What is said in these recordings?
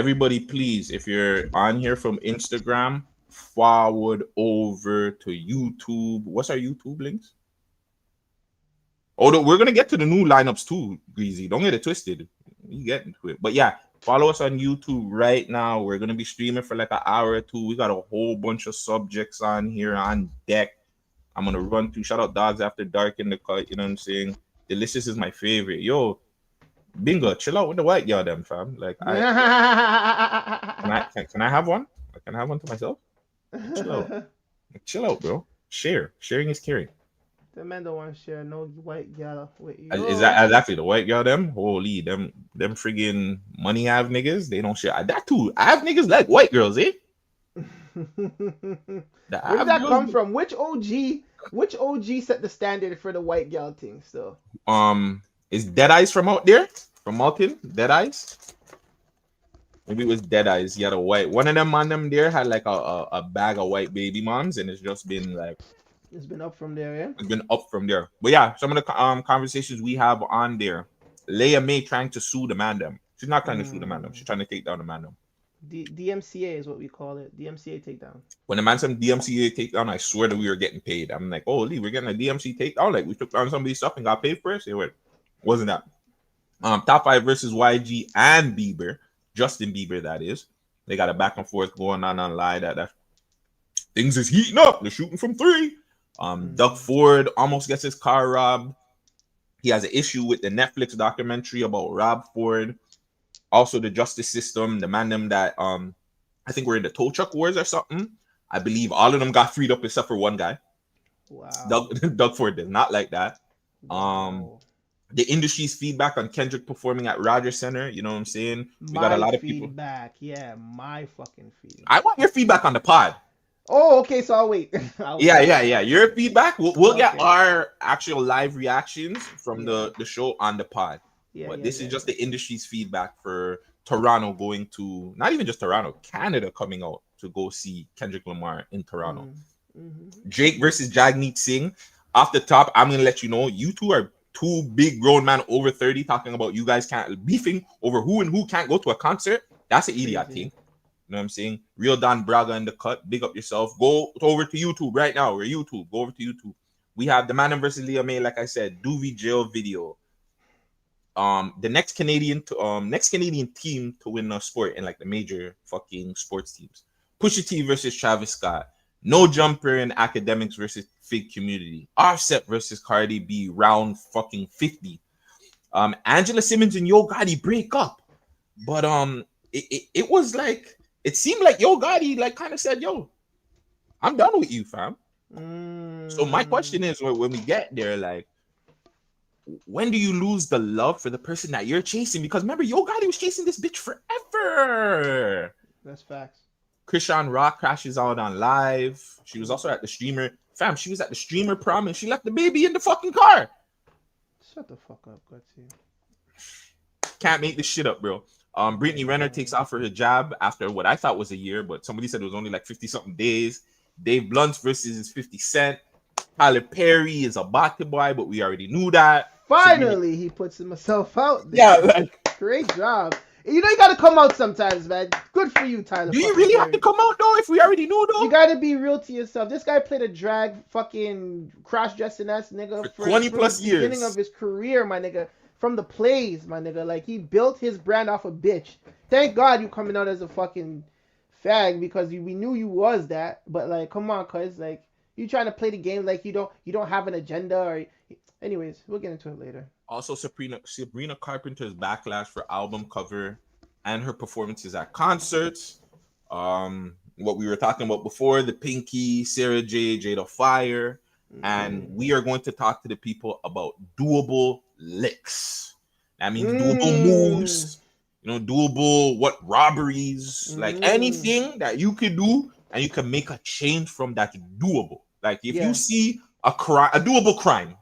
Everybody, please, if you're on here from Instagram, forward over to YouTube. What's our YouTube links? Oh, we're gonna get to the new lineups too, Greasy. Don't get it twisted. You get into it. But yeah, follow us on YouTube right now. We're gonna be streaming for like an hour or two. We got a whole bunch of subjects on here on deck. I'm gonna run through. Shout out Dogs After Dark in the cut. You know what I'm saying? Delicious is my favorite. Yo, Bingo, chill out with the white girl, them fam. Like can I have one? Can I have one to myself? Chill out. Chill out, bro. Sharing is caring. The man don't want to share no white gal with Is you. that exactly the white girl? Them holy them friggin' money have niggas. They don't share that too. I have niggas like white girls, eh? The Where did Av that come girls. from? Which OG? Which OG set the standard for the white gal thing? Still, Is Dead Eyes from out there? From Malton? Dead Eyes? Maybe it was Dead Eyes. He had a white one of them on them there had like a bag of white baby moms, and it's just been like it's been up from there, yeah. it's been up from there. But yeah, some of the conversations we have on there. Leia May trying to sue the man them. She's not trying to sue the man them. She's trying to take down the man them. DMCA is what we call it. DMCA takedown. When the man said DMCA takedown, I swear that we were getting paid. I'm like, oh, Lee, we're getting a DMC takedown. Like we took down somebody's stuff and got paid for it. Say what? Wasn't that? Top 5 versus YG and Bieber, Justin Bieber, that is. They got a back and forth going on online. That things is heating up. They're shooting from 3. Doug Ford almost gets his car robbed. He has an issue with the Netflix documentary about Rob Ford. Also, the justice system, the man them that I think we're in the tow truck wars or something. I believe all of them got freed up except for one guy. Wow. Doug Ford did not like that. Wow. The industry's feedback on Kendrick performing at Rogers Center. You know what I'm saying? We got a lot of people. Feedback. Yeah, my fucking feedback. I want your feedback on the pod. Oh, okay. So I'll wait. Yeah. Your feedback. We'll get our actual live reactions from the show on the pod. But this is just the industry's feedback for Toronto going to, not even just Toronto, Canada coming out to go see Kendrick Lamar in Toronto. Drake versus Jagmeet Singh. Off the top, I'm gonna let you know, you two are 2 big grown men over 30 talking about you guys can't beefing over who and who can't go to a concert. That's an idiot thing. You know what I'm saying? Real Don Braga in the cut. Big up yourself. Go over to YouTube right now. We're YouTube. Go over to YouTube. We have the Man versus Leah May, like I said, Doovie jail video. The next Canadian team to win a sport in like the major fucking sports teams. Pusha T versus Travis Scott. No Jumper in Academics versus Fig Community. Offset versus Cardi B round fucking 50. Angela Simmons and Yo Gotti break up. But it was like, it seemed like Yo Gotti like kind of said, yo, I'm done with you, fam. So my question is, when we get there, like, when do you lose the love for the person that you're chasing? Because remember, Yo Gotti was chasing this bitch forever. That's facts. Krishan Rock crashes out on live. She was also at the streamer. Fam, she was at the streamer prom and she left the baby in the fucking car. Shut the fuck up, Gutsy. Can't make this shit up, bro. Brittany Renner takes off her hijab after what I thought was a year, but somebody said it was only like 50-something days. Dave Blunt versus 50 Cent. Tyler Perry is a Baki boy, but we already knew that. Finally, he puts himself out there. Yeah, like, great job. You know you gotta come out sometimes, man. Good for you, Tyler. Do you really have to come out though? If we already knew though, you gotta be real to yourself. This guy played a drag, fucking cross-dressing ass nigga for 20 plus the years. Beginning of his career, my nigga. From the plays, my nigga. Like he built his brand off a bitch. Thank God you coming out as a fucking fag because we knew you was that. But like, come on, cuz like you trying to play the game like you don't have an agenda or. Anyways, we'll get into it later. Also, Sabrina Carpenter's backlash for album cover and her performances at concerts. What we were talking about before, the Pinky, Sarah J, Jada Fire. And we are going to talk to the people about doable licks. That means doable moves, doable robberies, like anything that you could do and you can make a change from that doable. Like if you see a doable crime,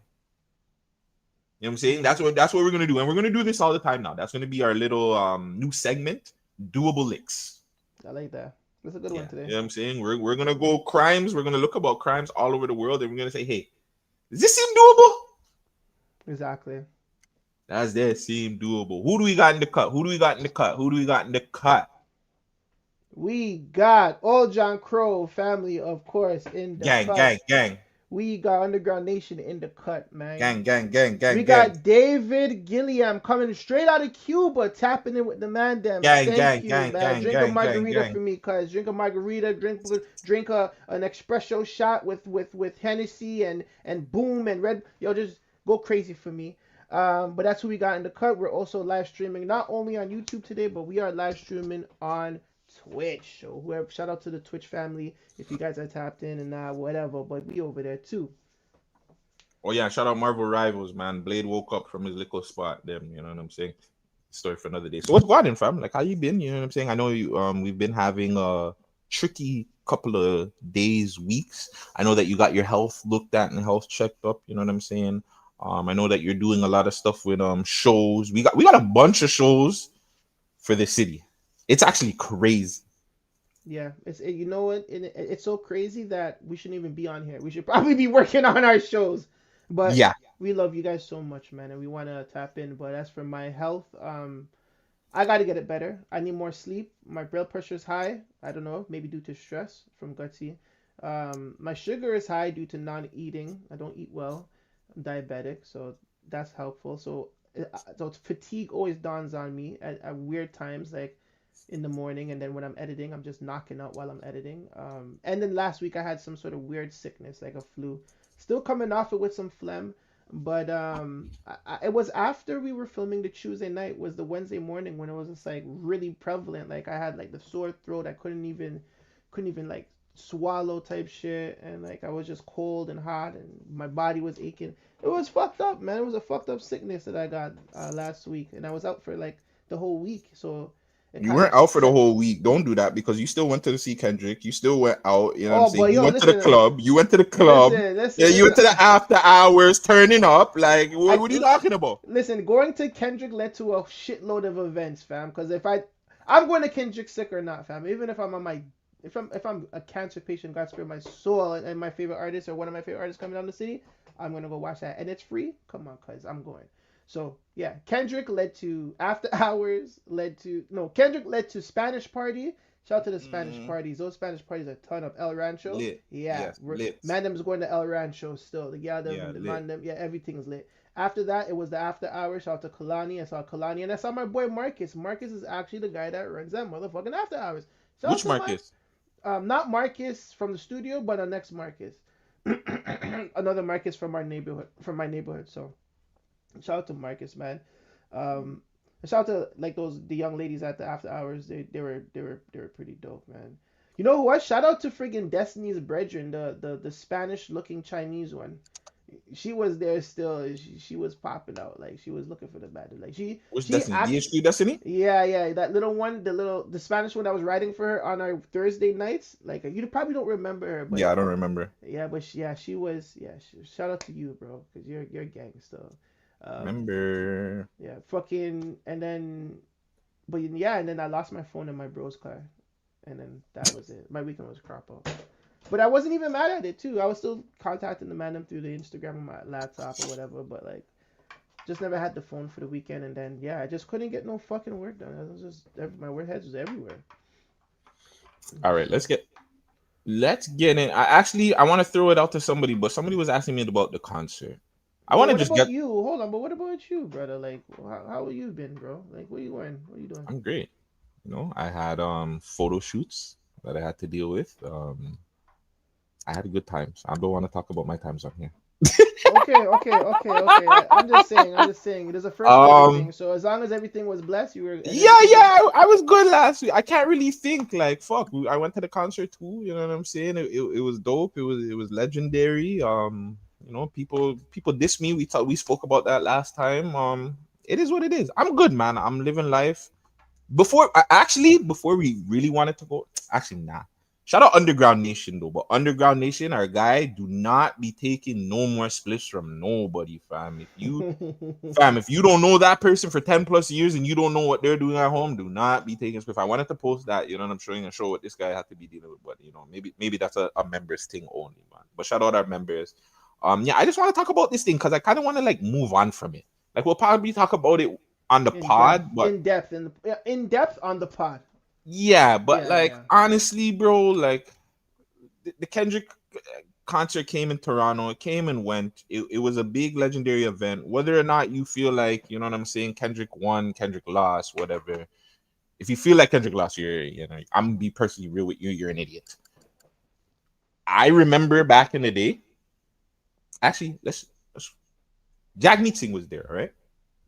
you know what I'm saying? That's what we're gonna do, and we're gonna do this all the time now. That's gonna be our little new segment, doable licks. I like that. That's a good one today. You know what I'm saying? We're gonna go crimes. We're gonna look about crimes all over the world, and we're gonna say, hey, does this seem doable? Exactly. Does this seem doable? Who do we got in the cut? We got Old John Crow family, of course, in the Gang, cut. gang, gang. We got Underground Nation in the cut, man. Gang, gang, gang, We gang, gang. got David Gilliam coming straight out of Cuba, tapping in with the man them. Gang, Thank gang, you, gang, man. gang, Drink a gang, gang, margarita gang. for me, cuz drink a margarita, drink an espresso shot with Hennessy and Boom and Red. Yo, just go crazy for me. But that's who we got in the cut. We're also live streaming not only on YouTube today, but we are live streaming on Twitch. So whoever, shout out to the Twitch family if you guys are tapped in and whatever. But we over there too. Oh yeah, shout out Marvel Rivals, man. Blade woke up from his little spot. Them, you know what I'm saying? Story for another day. So what's going on, fam? Like, how you been? You know what I'm saying? I know you. We've been having a tricky couple of days, weeks. I know that you got your health looked at and health checked up. You know what I'm saying? I know that you're doing a lot of stuff with shows. We got a bunch of shows for the city. It's actually crazy. Yeah, you know what? It's so crazy that we shouldn't even be on here. We should probably be working on our shows. But Yeah, we love you guys so much, man, and we want to tap in. But as for my health, I got to get it better. I need more sleep. My blood pressure is high. I don't know, maybe due to stress from Gutsy. My sugar is high due to non-eating. I don't eat well. I'm diabetic, so that's helpful. So fatigue always dawns on me at weird times, like in the morning, and then when I'm editing, I'm just knocking out while I'm editing. And then last week I had some sort of weird sickness, like a flu. Still coming off it with some phlegm, but it was after we were filming the Tuesday night, was the Wednesday morning when it was just like really prevalent. Like I had like the sore throat, I couldn't even like swallow type shit, and like I was just cold and hot, and my body was aching. It was fucked up, man. It was a fucked up sickness that I got last week, and I was out for like the whole week, so it you kind weren't of out for the set. whole week. Don't do that because you still went to see Kendrick. You still went out. You know what I'm Oh, saying? but You yo, went to the listen, club. You went to the club. listen, Yeah, listen, you listen. went to the after hours, turning up. Like, I what are you talking about? listen. Going to Kendrick led to a shitload of events, fam. Because I'm going to Kendrick sick or not, fam. Even if I'm on my, if I'm a cancer patient, God spare my soul, and my favorite artist or one of my favorite artists coming down the city, I'm gonna go watch that, and it's free. Come on, cuz I'm going. So yeah, Kendrick led to after hours, led to no Kendrick led to Spanish party. Shout out to the Spanish Mm, parties. Those Spanish parties are a ton of El Rancho. lit. Yeah, Yes, lit. Mandem's going to El Rancho still. The Yadam, Yeah, the lit. Mandem, yeah, everything's lit. After that, it was the after hours. Shout out to Kalani. I saw Kalani, and I saw my boy Marcus. Marcus is actually the guy that runs that motherfucking after hours. Shout out Which to my Marcus? not Marcus from the studio, but our next Marcus. Another Marcus from our neighborhood, from my neighborhood. So shout out to Marcus, man. Um, shout out to like the young ladies at the after hours. They were pretty dope, man. You know what? Shout out to friggin' Destiny's Brethren, the Spanish looking Chinese one. She was there still. She was popping out, like she was looking for the battle. Like Which she Destiny? actually, DHQ Destiny? yeah, that little one, the Spanish one that was writing for her on our Thursday nights. Like you probably don't remember her, but Yeah, I don't remember. yeah, but she was, yeah. Shout out to you, bro, because you're gang still. Um, Remember. yeah, fucking, and then, but yeah, and then I lost my phone in my bro's car, and then that was it. My weekend was crap out. But I wasn't even mad at it too. I was still contacting the man through the Instagram on my laptop or whatever. But like, just never had the phone for the weekend, and then yeah, I just couldn't get no fucking work done. It was just my word heads was everywhere. All right, let's get in. I want to throw it out to somebody, but somebody was asking me about the concert. I But want to what just about get. you? Hold on. But what about you, brother? Like, how you been, bro? Like, what you wearing? What you doing? I'm great. I had photo shoots that I had to deal with. I had a good time. So I don't want to talk about my times on here. Okay. I'm just saying. There's a first for Um, everything. So as long as everything was blessed, you were, and yeah, everything yeah, was. I was good last week. I can't really think like fuck. I went to the concert too. You know what I'm saying? It was dope. It was legendary. People diss me. We spoke about that last time. It is what it is. I'm good, man. I'm living life. Before we really wanted to go, actually, nah. Shout out Underground Nation though, but Underground Nation, our guy, do not be taking no more splits from nobody, fam. If you don't know that person for 10 plus years and you don't know what they're doing at home, do not be taking spliff. I wanted to post that, and I'm showing a show what this guy had to be dealing with, but maybe that's a members thing only, man. But shout out our members. Yeah, I just want to talk about this thing because I kind of want to like move on from it. Like we'll probably talk about it on the In depth, pod, but in depth on the pod. Yeah, but Yeah, like yeah. honestly, bro, like the Kendrick concert came in Toronto. It came and went. It was a big legendary event. Whether or not you feel like, you know what I'm saying, Kendrick won, Kendrick lost, whatever. If you feel like Kendrick lost, I'm gonna be personally real with you. You're an idiot. I remember back in the day. Actually, let's Jagmeet Singh was there, right?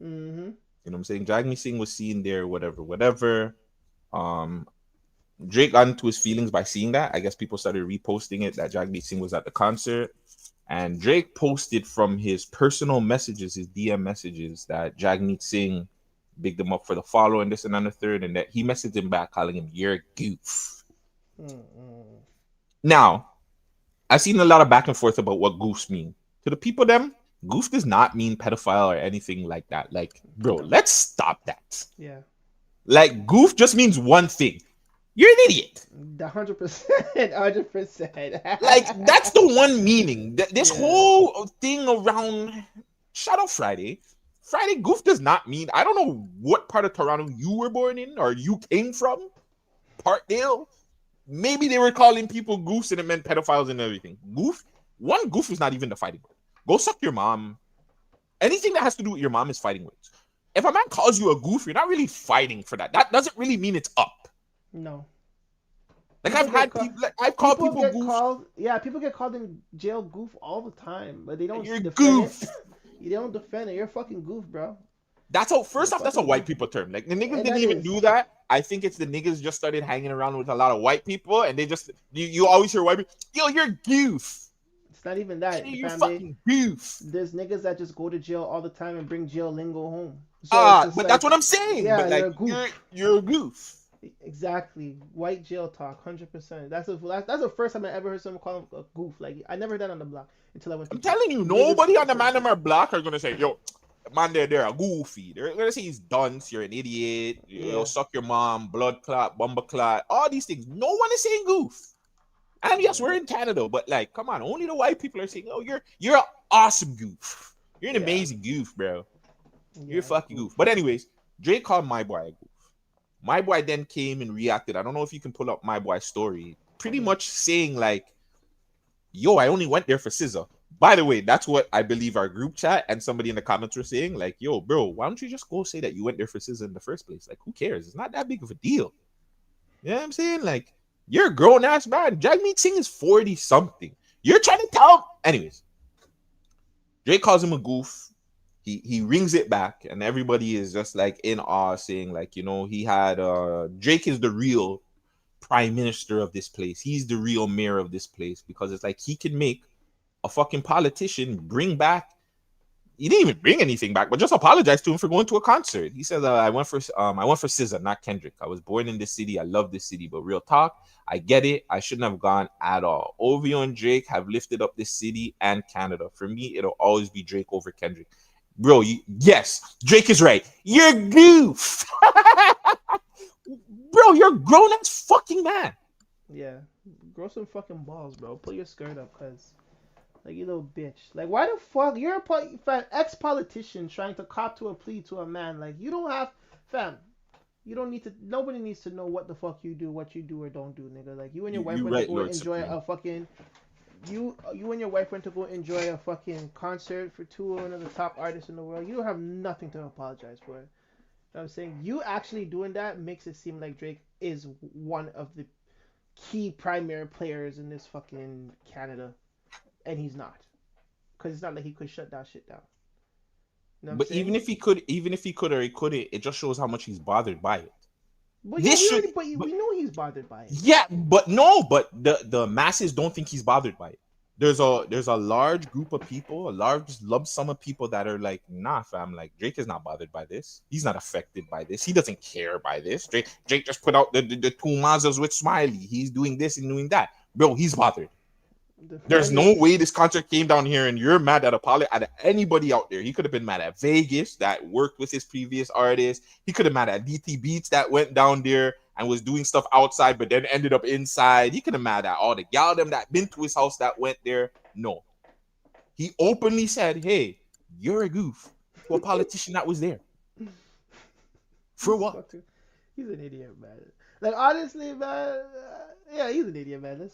Mm-hmm. You know what I'm saying? Jagmeet Singh was seen there, whatever, whatever. Um, Drake got into his feelings by seeing that. I guess people started reposting it that Jagmeet Singh was at the concert. And Drake posted from his personal messages, his DM messages, that Jagmeet Singh bigged him up for the follow and this and the third, and that he messaged him back calling him "you're a goof." Mm-hmm. Now, I've seen a lot of back and forth about what goofs mean. To the people, them, goof does not mean pedophile or anything like that. Like, bro, No. let's stop that. Yeah. Like, goof just means one thing. You're an idiot. 100%. 100%. Like, that's the one meaning. This Yeah. whole thing around Shadow Friday, Friday goof does not mean, I don't know what part of Toronto you were born in or you came from. Parkdale. Maybe they were calling people goofs and it meant pedophiles and everything. Goof, one goof is not even the fighting word. Go suck your mom. Anything that has to do with your mom is fighting words. If a man calls you a goof, you're not really fighting for that. That doesn't really mean it's up. No. Like People I've get had called. people, like I've called People people get goofs. called. Yeah, people get called in jail goof all the time, but they don't You're defend it. goof. You don't defend it. You're a fucking goof, bro. That's how. You're a First off, that's a fucking white goof, people term. Like the niggas and didn't that even is. do that. I think it's the niggas just started hanging around with a lot of white people, and they just you always hear white people, yo, you're goof. It's not even Hey, that, you're fam. They fucking goof. there's niggas that just go to jail all the time and bring jail lingo home. So it's just But that's like, what I'm saying. yeah, But you're like a goof. you're a goof. Exactly. White jail talk, 100%. That's the first time I ever heard someone call him a goof. Like I never heard that on the block until I went to I'm jail. telling you, Niggas, nobody on the man in our block are gonna say, yo, man, they're a goofy. They're gonna say he's dunce, you're an idiot, yeah, suck your mom, blood clot, bumper clot, all these things. No one is saying goof. And yes, we're yeah, in Canada, but like, come on, only the white people are saying, oh, you're an awesome goof. You're an yeah, amazing goof, bro. You're a yeah, fucking goof. goof. But anyways, Drake called my boy a goof. My boy then came and reacted. I don't know if you can pull up my boy's story. Pretty Mm. much saying like, yo, I only went there for scissor. By the way, that's what I believe our group chat and somebody in the comments were saying. Like, yo, bro, why don't you just go say that you went there for scissor in the first place? Like, who cares? It's not that big of a deal. You know what I'm saying? Like, you're a grown ass man. Jagmeet Singh is 40 something. You're trying to tell him. Anyways, Drake calls him a goof. He rings it back, and everybody is just like in awe, saying, like, he had Drake is the real prime minister of this place. He's the real mayor of this place because it's like he can make a fucking politician bring back. He didn't even bring anything back, but just apologize to him for going to a concert. He says, I went for SZA, not Kendrick. I was born in this city. I love this city, but real talk, I get it. I shouldn't have gone at all. Ovio and Drake have lifted up this city and Canada. For me, it'll always be Drake over Kendrick. Bro, yes, Drake is right. You're goof. Bro, you're a grown ass fucking man. Yeah, grow some fucking balls, bro. Pull your skirt up, cause like you little bitch. Like why the fuck you're fam, ex-politician trying to cop to a plea to a man? Like you don't have, fam. You don't need to. Nobody needs to know what the fuck what you do or don't do, nigga. Like you and your wife You went to right, go Lord enjoy Supreme. a fucking. You and your wife went to go enjoy a fucking concert for two of one of the top artists in the world. You don't have nothing to apologize for. You know what I'm saying? You actually doing that makes it seem like Drake is one of the key primary players in this fucking Canada, and he's not. Because it's not like he could shut that shit down. You know what I'm But saying? even if he could or he couldn't, it just shows how much he's bothered by it. But yeah, This should, but but we know he's bothered by it. yeah, but no, but the masses don't think he's bothered by it. There's a large group of people, a large lump sum of people that are like, nah, fam, like Drake is not bothered by this. He's not affected by this. He doesn't care by this. Drake just put out the two Mazdas with Smiley. He's doing this and doing that. Bro, he's bothered. The There's man no is way this concert came down here and you're mad at at anybody out there. He could have been mad at Vegas that worked with his previous artist. He could have mad at DT Beats that went down there and was doing stuff outside but then ended up inside. He could have mad at all the gal them that been to his house that went there. No. He openly said, hey, you're a goof to a politician that was there. For he's what? fucking he's an idiot, man. Like honestly, man, yeah, he's an idiot, man.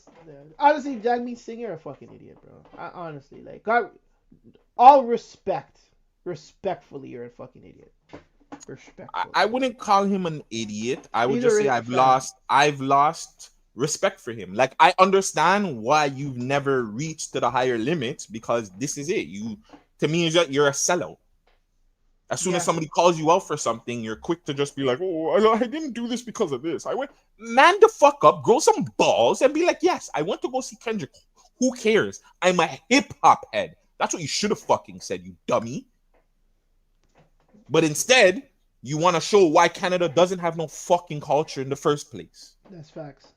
Honestly, Jagmeet Singh, you're a fucking idiot, bro. Honestly, like, God, all respectfully, you're a fucking idiot. Respectfully, I wouldn't call him an idiot. I would he's just say fam. I've lost respect for him. Like I understand why you've never reached to the higher limits because this is it. You to me is that you're a sellout. As soon as Yeah, somebody calls you out for something, you're quick to just be like, "Oh, I didn't do this because of this." I went, man, the fuck up, grow some balls, and be like, "Yes, I went to go see Kendrick. Who cares? I'm a hip hop head." That's what you should have fucking said, you dummy. But instead, you want to show why Canada doesn't have no fucking culture in the first place. that's facts.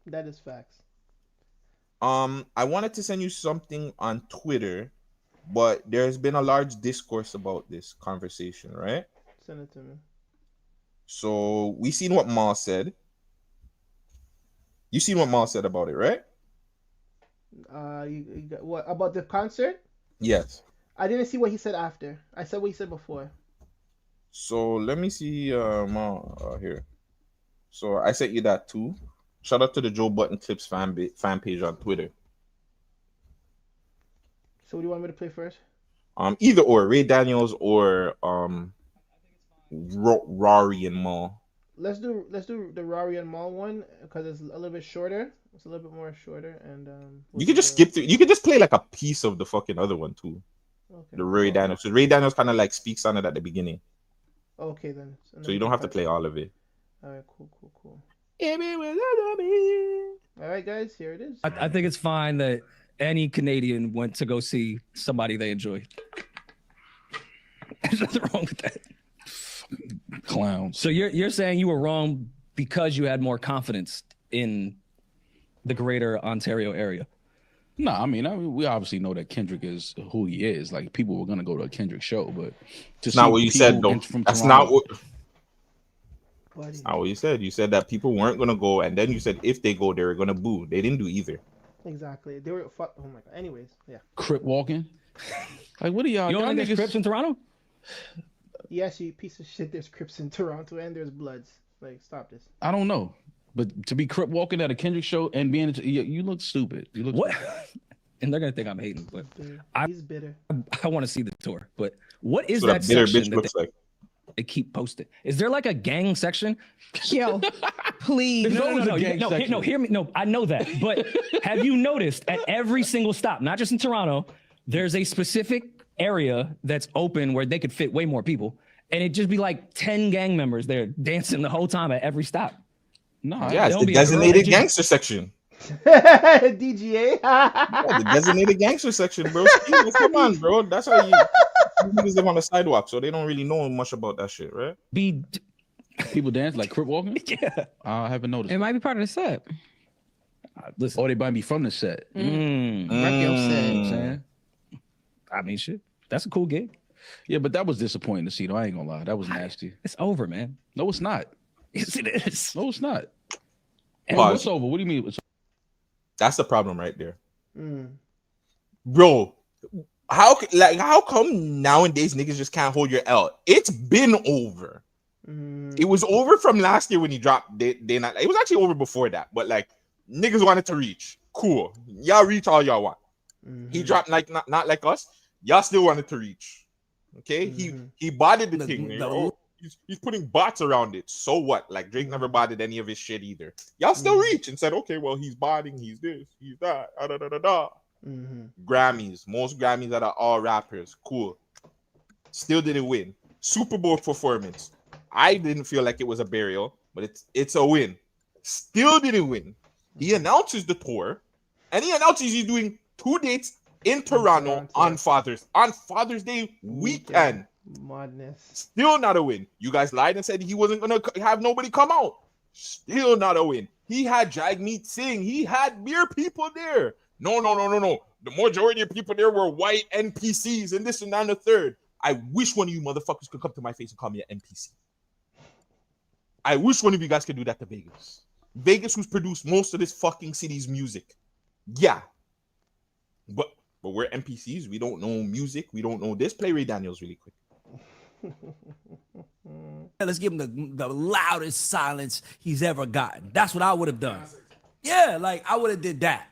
That is facts. I wanted to send you something on Twitter, but there's been a large discourse about this conversation, right? Send it to me. So we seen what Ma said. You seen what Ma said about it, right? You got, what about the concert? Yes. I didn't see what he said after. I said what he said before. So let me see Ma here. So I sent you that too. Shout out to the Joe Button Clips fan page on Twitter. So what do you want me to play first? Either or Ray Daniels or Rory and Ma. Let's do the Rari and Mall one because it's a little bit shorter. It's a little bit more shorter, and we'll You could do just the. skip through. You could just play like a piece of the fucking other one too. Okay. The Ray Well, Daniels. So Ray Daniels kind of like speaks on it at the beginning, okay then. And so then you we don't can have to cut. play all of it. All right. Cool. All All right, guys. Here it is. I think it's fine that any Canadian went to go see somebody they enjoy. There's nothing wrong with that. Clowns. So you're saying you were wrong because you had more confidence in the greater Ontario area? No, I mean, we obviously know that Kendrick is who he is. Like, people were gonna go to a Kendrick show, but to That's not what you said, though. from That's Toronto, not what. Buddy. That's not what you said. You said that people weren't gonna go, and then you said if they go, they were gonna boo. They didn't do either. Exactly. They were fuck. Oh my god. Anyways, yeah. Crip walking. Like, what are y'all? You Y'all don't think there's niggas? Crips in Toronto? Yes, you piece of shit. There's Crips in Toronto and there's Bloods. Like, stop this. I don't know, but to be Crip walking at a Kendrick show and being, you look stupid. You look What? And they're gonna think I'm hating, but He's bitter. I want to see the tour. But what is So that that bitter section bitch that looks like. they keep posting? Is there like a gang section? Yo, please. No, always a gang section. no, hear me. No, I know that. But have you noticed at every single stop, not just in Toronto, there's a specific area that's open where they could fit way more people. And it just be like 10 gang members there dancing the whole time at every stop. no. Yeah, it's Don't the be a girl designated that gangster section. DGA. Yeah, the designated gangster section, bro. Come on, bro. That's how you niggas live on the sidewalk, so they don't really know much about that shit, right? People dance like Crip walking. Yeah. I haven't noticed. It might be part of the set. Listen. Or they might be from the set. Might be upset. You know what I'm saying? I mean, shit. That's a cool gig. Yeah, but that was disappointing to see. Though I ain't gonna lie, that was nasty. It's over, man. No, it's not. Yes, it is. No, it's not. And Pause. What's over? What do you mean? That's the problem right there, Mm. bro. How come nowadays niggas just can't hold your L? It's been over. Mm. It was over from last year when he dropped Day Night. It was actually over before that, but like niggas wanted to reach. Cool, y'all reach all y'all want. Mm-hmm. He dropped like not like us. Y'all still wanted to reach. Okay, he botted the thing. He's putting bots around it. So what? Like Drake never botted any of his shit either. Y'all still reach and said, okay, well he's botting, he's this, he's that. Grammys, most Grammys out of all rappers. Cool. Still didn't win. Super Bowl performance. I didn't feel like it was a burial, but it's a win. Still didn't win. He announces the tour, and he announces he's doing 2 dates in Toronto on Father's Day weekend. Madness. Still not a win. You guys lied and said he wasn't gonna have nobody come out. Still not a win. He had Jagmeet Singh. He had beer people there. No. The majority of people there were white NPCs and this and that and the third. I wish one of you motherfuckers could come to my face and call me an NPC. I wish one of you guys could do that to Vegas. Vegas, who's produced most of this fucking city's music. Yeah. But we're NPCs. We don't know music. We don't know this. Play Ray Daniels really quick. let's give him the loudest silence he's ever gotten. That's what I would have done. Yeah, like I would have did that.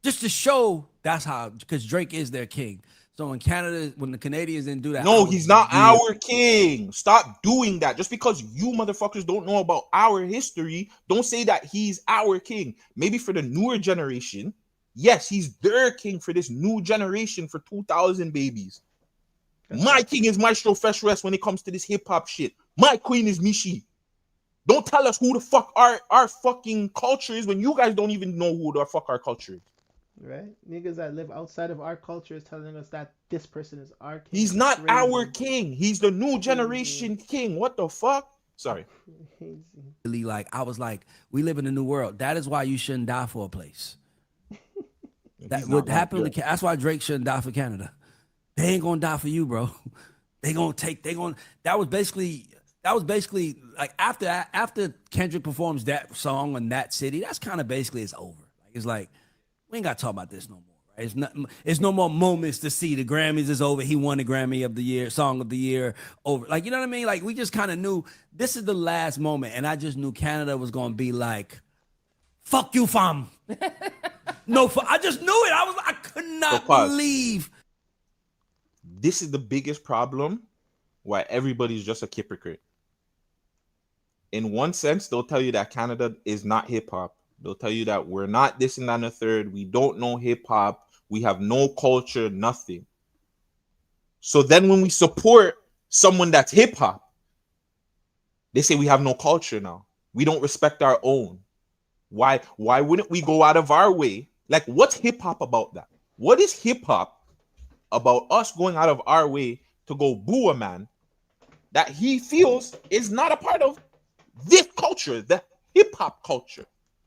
Just to show that's how, because Drake is their king. So when the Canadians didn't do that. No, he's not our king. Stop doing that. Just because you motherfuckers don't know about our history, don't say that he's our king. Maybe for the newer generation, yes, he's their king for this new generation for 2000 babies. My king is Maestro Fresh West when it comes to this hip-hop shit. My queen is Mishi. Don't tell us who the fuck our fucking culture is when you guys don't even know who the fuck our culture is. Right? Niggas that live outside of our culture is telling us that this person is our king. He's not our king. He's the new generation king. What the fuck? Sorry. Like, I was like, we live in a new world. That is why you shouldn't die for a place. That would happen. That's why Drake shouldn't die for Canada. They ain't gonna die for you, bro. That was basically like after Kendrick performs that song in that city, that's kind of basically it's over. Like, it's like, we ain't got to talk about this no more, right? It's no more moments to see. The Grammys is over. He won the Grammy of the year, Song of the Year, over. Like, you know what I mean? Like, we just kind of knew this is the last moment, and I just knew Canada was going to be like, fuck you, fam. No, I just knew it. I could not believe. This is the biggest problem why everybody's just a hypocrite. In one sense, they'll tell you that Canada is not hip-hop. They'll tell you that we're not this and that and the third. We don't know hip-hop. We have no culture, nothing. So then when we support someone that's hip-hop, they say we have no culture now. We don't respect our own. Why wouldn't we go out of our way? Like, what's hip-hop about that? What is hip-hop about us going out of our way to go boo a man that he feels is not a part of this culture, the hip-hop culture?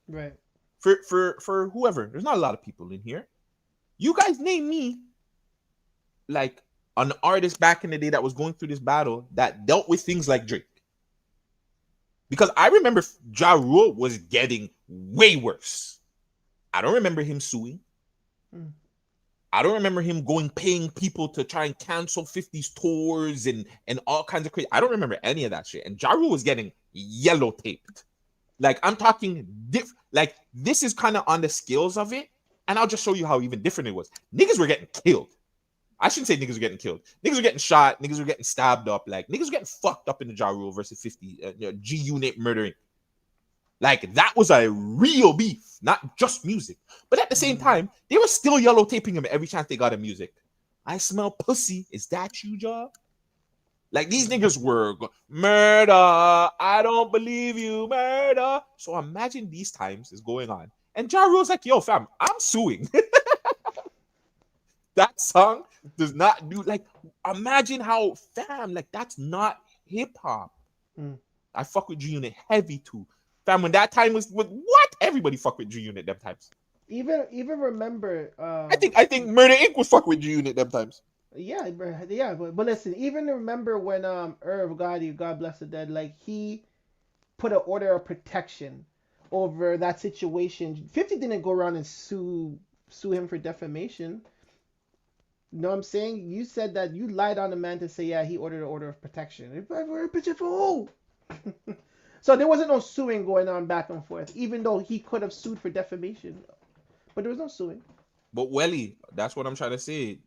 Right. For whoever, there's not a lot of people in here. You guys name me like an artist back in the day that was going through this battle that dealt with things like Drake. Because I remember Ja Rule was getting way worse. I don't remember him suing. I don't remember him paying people to try and cancel 50s tours and all kinds of crazy. I don't remember any of that shit. And Ja Rule was getting yellow taped. Like, I'm talking like, this is kind of on the scales of it, and I'll just show you how even different it was. Niggas were getting killed. I shouldn't say niggas were getting killed. Niggas were getting shot. Niggas were getting stabbed up. Like, niggas were getting fucked up in the Ja Rule versus 50 G-Unit murdering. Like, that was a real beef, not just music. But at the same time, they were still yellow taping him every chance they got in music. I smell pussy. Is that you, Ja? Like, these niggas were murder. I don't believe you, murder. So imagine these times is going on. And Ja Rule's like, yo, fam, I'm suing. That song does not do, like, imagine how, fam, like, that's not hip-hop. I fuck with G-Unit heavy, too. Fam, when that time was, what? Everybody fuck with G-Unit them times. Even remember... I think Murder Inc. was fuck with G-Unit them times. Yeah, but listen, even remember when Irv Gotti, God bless the dead, like, he put an order of protection over that situation. 50 didn't go around and sue him for defamation. You know what I'm saying? You said that you lied on the man to say, yeah, he ordered an order of protection. So there wasn't no suing going on back and forth, even though he could have sued for defamation. But there was no suing. But Welly, that's what I'm trying to say.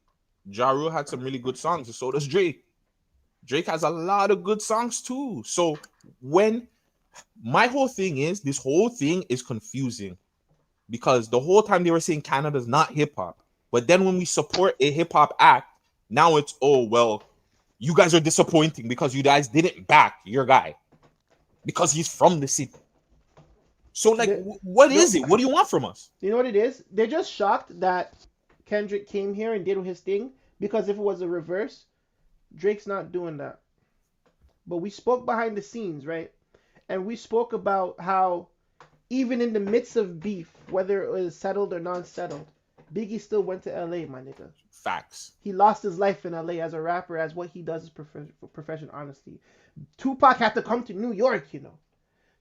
Ja Rule had some really good songs, and so does Drake. Drake has a lot of good songs too. So when my whole thing is, this whole thing is confusing because the whole time they were saying Canada's not hip hop, but then when we support a hip hop act, now it's, oh, well, you guys are disappointing because you guys didn't back your guy because he's from the city. So, like, what is it? What do you want from us? You know what it is? They're just shocked that Kendrick came here and did his thing, because if it was a reverse, Drake's not doing that. But we spoke behind the scenes, right? And we spoke about how even in the midst of beef, whether it was settled or non-settled, Biggie still went to LA, my nigga. Facts. He lost his life in LA as a rapper, as what he does is profession honesty. Tupac had to come to New York, you know.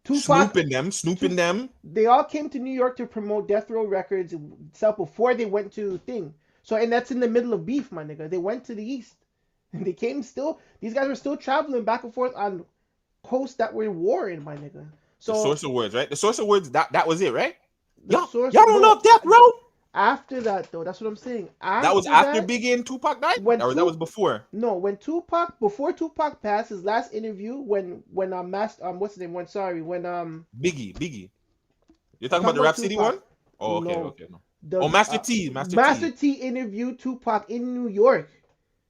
Tupac, snooping them. They all came to New York to promote Death Row Records itself before they went to Thing. So, and that's in the middle of beef, my nigga. They went to the East. And they came still. These guys were still traveling back and forth on coasts that were warring, my nigga. So the source of words, right? The source of words, that was it, right? the Y'all source, don't no, love Death Row? after that though, that's what I'm saying. That was After after that, Biggie and Tupac died? when Or that was before? no, when Tupac, before Tupac passed his last interview, when Master what's his name? When sorry, when Biggie. You're I'm talking about talking the about Rap City Tupac. one? Oh, okay, No, okay, no. the Oh, Master Master T. T interviewed Tupac in New York,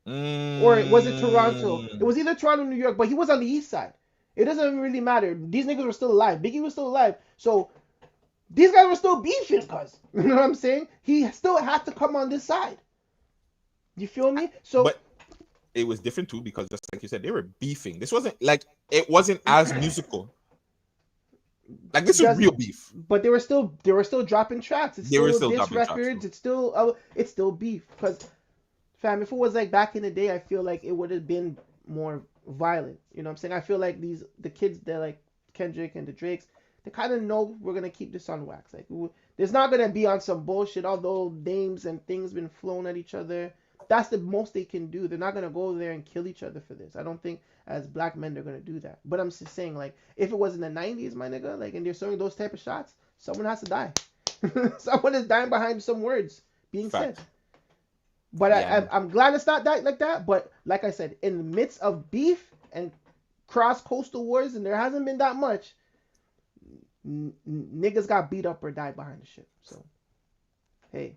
or was it Toronto? It Mm, was either Toronto or New York, but he was on the east side. It doesn't really matter. These niggas were still alive. Biggie was still alive, so these guys were still beefing, cuz. You know what I'm saying? He still had to come on this side. You feel me? So but it was different too because just like you said, they were beefing. This wasn't like it wasn't as musical. Like this was does real beef. but they were still dropping tracks. It's They were still still diss dropping tracks records. too. It's still beef. Cause fam, if it was like back in the day, I feel like it would have been more violent. You know what I'm saying? I feel like the kids that like Kendrick and the Drakes, they kind of know we're gonna keep this on wax. Like there's not gonna be on some bullshit. Although names and things been flown at each other, that's the most they can do. They're not gonna go there and kill each other for this. I don't think as black men they're gonna do that. But I'm just saying, like, if it was in the '90s, my nigga, like, and they're throwing those type of shots, someone has to die. Someone is dying behind some words being said. Fact. But Yeah. I'm glad it's not that like that. But like I said, in the midst of beef and cross coastal wars, and there hasn't been that much, niggas got beat up or died behind the shit. So, hey,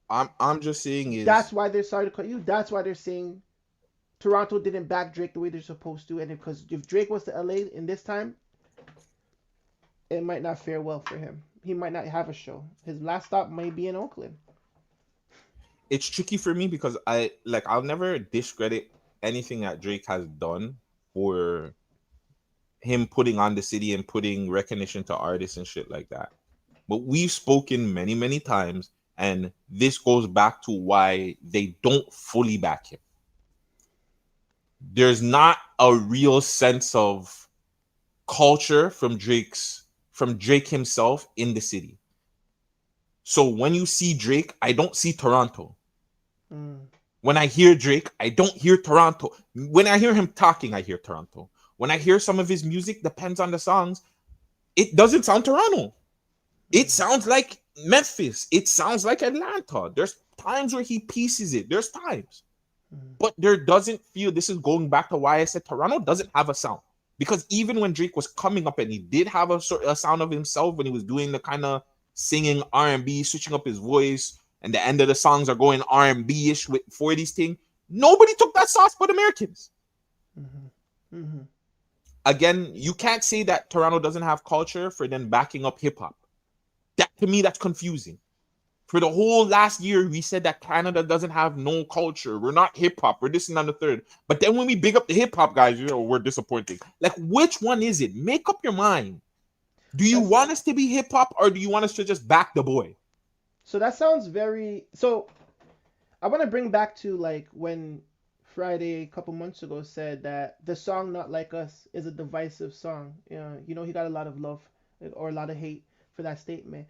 I'm just saying is that's why they're sorry to cut you. That's why they're saying Toronto didn't back Drake the way they're supposed to, and because if Drake was to LA in this time, it might not fare well for him. He might not have a show. His last stop might be in Oakland. it's tricky for me because I'll never discredit anything that Drake has done for him putting on the city and putting recognition to artists and shit like that. But we've spoken many, many times, and this goes back to why they don't fully back him. There's not a real sense of culture from Drake himself in the city. So when you see Drake, I don't see Toronto. When I hear Drake, I don't hear Toronto. When I hear him talking, I hear Toronto. When I hear some of his music, depends on the songs, it doesn't sound Toronto. It sounds like Memphis. It sounds like Atlanta. There's times where he pieces it. There's times. But there doesn't feel, this is going back to why I said Toronto doesn't have a sound. Because even when Drake was coming up and he did have a sound of himself when he was doing the kind of singing R&B, switching up his voice, and the end of the songs are going R&B-ish with 40s thing, nobody took that sauce but Americans. Again, you can't say that Toronto doesn't have culture for then backing up hip-hop. That, to me, that's confusing. For the whole last year, we said that Canada doesn't have no culture. We're not hip-hop. We're this and that and the third. But then when we big up the hip-hop guys, we're disappointing. Like, which one is it? Make up your mind. Do you want us to be hip-hop or do you want us to just back the boy? So that sounds very... So I want to bring back to, like, when Friday a couple months ago said that the song Not Like Us is a divisive song. You know, he got a lot of love or a lot of hate for that statement.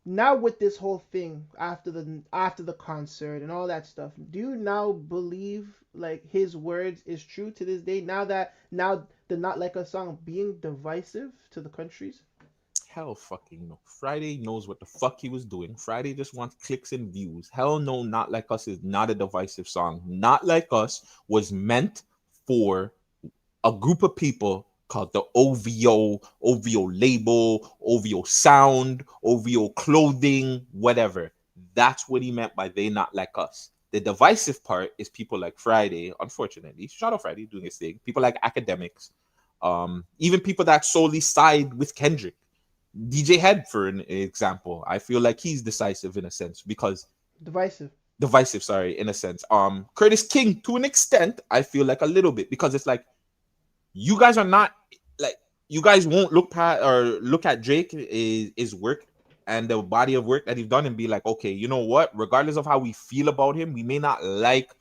Now with this whole thing after the concert and all that stuff, do you now believe like his words is true to this day? Now the Not Like Us song being divisive to the countries? Hell fucking no. Friday knows what the fuck he was doing. Friday just wants clicks and views. Hell no, Not Like Us is not a divisive song. Not Like Us was meant for a group of people called the OVO label, OVO sound, OVO clothing, whatever. That's what he meant by they not like us. The divisive part is people like Friday, unfortunately. Shout out Friday doing his thing. People like academics, even people that solely side with Kendrick. DJ Head, for an example, I feel like he's decisive in a sense because divisive, sorry, in a sense. Curtis King, to an extent, I feel like a little bit because it's like you guys are not like you guys won't look at Drake his work and the body of work that he's done and be like, okay, you know what? Regardless of how we feel about him, we may not like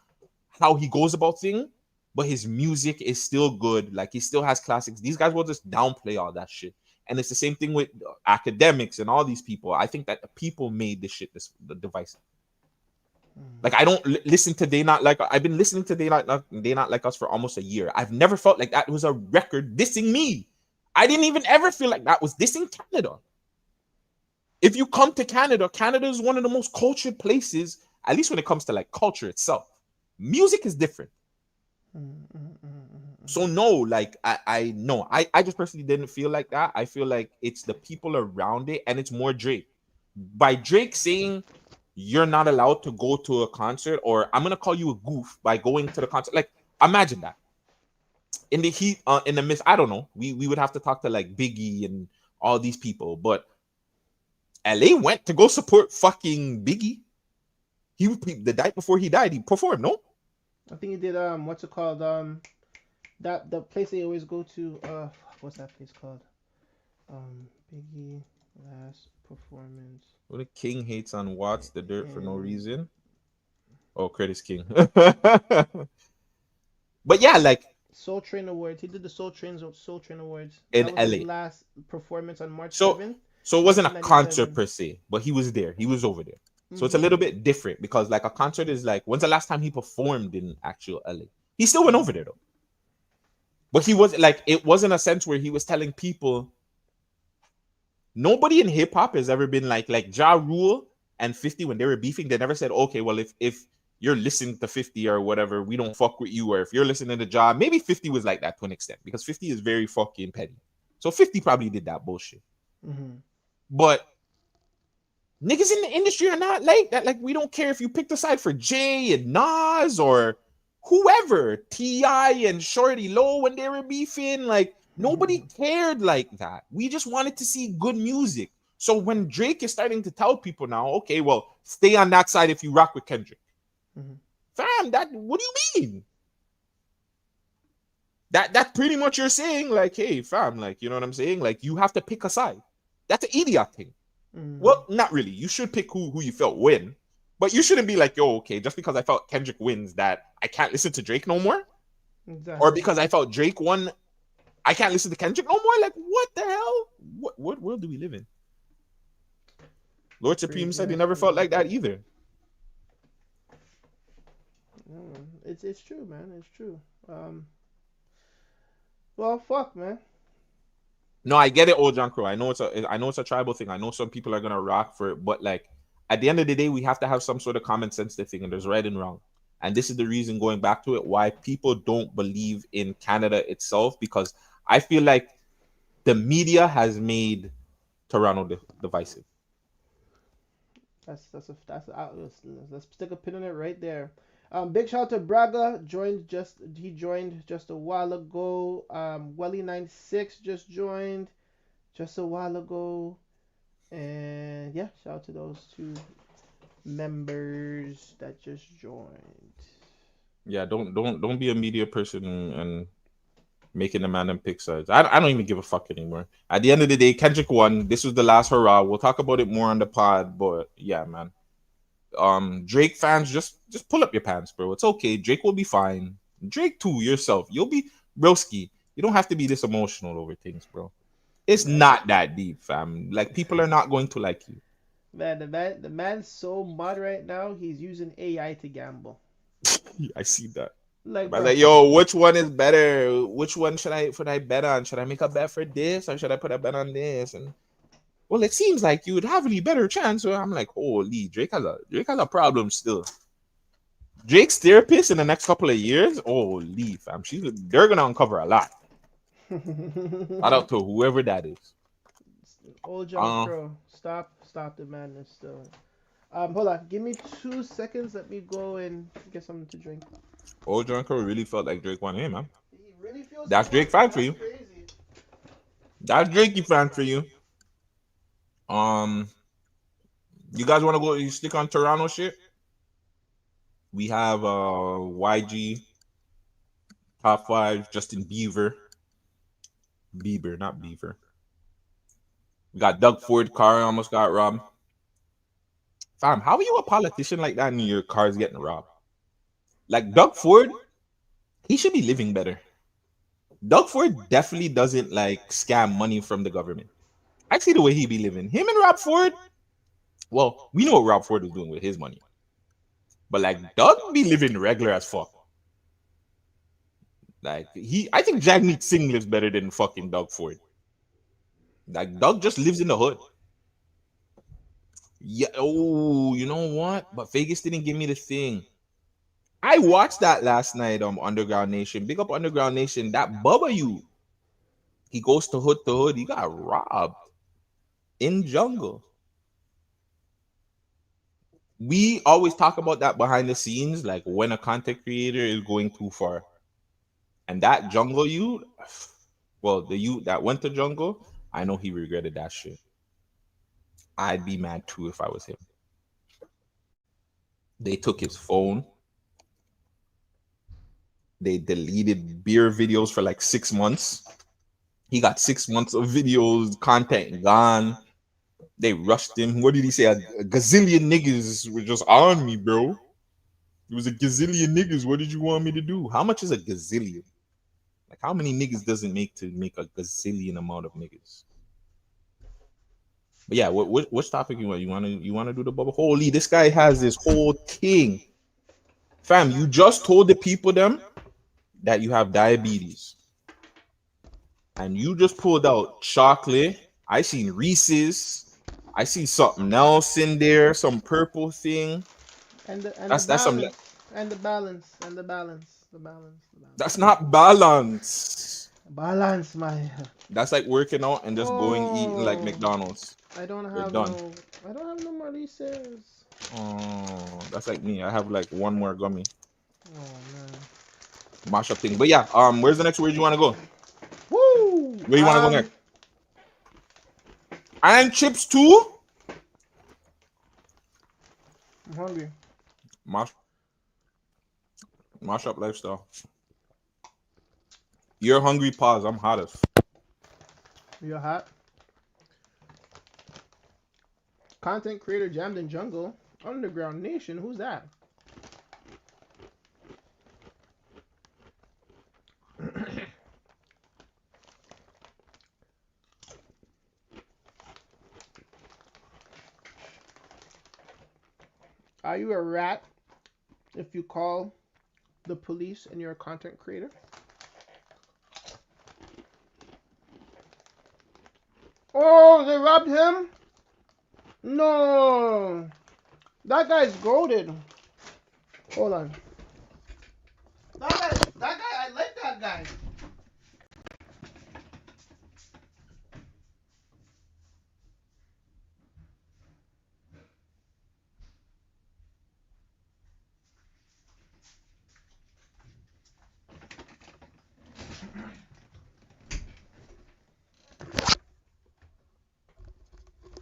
how he goes about things, but his music is still good. Like he still has classics. These guys will just downplay all that shit. And it's the same thing with academics and all these people. I think that the people made this shit the device. Like I don't listen to They Not Like. I've been listening to They Not Like Us for almost a year. I've never felt like that was a record dissing me. I didn't even ever feel like that was dissing Canada. If you come to Canada, Canada is one of the most cultured places, at least when it comes to like culture itself. Music is different. So no, like I just personally didn't feel like that. I feel like it's the people around it, and it's more Drake. By Drake saying you're not allowed to go to a concert, or I'm gonna call you a goof by going to the concert. Like, imagine that. In the heat, in the midst, I don't know. We would have to talk to like Biggie and all these people, but LA went to go support fucking Biggie. He the night before he died, he performed. No, I think he did. What's it called? That the place they always go to. What's that place called? Biggie last performance. well, the King hates on Watts the Dirt for no reason. Oh, Curtis King. But yeah, like Soul Train Awards. He did the Soul Train Awards in that was LA. his last performance on March So 7th. So it wasn't a 1997. concert per se, but he was there. He was over there. So it's a little bit different because like a concert is like, when's the last time he performed in actual LA? He still went over there though. But he was like, it wasn't a sense where he was telling people. Nobody in hip hop has ever been like Ja Rule and 50 when they were beefing. They never said, okay, well, if you're listening to 50 or whatever, we don't fuck with you. Or if you're listening to Ja, maybe 50 was like that to an extent because 50 is very fucking petty. So 50 probably did that bullshit. But niggas in the industry are not like that. Like, we don't care if you picked a side for Jay and Nas or whoever, T.I. and Shorty Low when they were beefing. Like, nobody cared like that. We just wanted to see good music. So when Drake is starting to tell people now, okay, well, stay on that side if you rock with Kendrick. Fam, what do you mean? That's pretty much you're saying, like, hey, fam, like, you know what I'm saying? Like, you have to pick a side. That's an idiot thing. Well, not really. You should pick who you felt win. But you shouldn't be like, yo, okay, just because I felt Kendrick wins that I can't listen to Drake no more. Exactly. Or because I felt Drake won, I can't listen to Kendrick no more. Like, what the hell? What world do we live in? Lord Supreme said he never felt like that either. It's true, man. It's true. Well, fuck, man. No, I get it, Old John Crow. I know it's a tribal thing. I know some people are gonna rock for it, but like at the end of the day, we have to have some sort of common sense thing, and there's right and wrong. And this is the reason, going back to it, why people don't believe in Canada itself, because I feel like the media has made Toronto divisive. Let's stick a pin in it right there. Big shout out to Braga. He joined just a while ago. Welly96 just joined just a while ago. And yeah, shout out to those two members that just joined. Yeah, don't be a media person and making the man and pick sides. I don't even give a fuck anymore. At the end of the day, Kendrick won. This was the last hurrah. We'll talk about it more on the pod, but yeah, man. Drake fans, just pull up your pants, bro. It's okay. Drake will be fine. Drake too, yourself. You'll be broski. You don't have to be this emotional over things, bro. It's not that deep, fam. Like, people are not going to like you. Man, the man's so mad right now. He's using AI to gamble. I see that. Like, yo, which one is better? Which one should I bet on? Should I make a bet for this or should I put a bet on this? And well, it seems like you would have a better chance. So I'm like, holy, Drake has a problem still. Drake's therapist in the next couple of years, holy fam, they're gonna uncover a lot. Shout out to whoever that is. Old John Crow, stop the madness still. Hold on, give me 2 seconds. Let me go and get something to drink. Old John Crow really felt like Drake won him, man. He really feels that's Drake fan for you. Crazy. That's Drakey fan for you. You guys want to go? You stick on Toronto shit. We have YG, Top 5, Justin Bieber, not Beaver. We got Doug Ford car almost got robbed. Fam, how are you a politician like that and your car's getting robbed? Like, Doug Ford, he should be living better. Doug Ford definitely doesn't like scam money from the government. I see the way he be living. Him and Rob Ford, well, we know what Rob Ford was doing with his money. But like Doug be living regular as fuck. Like I think Jagmeet Singh lives better than fucking Doug Ford. Like Doug just lives in the hood. Yeah. Oh, you know what? But Vegas didn't give me the thing. I watched that last night. Underground Nation. Big up Underground Nation. That Bubba you. He goes to hood. He got robbed in jungle. We always talk about that behind the scenes, like when a content creator is going too far. And that jungle youth, well, the youth that went to jungle, I know he regretted that shit. I'd be mad too if I was him. They took his phone. They deleted beer videos for like 6 months. He got 6 months of videos, content gone. They rushed him. What did he say? A gazillion niggas were just on me, bro. It was a gazillion niggas. What did you want me to do? How much is a gazillion? Like, how many niggas does it make to make a gazillion amount of niggas? But yeah, which topic you want? You want to do the bubble? Holy, this guy has this whole thing. Fam, you just told the people them that you have diabetes. And you just pulled out chocolate. I seen Reese's. I see something else in there, some purple thing. That's the balance. That's not balance. Balance, my. That's like working out and just going eating like McDonald's. I don't We're have done. no more Reese's. Oh, that's like me. I have like one more gummy. Oh man. Mash up thing. But yeah, where's the next word you want to go? Woo! Where you want to go next? And chips too? I'm hungry. Mash up lifestyle. You're hungry, pause. I'm hottest. You're hot. Content creator jammed in jungle. Underground Nation. Who's that? Are you a rat if you call the police and you're a content creator? Oh, they robbed him? No. That guy's goated. Hold on. That guy, I like that guy.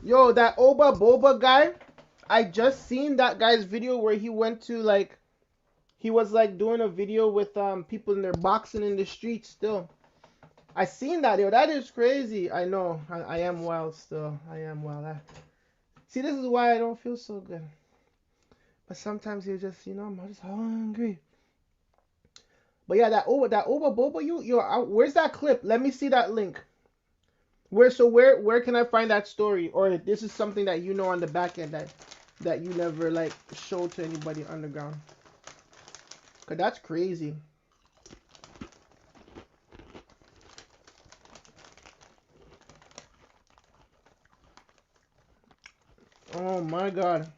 Yo, that Oba Boba guy, I just seen that guy's video where he went to like, he was like doing a video with people in their boxing in the street still. I seen that, yo. That is crazy. I know. I am wild still. I am wild. See, this is why I don't feel so good. But sometimes you just, I'm just hungry. But yeah, that Oba Boba, where's that clip? Let me see that link. Where can I find that story? Or this is something that you know on the back end that you never like showed to anybody underground? Cause that's crazy. Oh my god.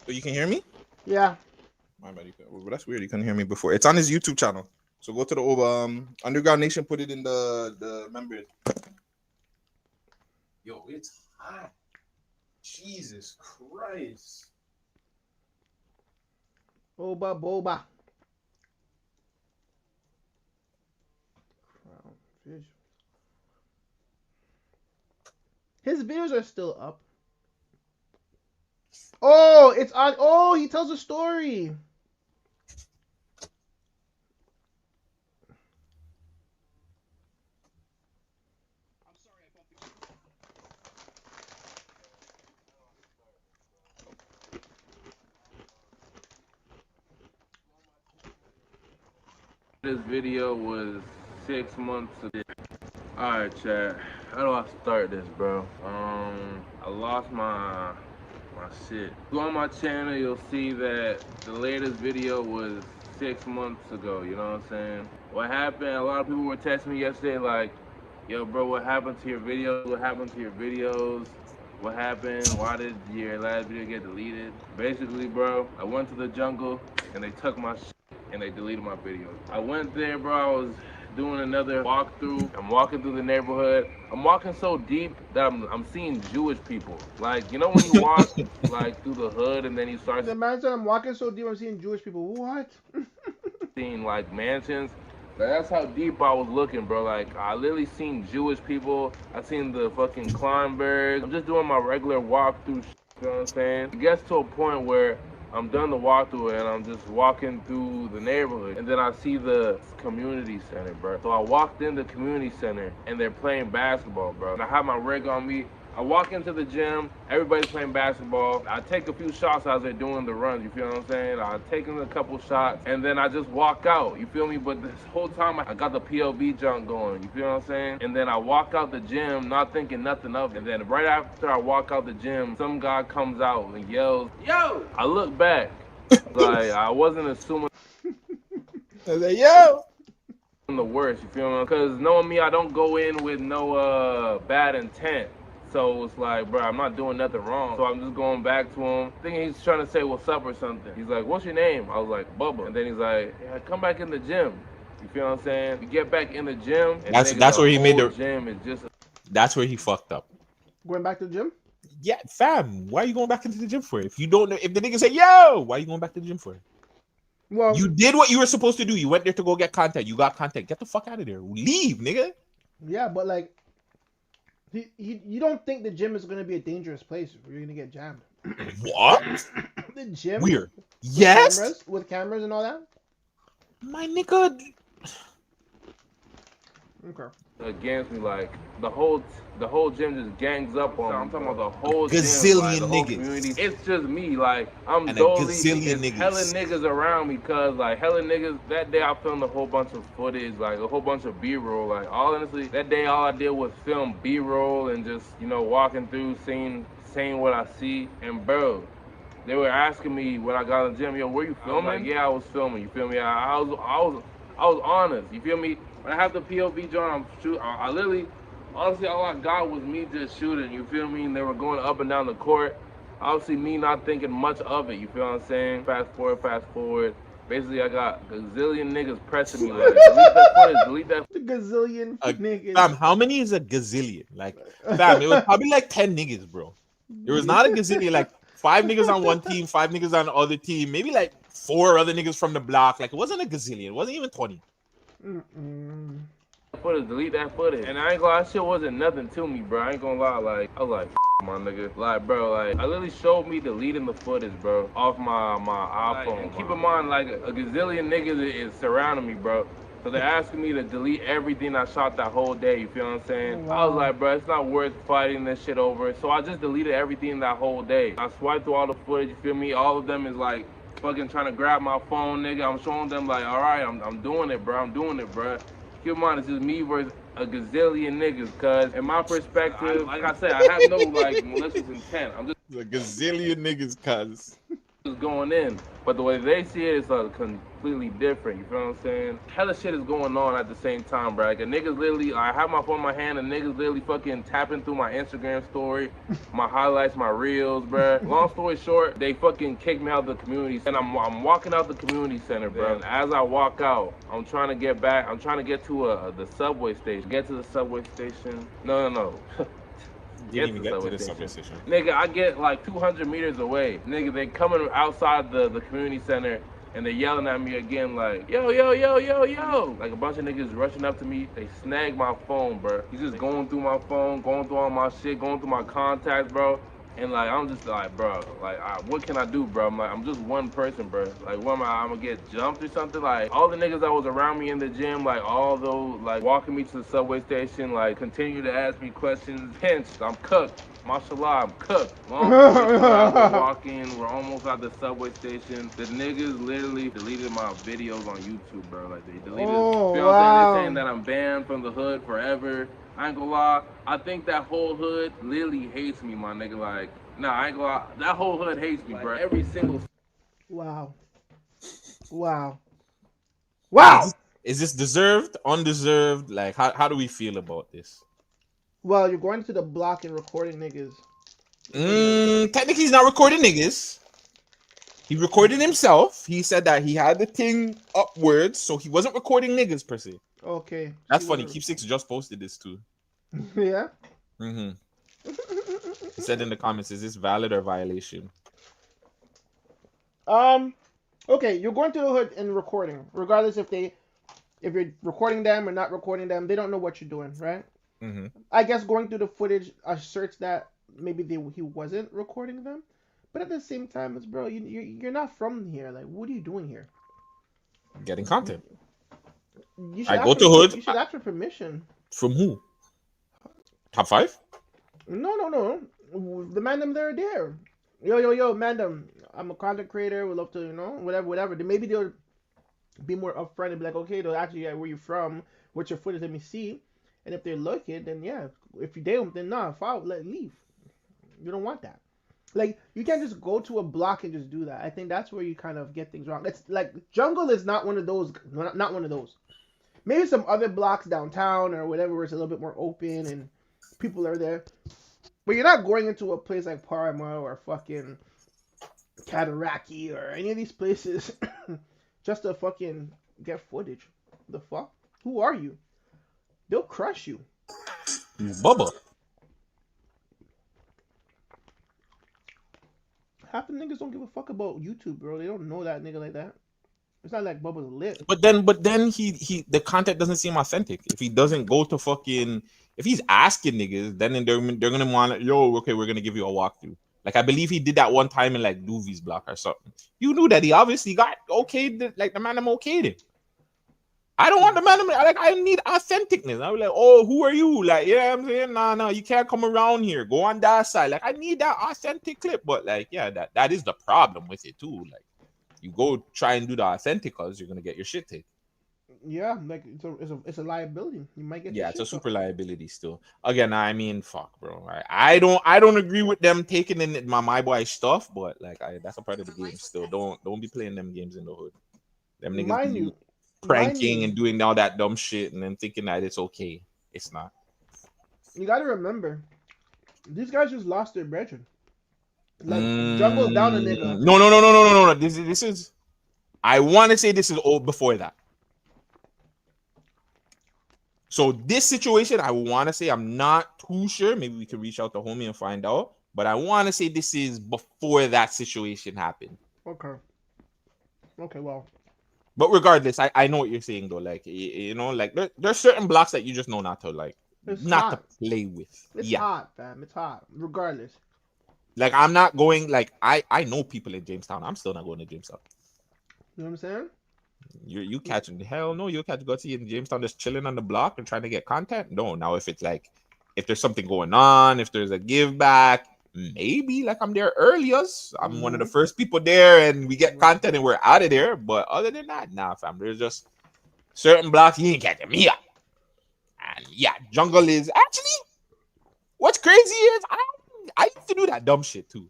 So you can hear me? Yeah. My bad. Well, that's weird. You couldn't hear me before. It's on his YouTube channel. So go to the Underground Nation. Put it in the members. Yo, it's hot. Jesus Christ. Oba Boba. Crown Fish. His videos are still up. Oh, it's on. Oh, he tells a story. This video was 6 months ago. Alright, chat. How do I start this, bro? I lost my my shit. Go on my channel, you'll see that the latest video was 6 months ago, you know what I'm saying? What happened, a lot of people were texting me yesterday like, yo bro, what happened to your videos? What happened to your videos? What happened? Why did your last video get deleted? Basically, bro, I went to the jungle and they took my shit and they deleted my videos. I went there, bro, I was doing another walkthrough. I'm walking through the neighborhood. I'm walking so deep that I'm seeing Jewish people. Like, you know when you walk like through the hood and then you start The man said I'm walking so deep I'm seeing Jewish people. What? seeing like mansions. Like, that's how deep I was looking, bro. Like, I literally seen Jewish people. I seen the fucking Kleinberg. I'm just doing my regular walkthrough shit, you know what I'm saying? It gets to a point where I'm done the walkthrough and I'm just walking through the neighborhood. And then I see the community center, bro. So I walked in the community center and they're playing basketball, bro. And I have my rig on me. I walk into the gym, everybody's playing basketball. I take a few shots as they're doing the runs, you feel what I'm saying? I take a couple shots, and then I just walk out, you feel me? But this whole time, I got the POV junk going, you feel what I'm saying? And then I walk out the gym, not thinking nothing of it. And then right after I walk out the gym, some guy comes out and yells, yo! I look back, like, I wasn't assuming I was like, yo! the worst, you feel me? Because knowing me, I don't go in with no bad intent. So it's like, bro, I'm not doing nothing wrong. So I'm just going back to him, thinking he's trying to say what's up or something. He's like, what's your name? I was like, Bubba. And then he's like, yeah, come back in the gym. You feel what I'm saying? You get back in the gym. And That's where he made the gym is just. That's where he fucked up. Going back to the gym? Yeah, fam. Why are you going back into the gym for? If you don't know, if the nigga say, yo, why are you going back to the gym for? Well, You did what you were supposed to do. You went there to go get content. You got content. Get the fuck out of there. Leave, nigga. yeah, but like, you don't think the gym is going to be a dangerous place where you're going to get jammed? What? The gym? Weird. Yes. With cameras and all that? My nigga. Okay. Against me, like the whole gym just gangs up on me. I'm talking about the whole Gazillion gym, like, the whole niggas. community. It's just me, like I'm And a dolly. gazillion It's niggas. hella niggas around me, cause like hella niggas. That day I filmed a whole bunch of footage, like a whole bunch of B-roll. Like honestly, that day all I did was film B-roll and just walking through, saying what I see. And bro, they were asking me when I got in the gym, yo, were you filming? Like, yeah, I was filming. You feel me? I was honest. You feel me? When I have the POV joint, I'm shooting. I literally, honestly, all I got was me just shooting. You feel me? And they were going up and down the court. Obviously, me not thinking much of it. You feel what I'm saying? Fast forward. Basically, I got gazillion niggas pressing me like, delete that footage, delete that. The gazillion niggas. Fam, how many is a gazillion? Like, fam, it was probably like 10 niggas, bro. It was not a gazillion. Like 5 niggas on one team, 5 niggas on the other team, maybe like 4 other niggas from the block. Like, it wasn't a gazillion. It wasn't even 20. Footage, delete that footage. And I ain't gonna lie, that shit wasn't nothing to me, bro. I ain't gonna lie, like, I was like, my nigga. Like, bro, like, I literally showed me deleting the footage, bro, off my iPhone. And keep in mind, like, a gazillion niggas is surrounding me, bro. So they're asking me to delete everything I shot that whole day, you feel what I'm saying? Wow. I was like, bro, it's not worth fighting this shit over. So I just deleted everything that whole day. I swiped through all the footage, you feel me? All of them is like, fucking trying to grab my phone, nigga. I'm showing them like, all right, I'm doing it, bro. I'm doing it, bro. Keep in mind, it's just me versus a gazillion niggas, cuz in my perspective, like I said, I have no like malicious intent. I'm just A gazillion niggas, cuz. going in. But the way they see it is completely different, you feel what I'm saying? Hella shit is going on at the same time, bro. Like a niggas literally, I have my phone in my hand and niggas literally fucking tapping through my Instagram story, my highlights, my reels, bro. Long story short, they fucking kicked me out of the community and I'm walking out the community center, bro. And as I walk out, I'm trying to get back, I'm trying to get to the subway station. Get to the subway station. No. Didn't even get to the subway station. Nigga, I get like 200 meters away. Nigga, they coming outside the community center and they yelling at me again like, yo. Like a bunch of niggas rushing up to me. They snag my phone, bro. He's just going through my phone, going through all my shit, going through my contacts, bro. And like, I'm just like, bro, like, what can I do, bro? I'm like, I'm just one person, bro. Like, what am I'm gonna get jumped or something? Like, all the niggas that was around me in the gym, like, all those, like, walking me to the subway station, like, continue to ask me questions. Pinched, I'm cooked. Mashallah, I'm cooked. Long story short, we're walking, we're almost at the subway station. The niggas literally deleted my videos on YouTube, bro. Like, they deleted, you know what I'm saying? They're saying that I'm banned from the hood forever. I ain't gonna lie, I think that whole hood literally hates me, my nigga. Like, Nah, I ain't gonna lie. That whole hood hates me, bro. Every single. Wow. Wow. Is Wow. this, is this deserved, undeserved? Like, how do we feel about this? Well, you're going to the block and recording niggas. Like, Technically, he's not recording niggas. He recorded himself. He said that he had the thing upwards, so he wasn't recording niggas per se. okay. That's funny. Keep Six just posted this too. Yeah. Mm-hmm. He said in the comments, "Is this valid or violation?" Okay, you're going to the hood and recording, regardless if you're recording them or not recording them. They don't know what you're doing, right? Mm-hmm. I guess going through the footage asserts that maybe he wasn't recording them, but at the same time, it's bro, you're not from here. Like, what are you doing here? Getting content. You should I ask go for, to hood. You should ask for permission. From who? Top 5? No. The man them they're there. Yo, man them. I'm a content creator. Would love to, whatever. Then maybe they'll be more upfront and be like, okay, they'll actually, yeah, where you from? What's your footage? Let me see. And if they're looking, then yeah. If you don't, then nah, follow, leave. You don't want that. Like, you can't just go to a block and just do that. I think that's where you kind of get things wrong. It's like jungle is not one of those. Not one of those. Maybe some other blocks downtown or whatever where it's a little bit more open and people are there. But you're not going into a place like Parma or fucking Cataraqui or any of these places just to fucking get footage. The fuck? Who are you? They'll crush you. Bubba. Half the niggas don't give a fuck about YouTube, bro. They don't know that nigga like that. It's not like Bubba's lit. But then he the content doesn't seem authentic. If he doesn't go to fucking, if he's asking niggas, then they're gonna want, yo, okay, we're gonna give you a walkthrough. Like, I believe he did that one time in like Doovie's block or something. You knew that he obviously got okayed, like the man I'm okayed it. I don't want the man, like, I need authenticness. I was like, oh, who are you? Like, yeah, I'm saying, nah, you can't come around here. Go on that side. Like, I need that authentic clip. But like, yeah, that is the problem with it too. Like, you go try and do the authenticals, you're gonna get your shit taken. Yeah, like it's a liability. You might get your It's shit a super took. liability still. Again, I mean, fuck, bro. I don't agree with them taking in my boy stuff, but like, that's a part of the game still. Don't be playing them games in the hood. Them niggas Mind be you, pranking and doing all that dumb shit and then thinking that it's okay. It's not. you gotta remember, these guys just lost their brethren. Like Jungle's down a nigga. No. This is. I want to say this is old before that. So this situation, I want to say, I'm not too sure. Maybe we can reach out to homie and find out. But I want to say this is before that situation happened. Okay. Okay, well. But regardless, I know what you're saying though. Like, you know, like there's certain blocks that you just know not to like, It's not hot. to play with. It's hot, fam. It's hot. Regardless. Like, I'm not going. Like, I know people in Jamestown. I'm still not going to Jamestown. You know what I'm saying? You catching, hell no, you'll catch Gutsy in Jamestown just chilling on the block and trying to get content. No, now if it's like, if there's something going on, if there's a give back, maybe like I'm there earliest. I'm one of the first people there and we get content and we're out of there. But other than that, nah, fam. There's just certain blocks you ain't catching me up. And yeah, jungle is actually, what's crazy is I used to do that dumb shit too.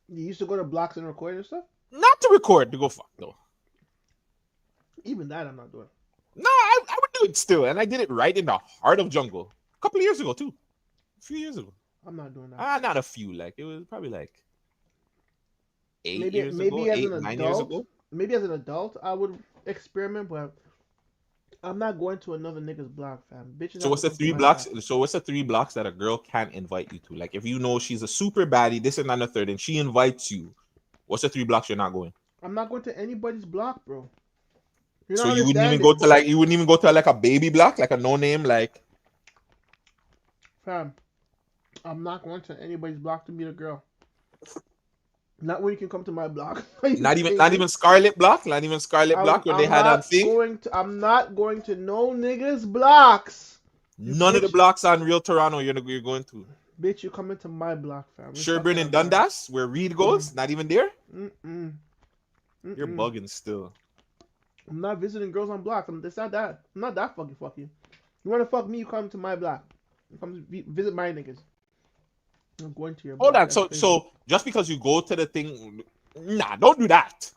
You used to go to blocks and record and stuff? Not to record, to go fuck though. Even that I'm not doing. No, I would do it still, and I did it right in the heart of jungle a couple of years ago too. A few years ago. I'm not doing that. Not a few. Like, it was probably like 8 maybe years maybe ago, as 8, an 9 years adult, ago. maybe as an adult I would experiment, but I'm not going to another nigga's block, fam. Bitches. So what's the 3 blocks? So what's the 3 blocks that a girl can't invite you to? Like, if you know she's a super baddie, this and that and the third, and she invites you, what's the 3 blocks you're not going? I'm not going to anybody's block, bro. So you wouldn't even go to like, you wouldn't even go to like a baby block, like a no name, like. Fam, I'm not going to anybody's block to meet a girl. Not when you can come to my block. Not even Scarlet block, not even Scarlet block when they had a thing. I'm not going to no niggas blocks. None of the blocks on Real Toronto you're going to. Bitch, you coming to my block, fam. Sherburne and Dundas, where Reed goes, not even there. You're bugging still. I'm not visiting girls on blocks. It's not that. I'm not that fucking. You want to fuck me? You come to my block. You come visit my niggas. I'm going to your Hold block. on. That's So crazy. so just because you go to the thing, nah, don't do that.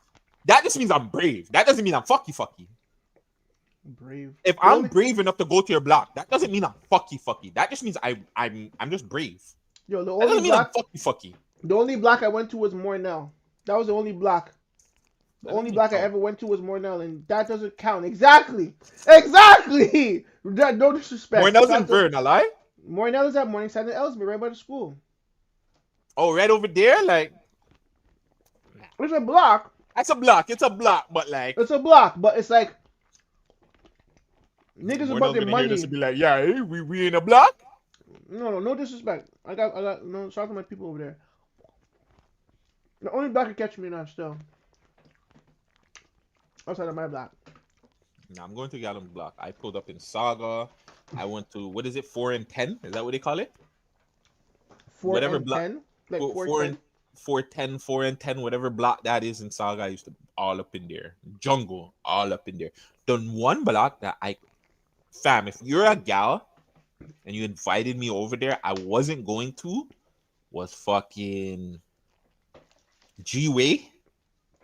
That just means I'm brave. That doesn't mean I'm fucky. Brave. If The I'm only, brave enough to go to your block, that doesn't mean I'm fucky. That just means I'm just brave. yo, the That only doesn't mean I'm block, fucky. the only block I went to was Mornell. That was the only block. The That only doesn't block I count. ever went to was Mornell, and that doesn't count. Exactly. That, no disrespect. Mornell's Shout in out to- Vern, a lie? Mornell is at Morningside and Ellesmere, right by the school. Oh, right over there, like It's a block. that's a block. It's a block, but like It's a block, but it's like niggas about Mornell's their gonna hear this money. and be like, yeah, hey, we in a block. No disrespect. I got no. Shout out to my people over there. The only block that catch me now still outside of my block. Nah, I'm going to Gallon Block. I pulled up in Saga. I went to what is it, 4 and 10? Is that what they call it? 4 Whatever and block. 10, like 4 4 and and 410, 4 and 10, whatever block that is in Saga. I used to all up in there. Jungle, all up in there. The one block that fam, if you're a gal and you invited me over there, I wasn't going to was fucking G-Way.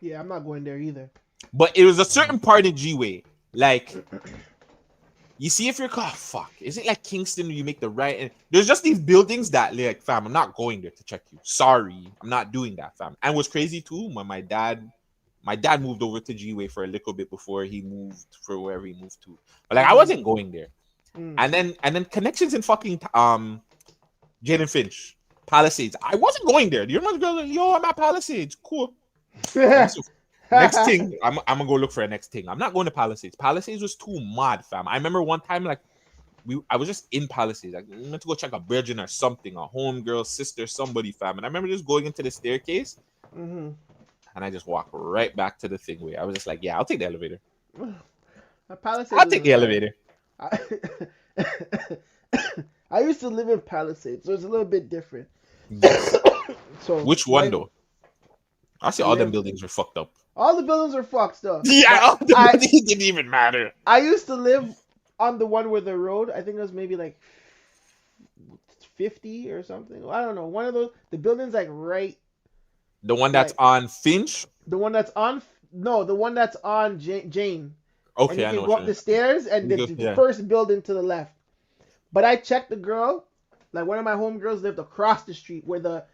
Yeah, I'm not going there either. But it was a certain part of G-Way. Like, you see if you're fuck. Is it like Kingston where you make the right? And there's just these buildings that like, fam, I'm not going there to check you. Sorry, I'm not doing that, fam. And what's crazy too, when my dad moved over to G-Way for a little bit before he moved for wherever he moved to. But like I wasn't going there. And then connections in fucking Jaden Finch, Palisades. I wasn't going there. Do you remember the girl? Like, yo, I'm at Palisades. Cool. Next thing, I'm gonna go look for a next thing. I'm not going to Palisades. Palisades was too mad, fam. I remember one time, like, I was just in Palisades. Like, we went to go check a virgin or something, a homegirl, sister, somebody, fam. And I remember just going into the staircase, and I just walked right back to the thing where I was just like, yeah, I'll take the elevator. I'll take the elevator. I used to live in Palisades, so it's a little bit different. Yes. So Which one though? I see all them buildings are fucked up. all the buildings are fucked up. Yeah, all the buildings didn't even matter. I used to live on the one where the road, I think it was maybe like 50 or something. I don't know. One of those, the buildings like right. The one that's on Finch? The one that's on, no, the one that's on Jane. Okay, and you I can know. go up the stairs and the first building to the left. But I checked the girl, like one of my homegirls lived across the street where the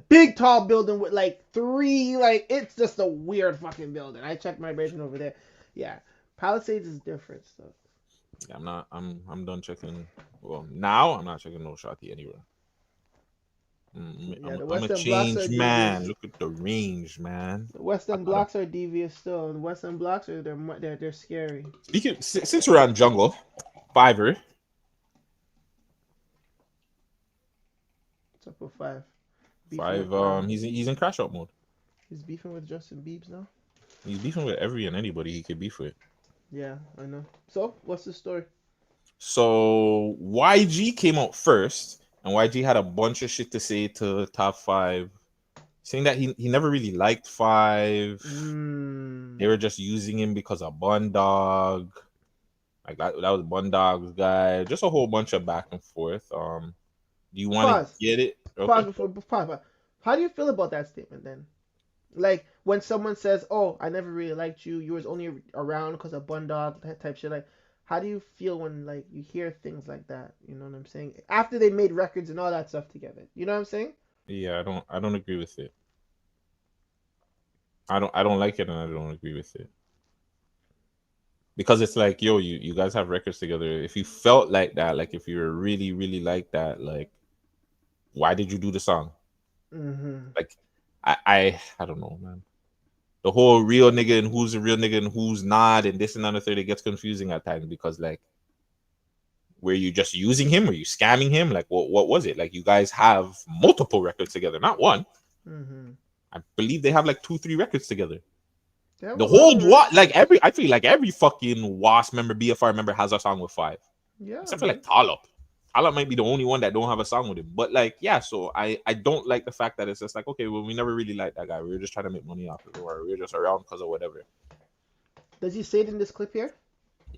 big tall building with like 3, like it's just a weird fucking building. I checked my version over there. Yeah, Palisades is different stuff. Yeah, I'm done checking. Well, now I'm not checking no Shotty anywhere. I'm a change man. Look at the range, man. The Western blocks are devious still. The Western blocks are they're scary. Speaking since we're on jungle, Fiverr. What's up with 5? He's in crash out mode. He's beefing with Justin Biebs now. He's beefing with every and anybody he could beef with. Yeah, I know. So what's the story? So YG came out first, and YG had a bunch of shit to say to Top 5, saying that he never really liked 5. They were just using him because of Bun Dog. Like that was Bun Dog's guy. Just a whole bunch of back and forth. Do you want to get it? Okay. Pause. How do you feel about that statement then? Like when someone says, "Oh, I never really liked you. You was only around because of Bun Dog," that type shit. Like, how do you feel when like you hear things like that? You know what I'm saying? After they made records and all that stuff together. You know what I'm saying? Yeah, I don't agree with it. I don't like it, and I don't agree with it. Because it's like, yo, you guys have records together. If you felt like that, like if you were really, really like that, like, why did you do the song? Like, I don't know, man. The whole real nigga and who's a real nigga and who's not, and this and that and the third, it gets confusing at times because, like, were you just using him? Were you scamming him? Like, what was it? Like, you guys have multiple records together, not one. I believe they have like 2-3 records together. The whole I feel like every fucking WASP member, BFR member has a song with 5. Yeah. Except for like Talib. Talib might be the only one that don't have a song with him. But like, yeah, so I don't like the fact that it's just like, okay, well, we never really liked that guy. We were just trying to make money off it, or we were just around because of whatever. Does he say it in this clip here?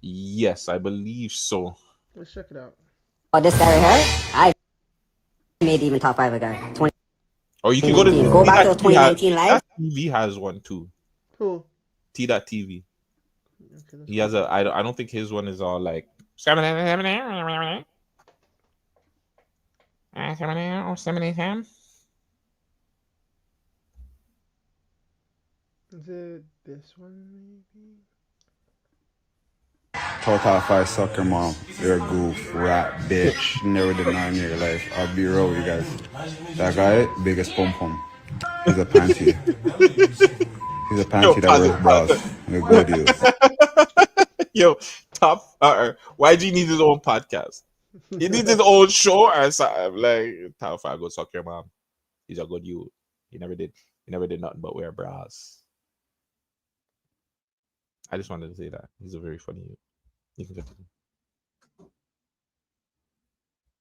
Yes, I believe so. Let's check it out. Oh, this guy right here? maybe even top 5 guy. Or you can go to Go back to those 2019 live. TV has one too. Who? T.TV. Okay, He has a. I don't think his one is all like. Is it this one maybe? Top 5 sucker mom. You're a goof, rat, bitch. Never did not in your life. I'll be real with you guys. That guy, biggest pom pom. He's a panty. He's a Yo, panty that wears bras with good deals. Yo, YG needs his own podcast. He needs his own show or something. Like Top 5 go suck your mom. He's a good youth. He never did nothing but wear bras. I just wanted to say that. He's a very funny youth. You can continue.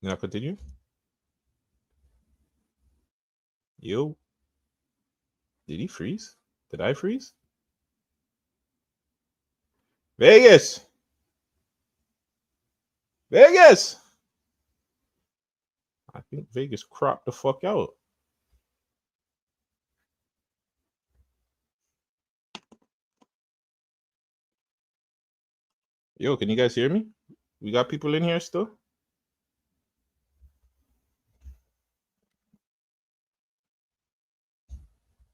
You not continue? Yo. Did he freeze? Did I freeze? Vegas. Vegas. I think Vegas cropped the fuck out. Yo, can you guys hear me? We got people in here still?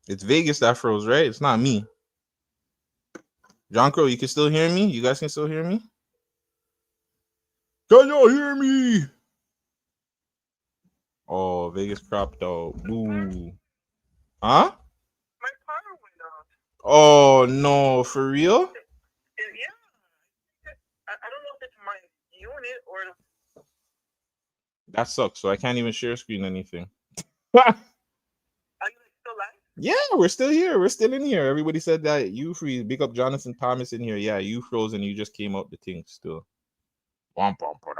It's Vegas that froze, right? It's not me. John Crow, you can still hear me? You guys can still hear me? Can y'all hear me? Oh, Vegas cropped out. Boo. Huh? My power went off. Oh no, for real? Yeah. I don't know if it's my unit or. That sucks. So I can't even share screen anything. Are you still live? Yeah, we're still here. We're still in here. Everybody said that you freeze. Big up Jonathan Thomas in here. Yeah, you froze and you just came out the thing still. You can't share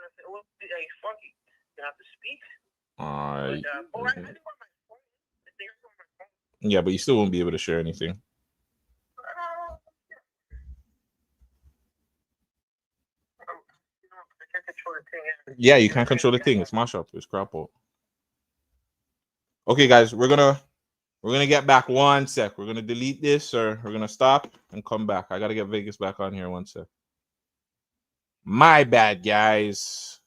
nothing. Well, hey, fuck it. You have to speak. I do on my phone. Yeah, but you still won't be able to share anything. I can't control the thing. Yeah, you can't control the thing. It's mash up. It's crap out. Okay, guys, we're gonna get back 1 sec. We're gonna delete this, or we're gonna stop and come back. I gotta get Vegas back on here 1 sec. My bad, guys.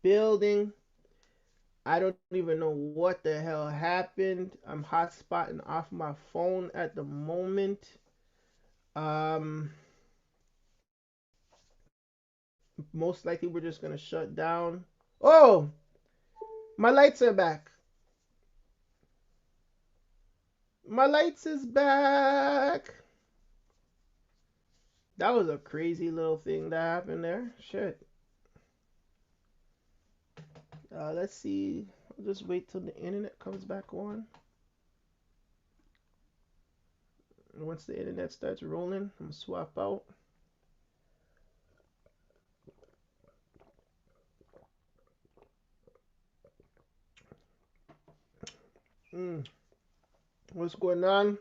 building. I don't even know what the hell happened. I'm hotspotting off my phone at the moment. Most likely we're just gonna shut down. Oh, my lights are back. My lights is back. That was a crazy little thing that happened there. Shit. Let's see. I'll just wait till the internet comes back on. And once the internet starts rolling, I'm gonna swap out. What's going on?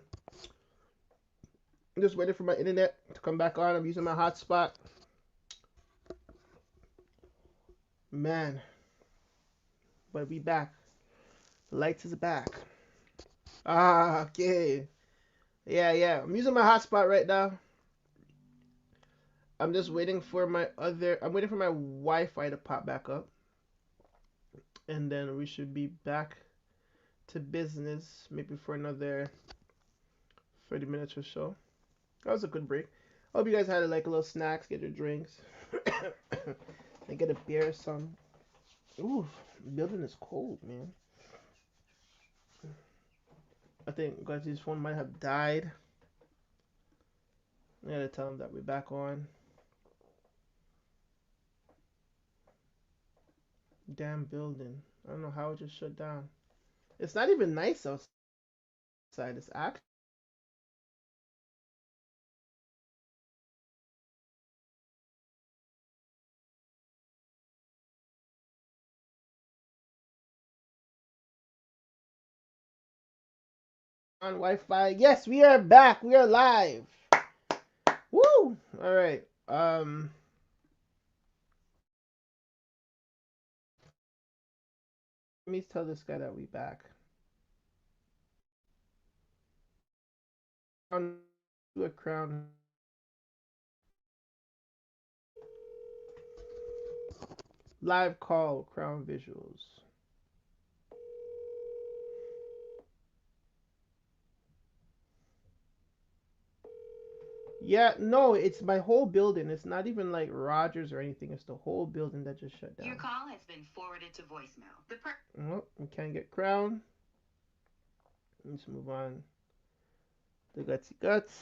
I'm just waiting for my internet to come back on. I'm using my hotspot. Man. But we back. The lights is back. Ah, okay. Yeah. I'm using my hotspot right now. I'm just waiting for I'm waiting for my Wi-Fi to pop back up. And then we should be back to business maybe for another 30 minutes or so. That was a good break. I hope you guys had like a little snacks, get your drinks, and get a beer or something. Ooh, the building is cold, man. I think Guzzy's phone might have died. I gotta tell him that we're back on. Damn building. I don't know how it just shut down. It's not even nice outside. It's actually on Wi-Fi. Yes, we are back. We are live. Woo! All right. Let me tell this guy that we back. On to a crown. Live call, crown visuals. Yeah, no, it's my whole building. It's not even like Rogers or anything. It's the whole building that just shut down. Your call has been forwarded to voicemail. Oh, we can't get crown. Let's move on. The gutsy guts.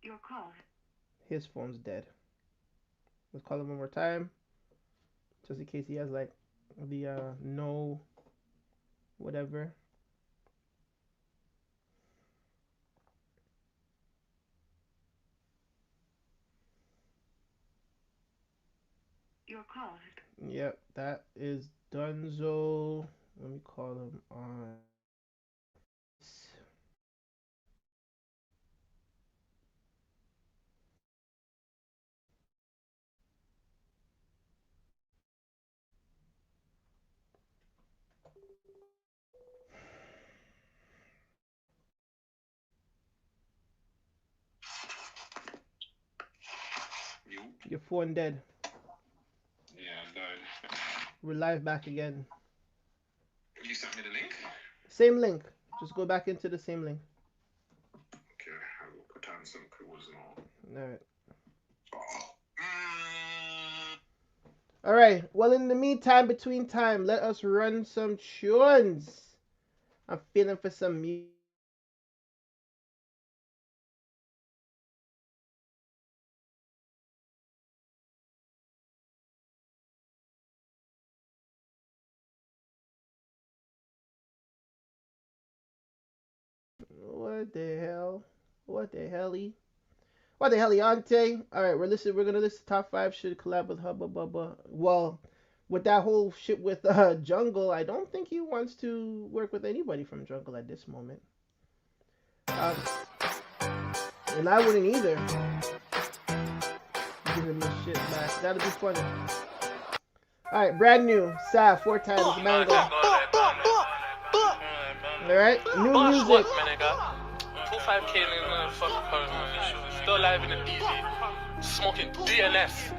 Your call. His phone's dead. Let's call him one more time. Just in case he has like the no whatever. Your call. Yep, that is Dunzo. Let me call him on. Your phone dead. Yeah, I'm died. We're live back again. You sent me the link? Same link. Just go back into the same link. Okay, I will put on some clues now. Alright. Alright, well in the meantime, between time, let us run some tunes. I'm feeling for some music. What the hell? What the helly? What the heliante? Alright, we're gonna listen to Top 5 should collab with Hubba Bubba. Well, with that whole shit with Jungle, I don't think he wants to work with anybody from Jungle at this moment. And I wouldn't either. Give him the shit back. That'd be funny. Alright, brand new. Sav, 4 times, Mango. Alright, new music. 25K in the fucking post, man. Still live in the DZ. Smoking DNF.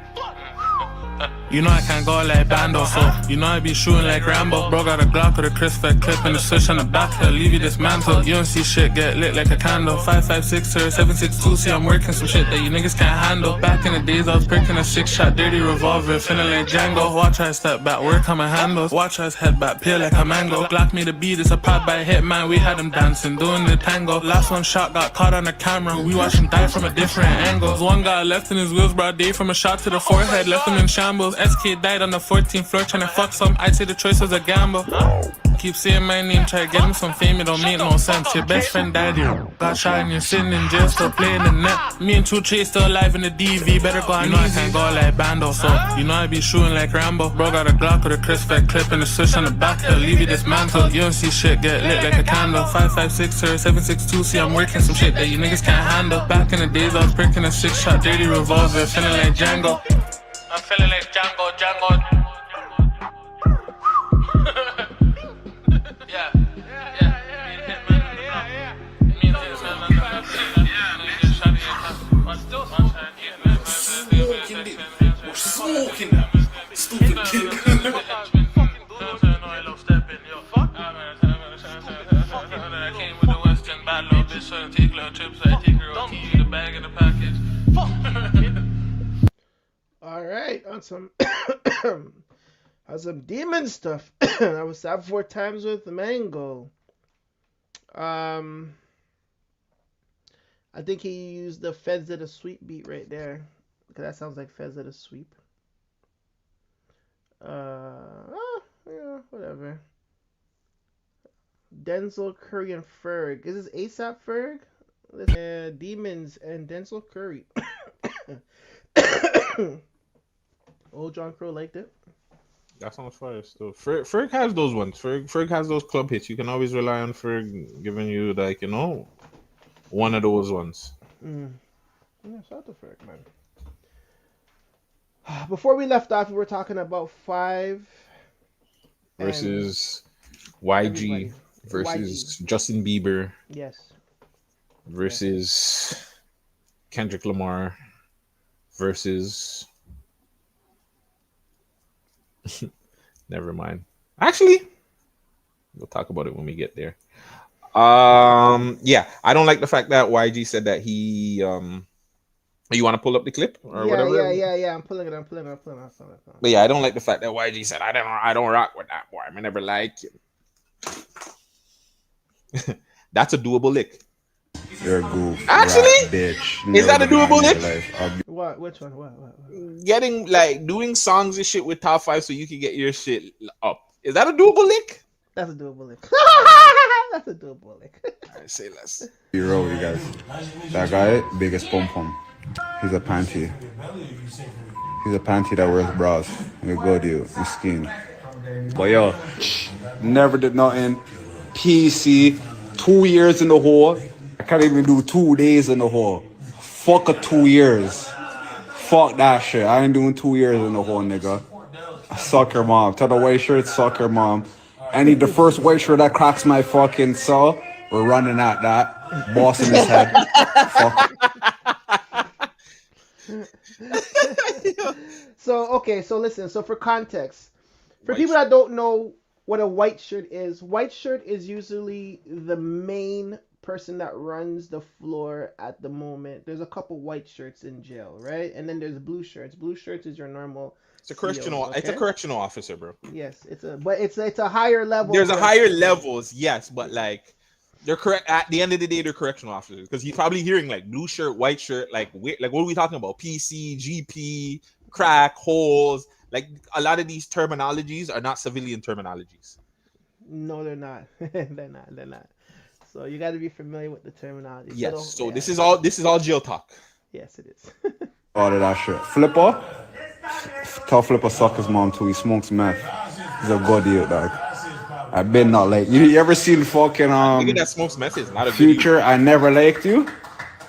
You know I can't go like Bando, so you know I be shooting like Rambo. Bro got a Glock with a crisp fat clip and a switch on the back. He'll leave you dismantled. You don't see shit get lit like a candle. 5.56 or 7.62. See I'm working some shit that you niggas can't handle. Back in the days I was breaking a 6-shot dirty revolver, feeling like Django. Watch I step back, work on my handles. Watch us head back, peel like a mango. Glock me the beat, it's a pop by a hitman. We had him dancing, doing the tango. Last one shot got caught on the camera. We watched him die from a different angle. One guy left in his wheels, broad day from a shot to the forehead, left him in shambles. SK died on the 14th floor trying to fuck some. I'd say the choice was a gamble. Keep saying my name, try to get him some fame, it don't make no sense. Your best friend died here, got shot and you're sitting in jail, still playing the net. Me and 2 Chase still alive in the DV, better go on. You know I can't go like Bando, so you know I be shooting like Rambo. Bro got a Glock with a crisp fat clip and a switch on the back, he'll leave you dismantled. You don't see shit get lit like a candle. 5.56 or 7.62, see I'm working some shit that you niggas can't handle. Back in the days I was breaking a 6-shot dirty revolver, feeling like Django. I'm feeling like Django. Yeah. Smoking them. Stupid kid. All right, on some on some demon stuff. I was stabbed 4 times with mango. I think he used the Feds Did a Sweep beat right there, because that sounds like Feds Did a Sweep. Yeah, whatever. Denzel Curry and Ferg. Is this ASAP Ferg? Demons and Denzel Curry. Old John Crow liked it. That sounds fire still. Ferg has those ones. Ferg has those club hits. You can always rely on Ferg giving you, like, you know, one of those ones. Yeah, shout out to Ferg, man. Before we left off, we were talking about 5 versus YG versus Justin Bieber. Yes. Versus Kendrick Lamar versus never mind. Actually, we'll talk about it when we get there. Yeah, I don't like the fact that YG said that he you want to pull up the clip or whatever? Yeah. I'm pulling it. But yeah, I don't like the fact that YG said I don't rock with that boy. I never like him. That's a doable lick. You're a goof. Actually, bitch. Is that a doable lick? What? Which one? What? Getting, like, doing songs and shit with Top 5 so you can get your shit up. Is that a doable lick? That's a doable lick. That's a doable lick. Alright, say less. Be real, you guys. That guy, biggest pom pom. He's a panty. He's a panty that wears bras. You go to you, skin. But yo, never did nothing. PC, 2 years in the hole. I can't even do 2 days in the hole. Fuck a 2 years. Fuck that shit. I ain't doing 2 years in the hole, nigga. Suck your mom. Tell the white shirt, suck your mom. I need the first white shirt that cracks my fucking cell. We're running at that. Boss in his head. Fuck. So listen. So for context, for people that don't know what a white shirt is usually the main person that runs the floor at the moment. There's a couple white shirts in jail, right? And then there's blue shirts. Blue shirts is your normal. It's a correctional. Okay? It's a correctional officer, bro. Yes, it's a higher level. There's a higher levels, yes, but like they're correct at the end of the day. They're correctional officers because you're probably hearing like blue shirt, white shirt, like what are we talking about? PC, GP, crack, holes. Like a lot of these terminologies are not civilian terminologies. No, they're not. They're not. So you got to be familiar with the terminology. Yes. So this is all jail talk. Yes, it is. All of that shit. Flipper. Tell Flipper suck his mom too. He smokes meth. He's a good dude, dog. I've been not like you ever seen fucking nigga that smokes meth is not a Future. I never liked you.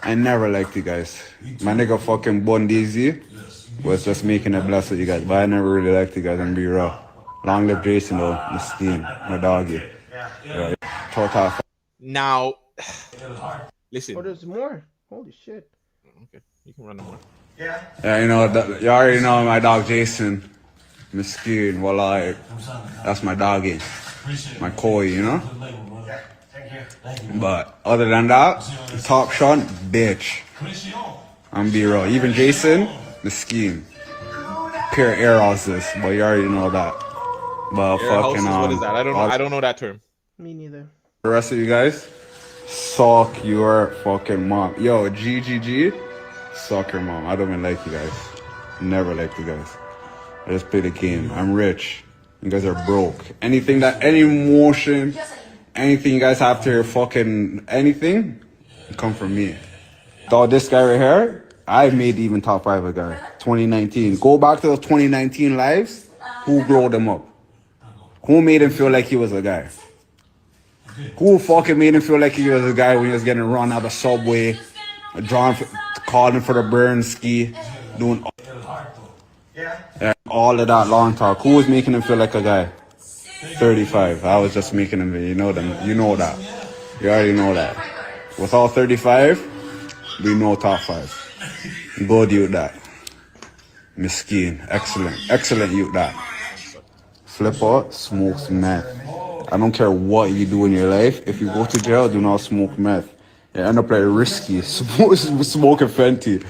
I never liked you guys. My nigga fucking Bun DZ was just making a bless with you guys, but I never really liked you guys and be raw. Long live Jason though, my steam, my doggy. Yeah. Total. Now, listen. Oh, there's more. Holy shit. Okay, you can run more. Yeah, you already know my dog Jason. Miskeen, Wallah. That's my doggy. My koi, But other than that, top shot, bitch. I'm be real. Even Jason, Miskeen. Pure air houses, but you already know that. But Air fucking houses, what is that? I don't know that term. Me neither. the rest of you guys, suck your fucking mom. Yo, GGG, suck your mom. I don't even like you guys. Never liked you guys. I just play the game. I'm rich. You guys are broke. Any emotion, anything you guys have to your fucking anything, come from me. Dog, this guy right here, I made even top 5 a guy. 2019. Go back to those 2019 lives. Who growed him up? Who made him feel like he was a guy? Who fucking made him feel like he was a guy when he was getting run out of the subway, calling for the burn ski, doing all of that long talk? Who was making him feel like a guy? 35. I was just making him, you know that. You already know that. With all 35, we know top 5. Go do that. Miskeen. Excellent you that. Flipper smokes meth. I don't care what you do in your life. If you go to jail, do not smoke meth. You end up like Risky, smoking Fenty.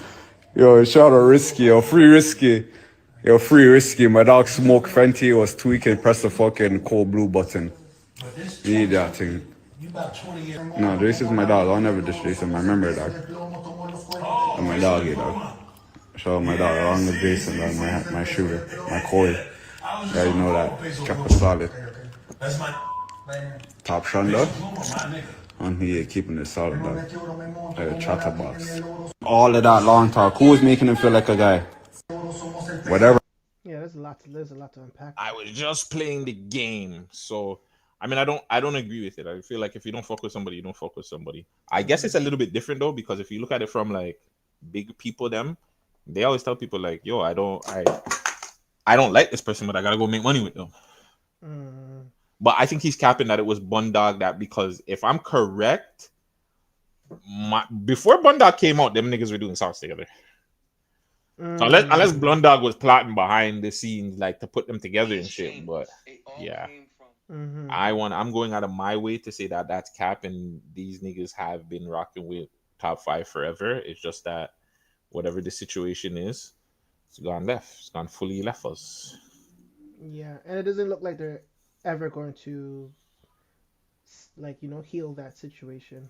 Yo, shout out Risky, yo, free Risky. Yo, free Risky. My dog smoked Fenty, was tweaking, press the fucking cold blue button. You need that thing. No, this is my dog. I'll never dish Jason. I remember dog. And my doggy dog. Shout out my dog, along with Jason, dog, my shooter, my koi. Yeah, you know that. Kept it solid. Top Shonda. On here, keeping it solid, dog. Like a chatterbox. All of that long talk. Who was making him feel like a guy? Whatever. Yeah, there's a lot to unpack. I was just playing the game, so I mean, I don't agree with it. I feel like if you don't fuck with somebody, you don't fuck with somebody. I guess it's a little bit different though, because if you look at it from like big people, they always tell people like, yo, I don't like this person, but I gotta go make money with them. But I think he's capping that it was Bundog that, because if I'm correct, before Bundog came out, them niggas were doing songs together. So unless Blundog was plotting behind the scenes, like to put them together and shit, but yeah, I'm going out of my way to say that that's cap, and these niggas have been rocking with top 5 forever. It's just that whatever the situation is, it's gone left. It's gone fully left us. Yeah, and it doesn't look like they're ever going to, like, heal that situation.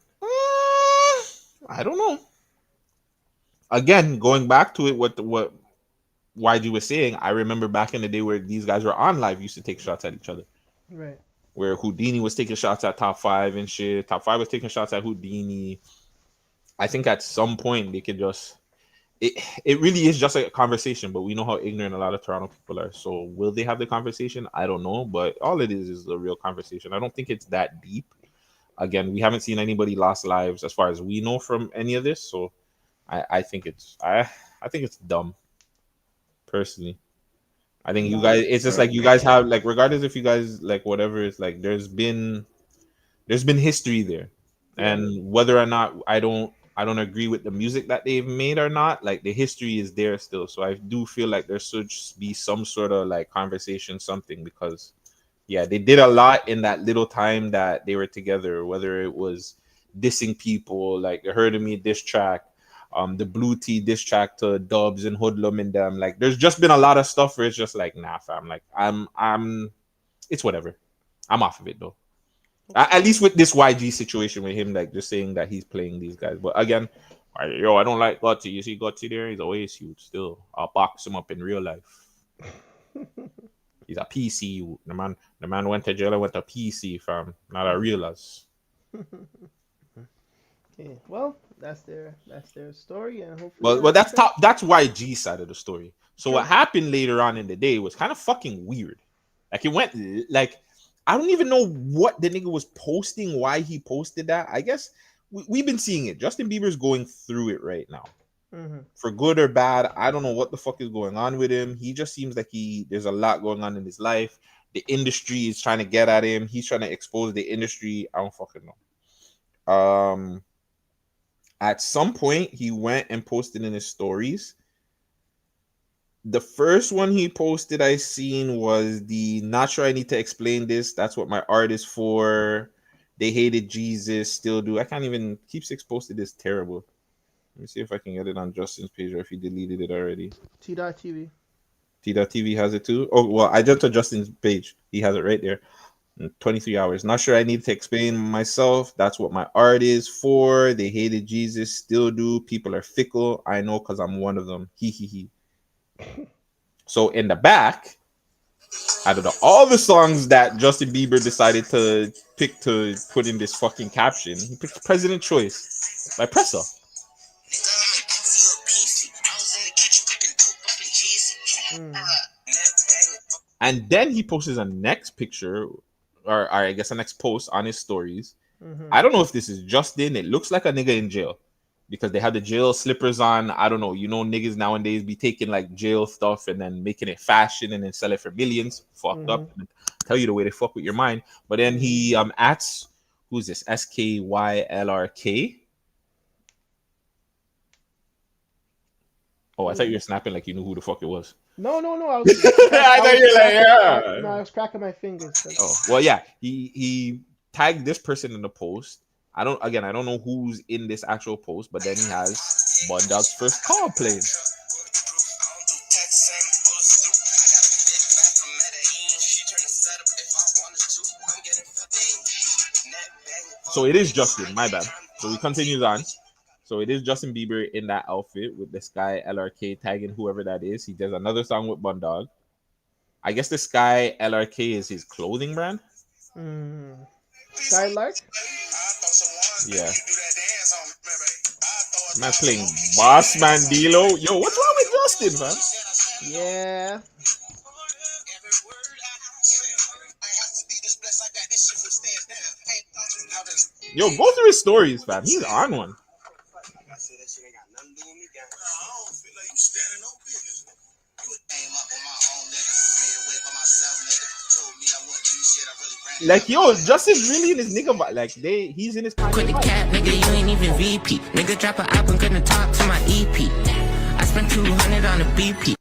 I don't know. Again, going back to it, what YG was saying, I remember back in the day where these guys were on live, used to take shots at each other. Right. Where Houdini was taking shots at top 5 and shit. Top 5 was taking shots at Houdini. I think at some point they could just... It really is just a conversation, but we know how ignorant a lot of Toronto people are. So will they have the conversation? I don't know, but all it is a real conversation. I don't think it's that deep. Again, we haven't seen anybody lost lives as far as we know from any of this, so I think it's dumb. Personally, I think you guys, it's just like you guys have, like, regardless if you guys like whatever, it's like there's been history there, and whether or not I don't agree with the music that they've made or not, like the history is there still. So I do feel like there should be some sort of like conversation, something, because yeah, they did a lot in that little time that they were together, whether it was dissing people like the Heard of Me diss track, the Blue Tea diss track to Dubs and Hoodlum and them. Like there's just been a lot of stuff where it's just like, nah fam, like I'm it's whatever. I'm off of it though. At least with this YG situation with him, like just saying that he's playing these guys. But again, I don't like Gutsy. You see Gutsy there? He's always huge still. I'll box him up in real life. He's a PC. The man went to jail and went to PC, fam. Not a real us. Yeah, well, that's their story, and hopefully. Well, that's YG side of the story. So what happened later on in the day was kind of fucking weird. Like it went like, I don't even know what the nigga was posting, why he posted that. I guess we've been seeing it. Justin Bieber's going through it right now. For good or bad, I don't know what the fuck is going on with him. He just seems like there's a lot going on in his life. The industry is trying to get at him. He's trying to expose the industry. I don't fucking know. At some point, he went and posted in his stories The first one he posted I seen was the not sure I need to explain this. That's what my art is for. They hated Jesus, still do. I can't even keep six posted this terrible. Let me see if I can get it on Justin's page or if he deleted it already. T.TV. T.TV has it too. Oh well, I jumped to Justin's page. He has it right there. 23 hours. Not sure I need to explain myself. That's what my art is for. They hated Jesus, still do. People are fickle. I know because I'm one of them. He. So in the back, out of all the songs that Justin Bieber decided to pick to put in this fucking caption, he picked President Choice by Pressa. And then he posts a next picture, or I guess a next post on his stories. I don't know if this is Justin. It looks like a nigga in jail because they have the jail slippers on. I don't know. You know, niggas nowadays be taking like jail stuff and then making it fashion and then sell it for millions. Fucked up. And tell you the way they fuck with your mind. But then he adds, who's this? SKYLRK. Oh, I thought you were snapping like you knew who the fuck it was. No. I was. I thought you were like, yeah. No, I was cracking my fingers. Oh, well, yeah. He tagged this person in the post. I don't know who's in this actual post, but then he has Bun Dog's first call playing. So it is Justin, my bad. So he continues on. So it is Justin Bieber in that outfit with the Sky LRK tagging whoever that is. He does another song with Bun Dog. I guess the Sky LRK is his clothing brand. Skylark? Yeah. Man playing Boss Man Dilo. Yo, what's wrong with Justin, man? Yeah. Yo, go through his stories, fam. He's on one. Like, yo, Justin's really in his nigga vibe. Like, he's in his kind Quit the cat, nigga, you ain't even VP. Nigga, drop an album, couldn't talk to my EP. I spent 200 on a BP.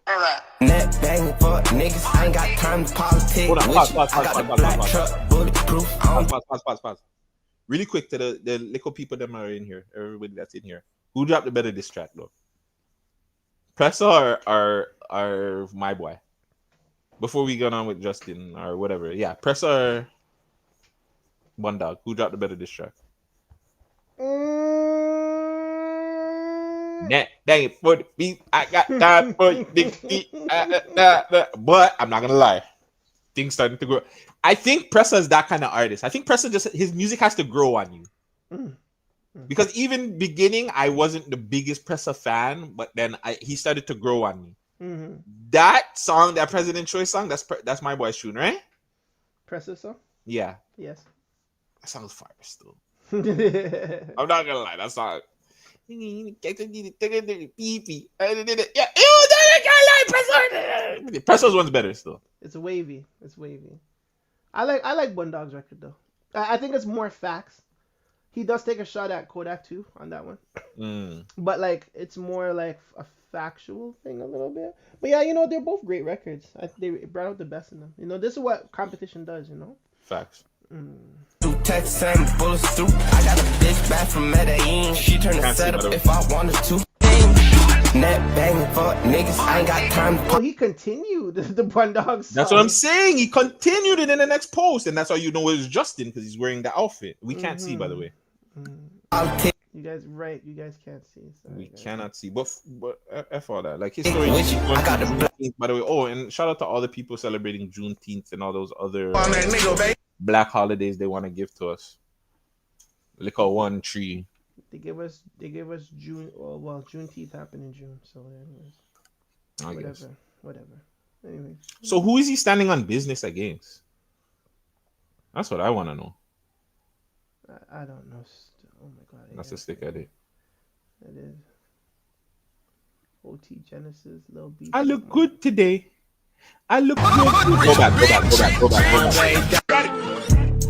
Net bang for niggas, I ain't got time to politics. Hold on, pause. Really quick to the little people that are in here, everybody that's in here. Who dropped the better diss track, though? Pressa or my boy? Before we go on with Justin or whatever. Yeah, Pressa or Bun Dog? Who dropped the better diss track? Dang it, for the beat, I got time for the beat. But I'm not gonna lie, things starting to grow. I think Pressa is that kind of artist. I think Pressa his music has to grow on you. Because even beginning, I wasn't the biggest Pressa fan, but then he started to grow on me. That song, that President Choice song, that's my boy's tune, right? Pressa song? Yeah. Yes. That sounds fire still. I'm not gonna lie, that song. Yeah, Pressa's one's better still. It's wavy. I like Bun Dog's record though. I think it's more facts. He does take a shot at Kodak too on that one. But like it's more like a factual thing a little bit. But yeah, you know, they're both great records. They brought out the best in them. You know, this is what competition does, you know? Facts. Text and bullets through. I got a bitch back from Medellin. She turned the setup if I wanted to. Net banging for niggas. I ain't got time. Oh, he continued the Bun Dog song. That's what I'm saying. He continued it in the next post, and that's how you know it was Justin because he's wearing the outfit. We can't see, by the way. You guys, right? You guys can't see. Sorry, we guys. cannot see, but f all that. Like his story. By the way, oh, and shout out to all the people celebrating Juneteenth and all those other black holidays they want to give to us. Lick out one tree. They give us June. Well, Juneteenth happened in June, so anyways, whatever. Anyway. So who is he standing on business against? That's what I want to know. I don't know. Oh my god. That's a stick at it. It is. OT Genesis, Lil B. I look good today. I look good. Go back.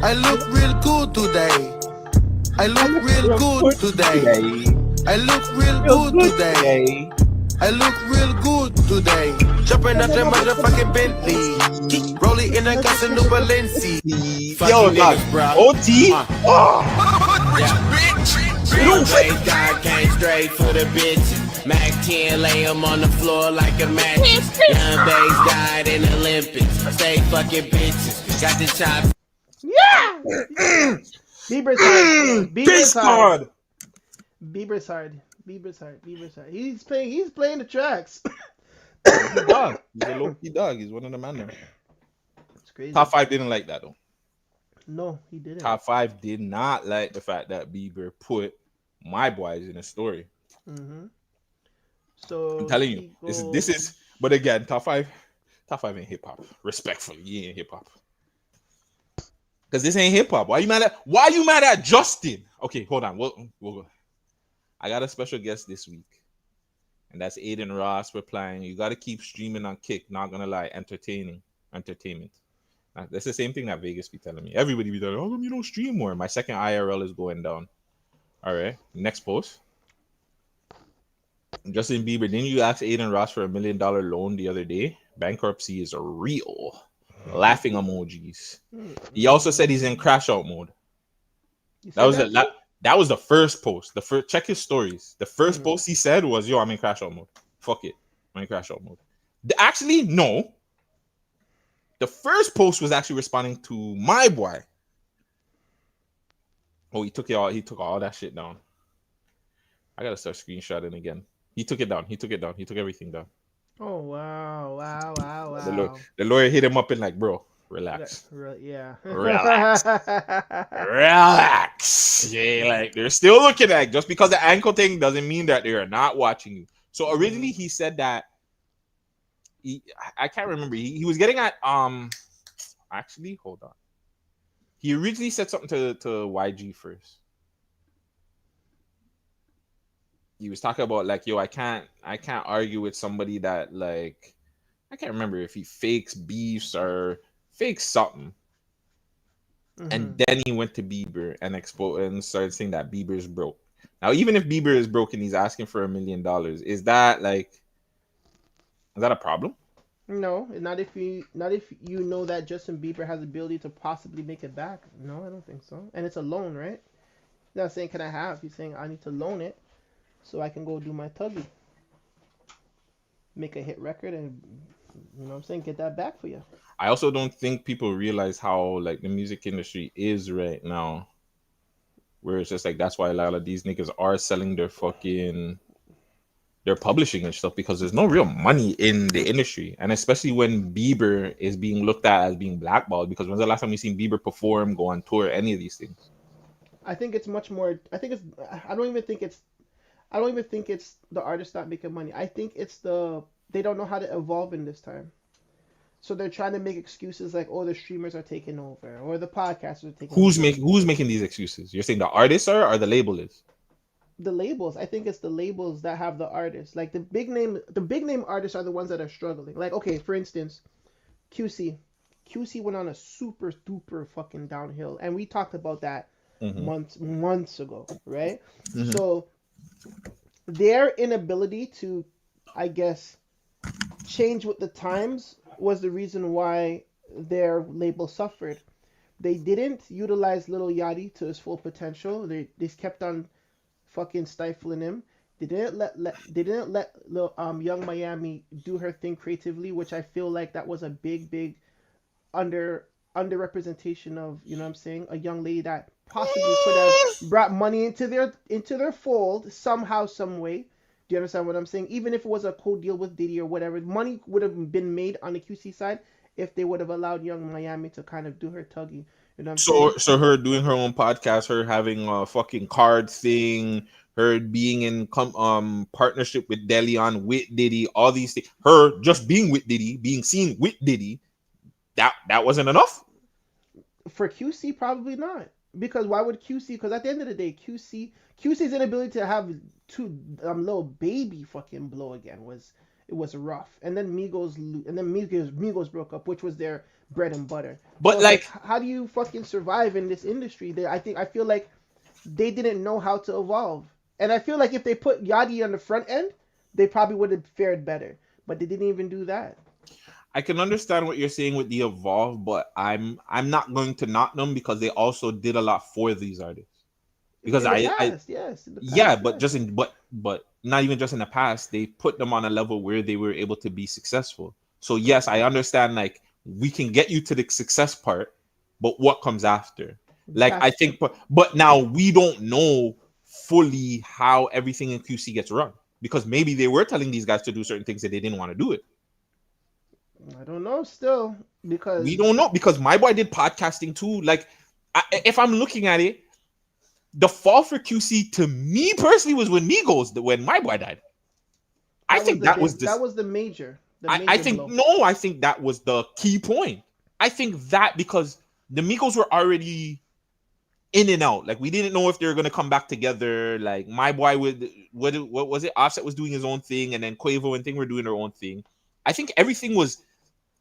I look real good today. I look real good today. I look real good today. I look real good today. Jumping out that motherfucking Bentley. Rolling in a custom new Balenci. Yo, dog. OT? Young bass guy came straight for the bitches. Mac 10 lay him on the floor like a mattress. Young bass died in the Olympics. Stay fucking bitches. Got the chops. Yeah! Bieber's hard. Bieber's hard. Bieber's hard. Bieber's hard. Bieber's hard. He's playing the tracks. He's a dog. He's a low-key dog. He's one of the men there. It's crazy. Top 5 didn't like that though. No, he didn't. Top 5 did not like the fact that Bieber put My Boys in a story. Mm-hmm. So I'm telling you, this is. But again, top five ain't hip hop. Respectfully, he ain't hip hop. Because this ain't hip hop. Why you mad at Justin? Okay, hold on. We'll go. I got a special guest this week, and that's Aiden Ross replying. You got to keep streaming on Kick. Not gonna lie, entertainment. That's the same thing that Vegas be telling me. Everybody be telling me, how come you don't stream more? My second IRL is going down. All right, next post. Justin Bieber, didn't you ask Aiden Ross for $1 million loan the other day? Bankruptcy is real. Laughing emojis. He also said he's in crash out mode. That was the first post. Check his stories. The first post he said was, "Yo, I'm in crash out mode. Fuck it, I'm in crash out mode." Actually, no. The first post was actually responding to My Boy. Oh, he took all that shit down. I gotta start screenshotting again. He took it down. He took everything down. Oh wow. The lawyer hit him up and like, bro, relax. Yeah. Relax. Yeah, like they're still looking at it. Just because the ankle thing doesn't mean that they are not watching you. So originally he said that I can't remember. He was getting at actually, hold on. He originally said something to YG first. He was talking about like, yo, I can't argue with somebody that like, I can't remember if he fakes beefs or fakes something. Mm-hmm. And then he went to Bieber and started saying that Bieber's broke. Now, even if Bieber is broke and he's asking for $1 million, is that a problem? No, not if you know that Justin Bieber has the ability to possibly make it back. No, I don't think so. And it's a loan, right? He's not saying can I have. He's saying I need to loan it so I can go do my tuggy, make a hit record, and you know what I'm saying, get that back for you. I also don't think people realize how like the music industry is right now, where it's just like that's why a lot of these niggas are selling their publishing and stuff, because there's no real money in the industry, and especially when Bieber is being looked at as being blackballed. Because when's the last time you seen Bieber perform, go on tour, any of these things? I think it's much more. I don't even think it's the artist not making money. I think it's they don't know how to evolve in this time. So they're trying to make excuses like, oh, the streamers are taking over, or the podcasters are taking over. Who's making these excuses? You're saying the artists are, or the label is? The labels. I think it's the labels that have the artists. Like the big name artists are the ones that are struggling. Like, okay, for instance, QC went on a super duper fucking downhill, and we talked about that months ago, right? Mm-hmm. So their inability to, I guess, change with the times was the reason why their label suffered. They didn't utilize Lil Yachty to his full potential. They kept on fucking stifling him. They didn't let Young Miami do her thing creatively, which I feel like that was a big underrepresentation of, you know what I'm saying, a young lady that possibly could have brought money into their fold somehow, some way. Do you understand what I'm saying? Even if it was a co-deal with Diddy or whatever, money would have been made on the QC side if they would have allowed Young Miami to kind of do her tuggy. You know what I'm saying? So her doing her own podcast, her having a fucking card thing, her being in partnership with Deleon, with Diddy, all these things. Her just being with Diddy, being seen with Diddy, that wasn't enough? For QC, probably not. Because why would QC? Because at the end of the day, QC's inability to have two little baby fucking blow again was rough. And then Migos broke up, which was their bread and butter. But so, like, how do you fucking survive in this industry? I feel like they didn't know how to evolve. And I feel like if they put Yachty on the front end, they probably would have fared better. But they didn't even do that. I can understand what you're saying with the Evolve, but I'm not going to knock them because they also did a lot for these artists. Because in the past, yes, in the past, but just in but not even just in the past, they put them on a level where they were able to be successful. So yes, I understand, like, we can get you to the success part, but what comes after? Like, I think, but now we don't know fully how everything in QC gets run, because maybe they were telling these guys to do certain things that they didn't want to do it. I don't know still, because we don't know, because my boy did podcasting too. Like, if I'm looking at it, the fall for QC to me personally was when Migos, when my boy died. I think that was the major. I think blow. No, I think that was the key point. I think that because the Migos were already in and out. Like, we didn't know if they were gonna come back together. Like, my boy with what was it? Offset was doing his own thing, and then Quavo and Thing were doing their own thing. I think everything was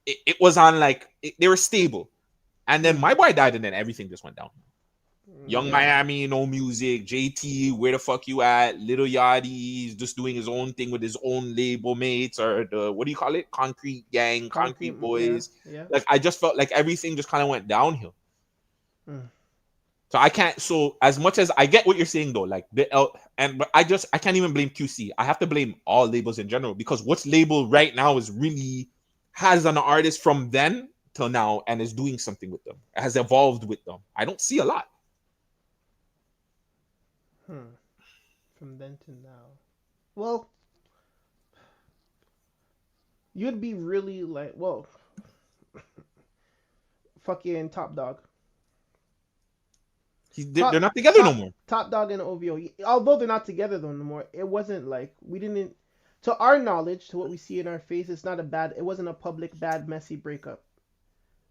it was on, like, they were stable. And then my boy died, and then everything just went down. Young Miami, no music. JT, where the fuck you at? Little Yachty's just doing his own thing with his own label mates, or the, what do you call it? Concrete Gang, Concrete Boys. Yeah. Like, I just felt like everything just kind of went downhill. Mm. So I can't. So as much as I get what you're saying, though, like but I can't even blame QC. I have to blame all labels in general, because what's label right now is really has an artist from then till now and is doing something with them, has evolved with them. I don't see a lot. From then to now. Well, you'd be really like, well, fucking Top Dog. They're not together no more. Top Dog and OVO. Although they're not together no more, it wasn't like, we didn't, to our knowledge, to what we see in our face, it wasn't a public, bad, messy breakup.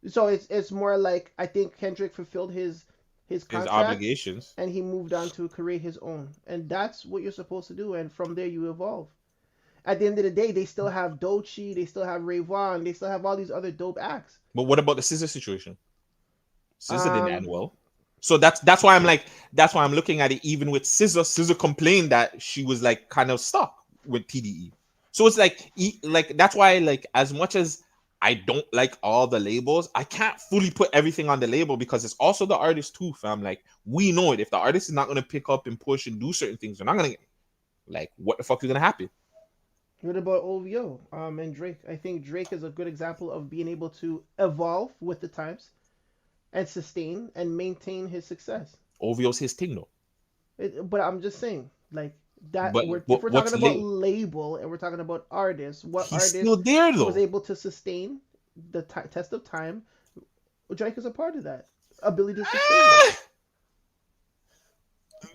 So it's more like, I think Kendrick fulfilled his contract, his obligations, and he moved on to create his own. And that's what you're supposed to do, and from there you evolve. At the end of the day, they still have Doechii, they still have Rayvon, they still have all these other dope acts. But what about the SZA situation? SZA didn't end well. So that's why I'm looking at it. Even with SZA, SZA complained that she was, like, kind of stuck with TDE. So it's like that's why, like, as much as I don't like all the labels, I can't fully put everything on the label, because it's also the artist too, fam. Like, we know it. If the artist is not gonna pick up and push and do certain things, they're not gonna, like, what the fuck is gonna happen? What about OVO and Drake? I think Drake is a good example of being able to evolve with the times and sustain and maintain his success. OVO's his thing, though. But I'm just saying, like, that, but if we're talking about label and we're talking about artists, what He's artist still there, though, was able to sustain the test of time? Drake is a part of that ability to sustain.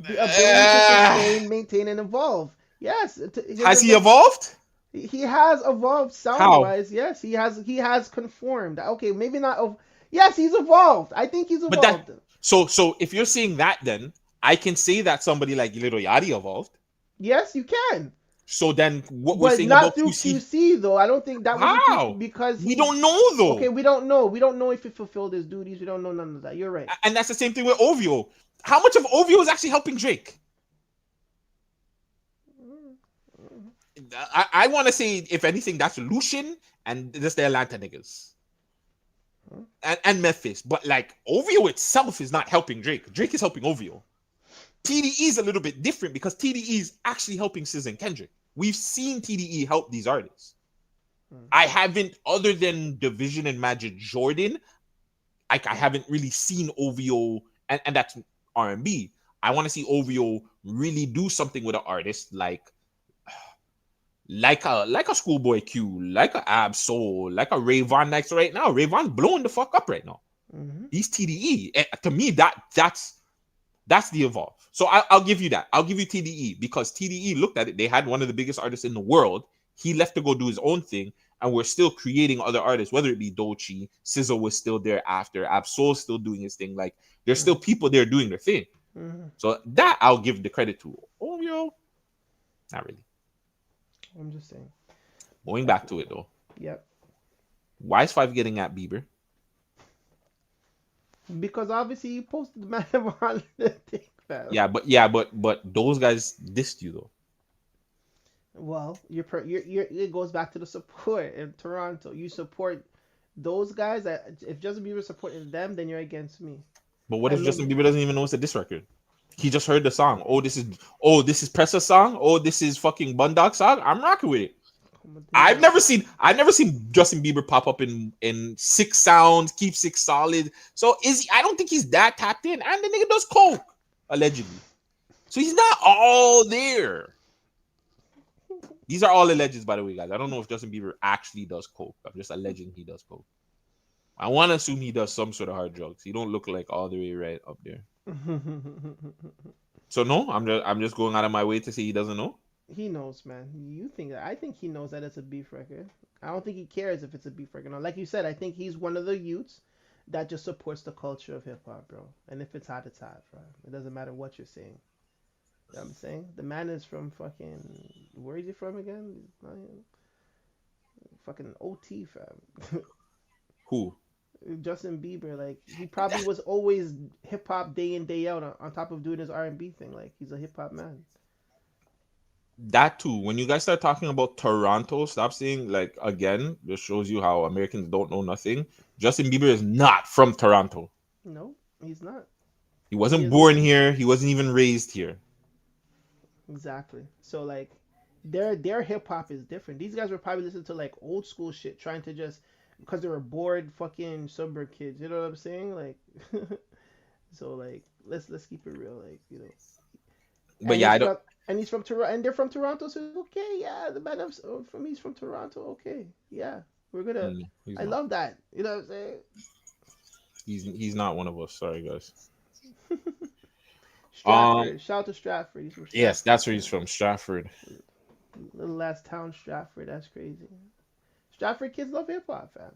The ability to sustain, maintain, and evolve. Yes. Has he evolved? He has evolved sound-wise. Yes, he has conformed. Okay, maybe not. Yes, he's evolved. I think he's evolved. So if you're saying that, then I can say that somebody like Little Yachty evolved. Yes, you can. So then what we're saying about QC though, I don't think that was because we don't know though. Okay, we don't know. We don't know if he fulfilled his duties. We don't know none of that. You're right. And that's the same thing with OVO. How much of OVO is actually helping Drake? I want to say, if anything, that's Lucian and just the Atlanta niggas. And Memphis. But, like, OVO itself is not helping Drake. Drake is helping OVO. TDE is a little bit different, because TDE is actually helping SZA and Kendrick. We've seen TDE help these artists. I haven't, other than Division and Magic Jordan, I haven't really seen OVO, and that's R&B. I want to see OVO really do something with an artist like a Schoolboy Q, like a Ab Soul, like a Rayvon. Like, right now, Rayvon's blowing the fuck up right now. He's TDE. To me, that's the evolve. So I'll give you that. I'll give you TDE, because TDE looked at it. They had one of the biggest artists in the world. He left to go do his own thing, and we're still creating other artists, whether it be Doechii, SZA was still there after, Ab Soul's still doing his thing. Like, there's still people there doing their thing. So that I'll give the credit to. OVO, not really. I'm just saying. Going back to it though. Yep. Why is 5 getting at Bieber? Because obviously you posted the man on the thing, fam. Yeah, but those guys dissed you though. Well, it goes back to the support in Toronto. You support those guys. If Justin Bieber supporting them, then you're against me. But what if Justin Bieber doesn't even know it's a diss record? He just heard the song. Oh, this is Pressa's song. Oh, this is fucking Bundog song. I'm rocking with it. I've never seen Justin Bieber pop up in 6 sounds, keep 6 solid. So I don't think he's that tapped in. And the nigga does coke, allegedly. So he's not all there. These are all allegeds, by the way, guys. I don't know if Justin Bieber actually does coke. I'm just alleging he does coke. I want to assume he does some sort of hard drugs. He don't look like all the way right up there. So no, I'm just going out of my way to say he doesn't know. He knows, man. You think that? I think he knows that it's a beef record. I don't think he cares if it's a beef record. No, like you said, I think he's one of the youths that just supports the culture of hip hop, bro. And if it's hot, it's hot, bro. It doesn't matter what you're saying. You know what I'm saying? The man is from fucking... Where is he from again? Fucking OT, fam. Who? Justin Bieber. Like, he probably was always hip-hop day in, day out on top of doing his R&B thing. Like, he's a hip-hop man. That too. When you guys start talking about Toronto, stop saying, like, again, this shows you how Americans don't know nothing. Justin Bieber is not from Toronto. No, he's not. He wasn't born here. He wasn't even raised here. Exactly. So like their hip hop is different. These guys were probably listening to like old school shit, trying to just because they were bored fucking suburb kids. You know what I'm saying? Like so like let's keep it real, like, you know. But and yeah, I don't and he's from Toronto, and they're from Toronto, so okay, yeah, the man he's from Toronto, okay. Yeah. We're gonna I love that. You know what I'm saying? He's not one of us, sorry guys. Stratford. Shout out to Stratford. He's from Stratford. Yes, that's where he's from, Stratford. Little last town, Stratford. That's crazy. Stratford kids love hip hop, fam.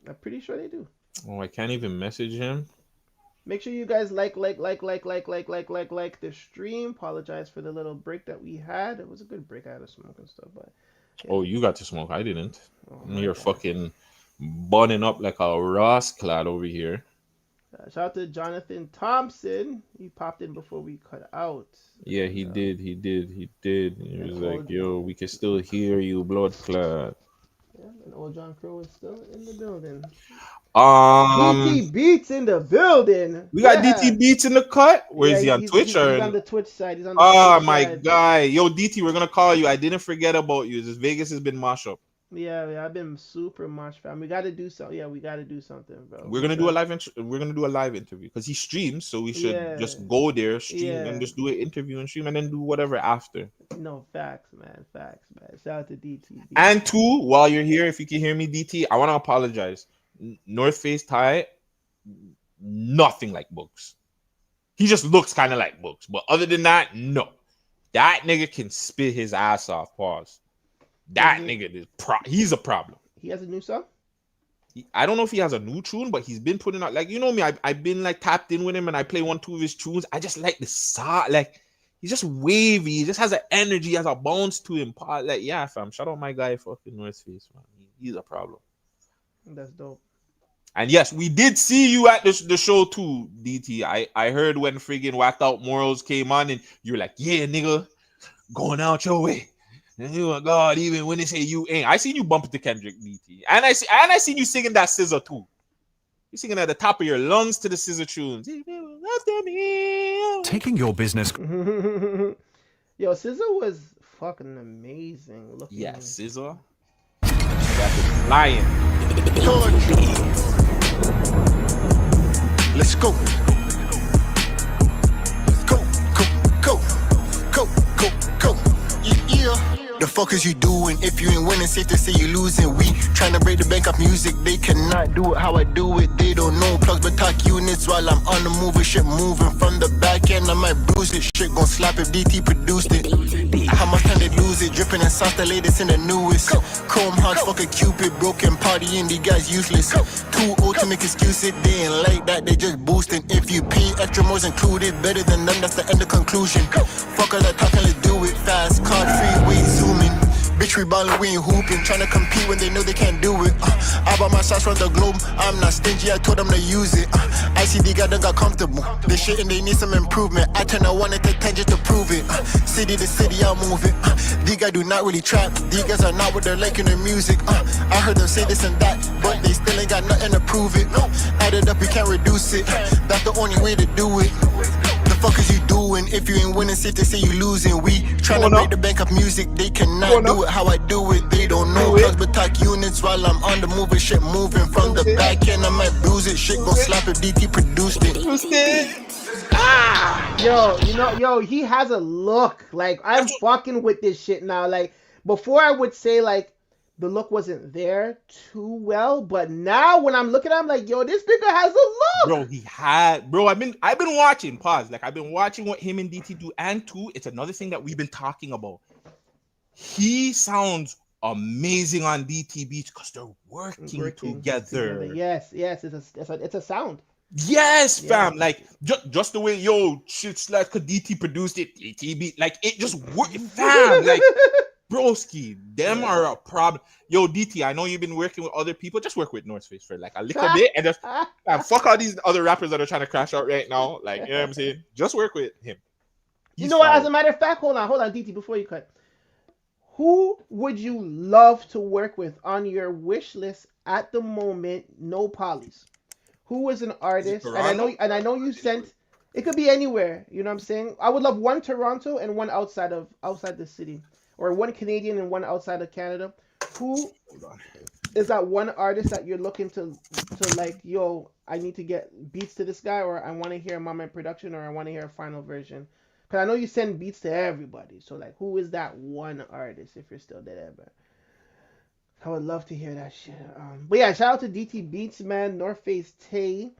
I'm pretty sure they do. Oh, I can't even message him. Make sure you guys like the stream. Apologize for the little break that we had. It was a good break. I had to smoke and stuff, but yeah. Oh, you got to smoke. I didn't. You're fucking bunning up like a Ross clad over here. Shout out to Jonathan Thompson. He popped in before we cut out. Yeah, he did. He was like, yo, we can still hear you, blood clot. Yeah, and old John Crow is still in the building. DT Beats in the building. We got DT Beats in the cut. Where is he on Twitch? He's on the Twitch side. He's on the Twitch my side. Guy. Yo, DT, we're gonna call you. I didn't forget about you. This Vegas has been mash up. Yeah, I've been super much, fam. We gotta do something. Yeah, we gotta do something, bro. We're gonna do a live. We're gonna do a live interview because he streams, so we should just go there, stream, and just do an interview and stream, and then do whatever after. No, facts, man. Shout out to DT. And two, while you're here, if you can hear me, DT, I want to apologize. North Face Ty, nothing like Books. He just looks kind of like Books, but other than that, no. That nigga can spit his ass off. Pause. That nigga is he's a problem. He has a new song? I don't know if he has a new tune, but he's been putting out, like, you know me, I've been like tapped in with him and I play 1-2 of his tunes. I just like the song, like he's just wavy, he just has an energy, he has a bounce to him. Like, yeah, fam, shout out my guy fucking North Face, man. He's a problem. That's dope. And yes, we did see you at the show too, DT. I heard when friggin' Whacked Out Morals came on and you were like, yeah, nigga, going out your way. And you were, God, even when they say you ain't. I seen you bump to Kendrick, DT. And I seen you singing that SZA too. You singing at the top of your lungs to the SZA tunes. Taking your business. Yo, SZA was fucking amazing looking. Yeah, SZA. That's lying. Let's go. Go. Yeah. The fuck is you doing? If you ain't winning, safe to say you losing. We tryna break the bank of music. They cannot do it how I do it. They don't know plugs but talk units while I'm on the move with shit moving from the back end. I might bruise it. Shit gon' slap if DT produced it. How much time they lose it? Dripping and sauce, the latest and the newest. Chrome hearts, fucking Cupid, broken party, and these guys useless. Too old to make excuses. They ain't like that, they just boosting. If you pay extra more's included, better than them, that's the end of conclusion. Fuck all that talking, let's do it fast. Card freeway zooming. Bitch, we ballin', we ain't hooping. Tryna compete when they know they can't do it. I bought my shots from the globe. I'm not stingy, I told them to use it. ICD got done got comfortable. They shit and they need some improvement. I turn a 1 into 10 just to prove it. City to city, I'm moving. These guys do not really trap. These guys are not what they're like in their music. I heard them say this and that, but they still ain't got nothing to prove it. Add it up, you can't reduce it. That's the only way to do it. The fuck is you doing? If you ain't winning, safe to say you losing. We tryna break the bank of music. They cannot do it how I do it. They don't know plugs but talk units while I'm on the move and shit moving. From the back end, I might bruise it. Shit gon' slap if DT produced it. Yo, he has a look. Like, I'm fucking with this shit now. Like, before I would say, like, the look wasn't there too well, but now when I'm looking at him, like, yo, this nigga has a look. I've been watching, like, I've been watching what him and DT do, and too, it's another thing that we've been talking about. He sounds amazing on DT beats because they're working together. Yes, it's a sound. Yes, fam. Like just the way shit's like DT produced it, DT beat, like it just worked, fam. Like broski, them are a problem. Yo, DT, I know you've been working with other people. Just work with North Face for like a little bit, and just fuck all these other rappers that are trying to crash out right now. Like, you know what I'm saying? Just work with him. You know what? As a matter of fact, hold on, DT, before you cut. Who would you love to work with on your wish list at the moment? No polys. Who is an artist? And I know you sent. It could be anywhere. You know what I'm saying? I would love one Toronto and one outside the city, or one Canadian and one outside of Canada. Who is that one artist that you're looking to like? Yo, I need to get beats to this guy, or I want to hear him on my production, or I want to hear a final version. Because I know you send beats to everybody. So, like, who is that one artist if you're still there, man? I would love to hear that shit. But yeah, shout out to DT Beats, man. North Face Tay.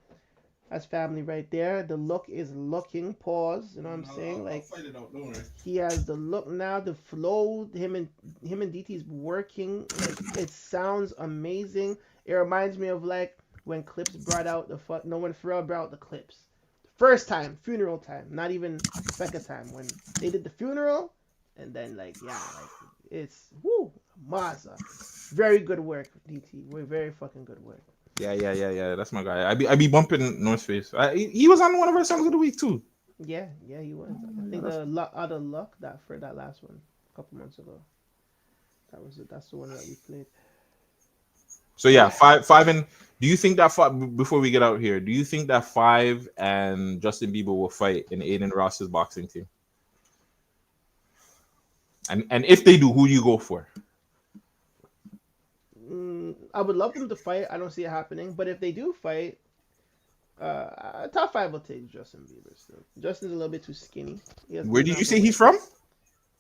That's family right there. The look is looking. Pause. You know what I'm saying? Like, he has the look now. The flow. Him and DT's working. Like, it sounds amazing. It reminds me of, like, when Clips brought out when Pharrell brought out the Clips. First time, funeral time, not even second time. When they did the funeral, and then it's Maza. Very good work, DT. We're very fucking good work. Yeah. That's my guy. I be bumping North Face. He was on one of our songs of the week too. Yeah, he was. I think the Out of Luck for that last one a couple months ago. That's the one that we played. So yeah, five and. Do you think that before we get out here? Do you think that 5 and Justin Bieber will fight in Aiden Ross's boxing team? And if they do, who do you go for? I would love them to fight. I don't see it happening. But if they do fight, Top 5 will take Justin Bieber still. Justin's a little bit too skinny. Where did you say he's from?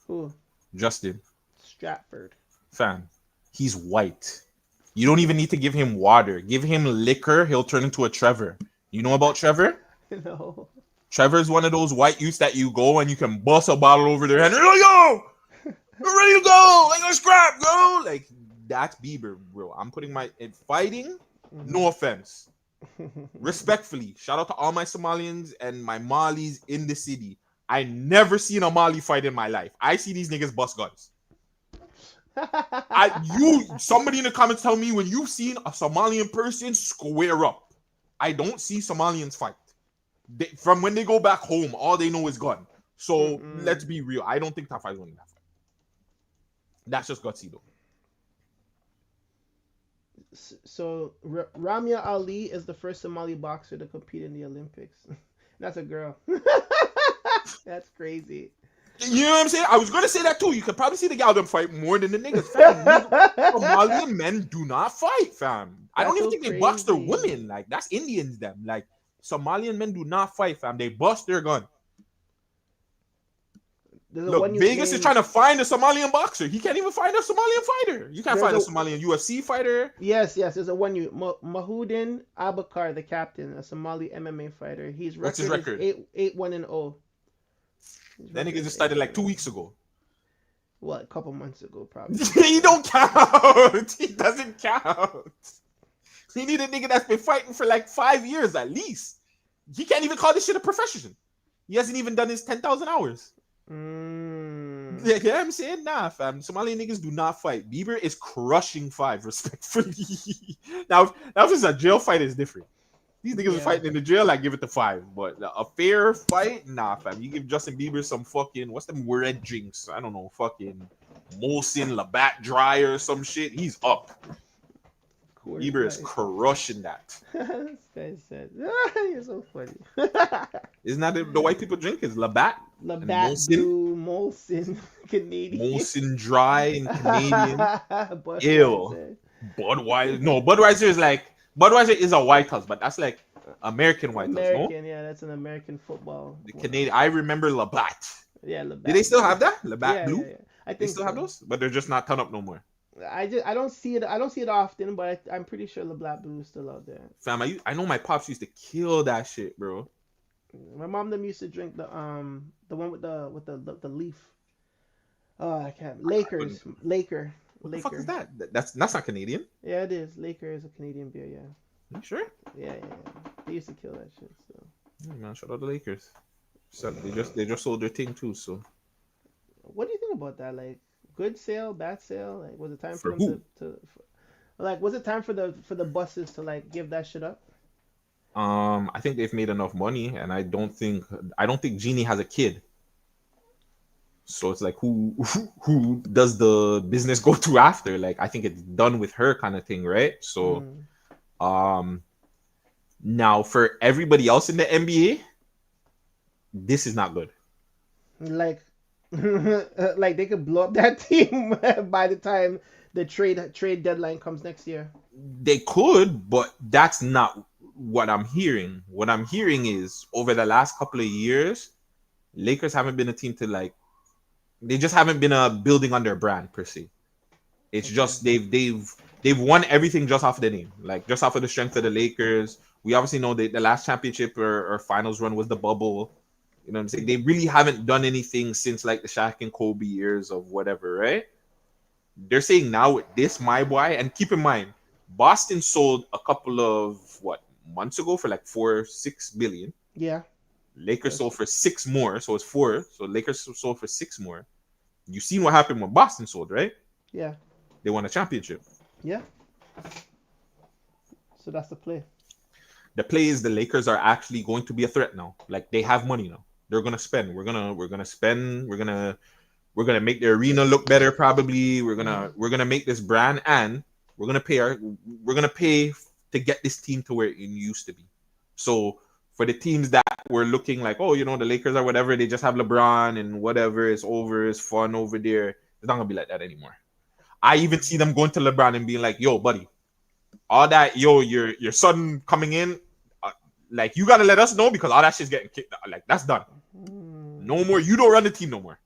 Who? Justin. Stratford. Fam, he's white. You don't even need to give him water. Give him liquor, he'll turn into a Trevor. You know about Trevor? No. Trevor's one of those white youths that you go and you can bust a bottle over their head. You're like, yo, we're ready to go. Like, let's scrap, go. Like, that's Bieber, bro. I'm putting my fighting. No offense. Respectfully, shout out to all my Somalians and my Malis in the city. I never seen a Mali fight in my life. I see these niggas bust guns. Somebody in the comments tell me when you've seen a Somalian person square up. I don't see Somalians fight. From when they go back home, all they know is gun. So let's be real. I don't think Top 5 is winning that fight. That's just gutsy though. So Ramya Ali is the first Somali boxer to compete in the Olympics. That's a girl. That's crazy. You know what I'm saying? I was gonna say that too. You could probably see the gal them fight more than the niggas. Somalian men do not fight, fam. I don't even think they box their women. Like, that's Indians them. Like, Somalian men do not fight, fam. They bust their gun. Look, Vegas is trying to find a Somalian boxer. He can't even find a Somalian fighter. You can't find a Somalian UFC fighter. Yes. There's a one you Mahudin Abakar, the captain, a Somali MMA fighter. What's his record? 8-1-0. That nigga just started like 2 weeks ago. What, a couple months ago, probably. He don't count. He doesn't count. He need a nigga that's been fighting for like 5 years at least. He can't even call this shit a profession. He hasn't even done his 10,000 hours. Yeah, I'm saying nah, fam. Somali niggas do not fight. Bieber is crushing 5 respectfully. now if it's a jail fight, it's different. These niggas are fighting in the jail, I give it to 5. But a fair fight, nah, fam. You give Justin Bieber some fucking, what's them red drinks? I don't know, fucking Molson Labatt Dry or some shit. He's up. Bieber is crushing that. This guy said, you're so funny. Isn't that the white people drink? Is Labatt? Labatt Blue, Molson, Canadian. Molson Dry and Canadian. Ew. Budweiser. No, Budweiser is like, Budweiser is a White House, but that's like American White House, no? Yeah, that's an American football. The Canadian, I remember Labatt. Yeah, Labatt. Do they still have that? Labatt Blue? Yeah. I think they still have those, but they're just not ton up no more. I don't see it. I don't see it often, but I'm pretty sure Labatt Blue is still out there. Fam, I know my pops used to kill that shit, bro. My mom them used to drink the one with the leaf. Oh, I can't. Laker. What the fuck is that? That's not Canadian. Yeah, it is. Laker is a Canadian beer. Yeah. You sure? Yeah. They used to kill that shit. So. Yeah, man, shout out the Lakers. So they just sold their thing too. So. What do you think about that? Like, good sale, bad sale? Like, was it time for them to like, was it time for the buses to like give that shit up? I think they've made enough money, and I don't think Jeannie has a kid. So it's like who does the business go to after? Like, I think it's done with her kind of thing, right? So now for everybody else in the NBA, this is not good. Like like they could blow up that team by the time the trade deadline comes next year. They could, but that's not what I'm hearing. What I'm hearing is over the last couple of years, Lakers haven't been a team to like. They just haven't been building on their brand per se. It's just they've won everything just off the name, like just off of the strength of the Lakers. We obviously know that the last championship or finals run was the bubble. You know what I'm saying? They really haven't done anything since like the Shaq and Kobe years of whatever, right? They're saying now with this, my boy, and keep in mind, Boston sold a couple of months ago for like 4-6 billion. Yeah. Lakers sold for 6 more, so it's 4. So Lakers sold for 6 more. You seen what happened when Boston sold, right? Yeah. They won a championship. Yeah. So that's the play. The play is the Lakers are actually going to be a threat now. Like, they have money now. They're gonna spend. We're gonna spend. We're gonna make the arena look better. Probably we're gonna make this brand, and we're gonna pay to get this team to where it used to be. So for the teams that were looking like, oh, you know, the Lakers or whatever, they just have LeBron and whatever, it's over, it's fun over there. It's not gonna be like that anymore. I even see them going to LeBron and being like, yo, buddy, all that, your son coming in, like, you gotta let us know because all that shit's getting kicked out. Like, that's done. No more. You don't run the team no more.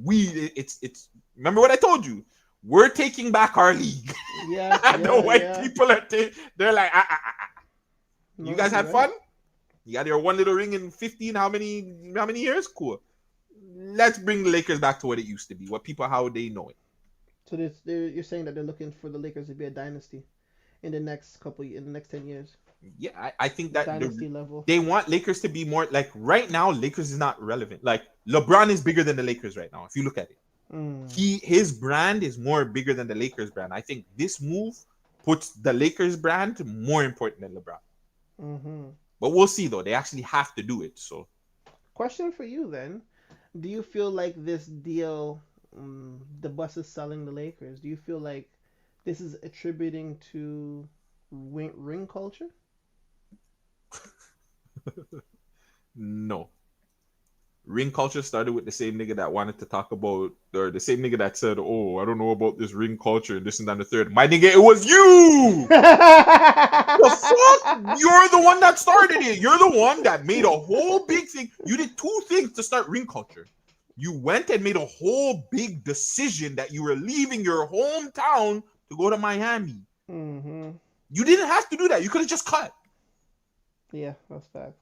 It's remember what I told you? We're taking back our league. Yeah. The white people they're like, You guys had fun? You got your one little ring in 15 how many years? Cool. Let's bring the Lakers back to what it used to be, how they know it. So you're saying that they're looking for the Lakers to be a dynasty in the next 10 years. Yeah, I think that dynasty level. They want Lakers to be more like right now. Lakers is not relevant. Like, LeBron is bigger than the Lakers right now. If you look at it, his brand is more bigger than the Lakers brand. I think this move puts the Lakers brand more important than LeBron. But we'll see though. They actually have to do it. So, question for you then: do you feel like this deal, the bus is selling the Lakers? Do you feel like this is attributing to ring culture? No. Ring culture started with the same nigga that wanted to talk about, or the same nigga that said, oh, I don't know about this ring culture and this and that and the third. My nigga, it was you! The fuck? You're the one that started it. You're the one that made a whole big thing. You did 2 things to start ring culture. You went and made a whole big decision that you were leaving your hometown to go to Miami. You didn't have to do that. You could have just cut. Yeah, that's fact.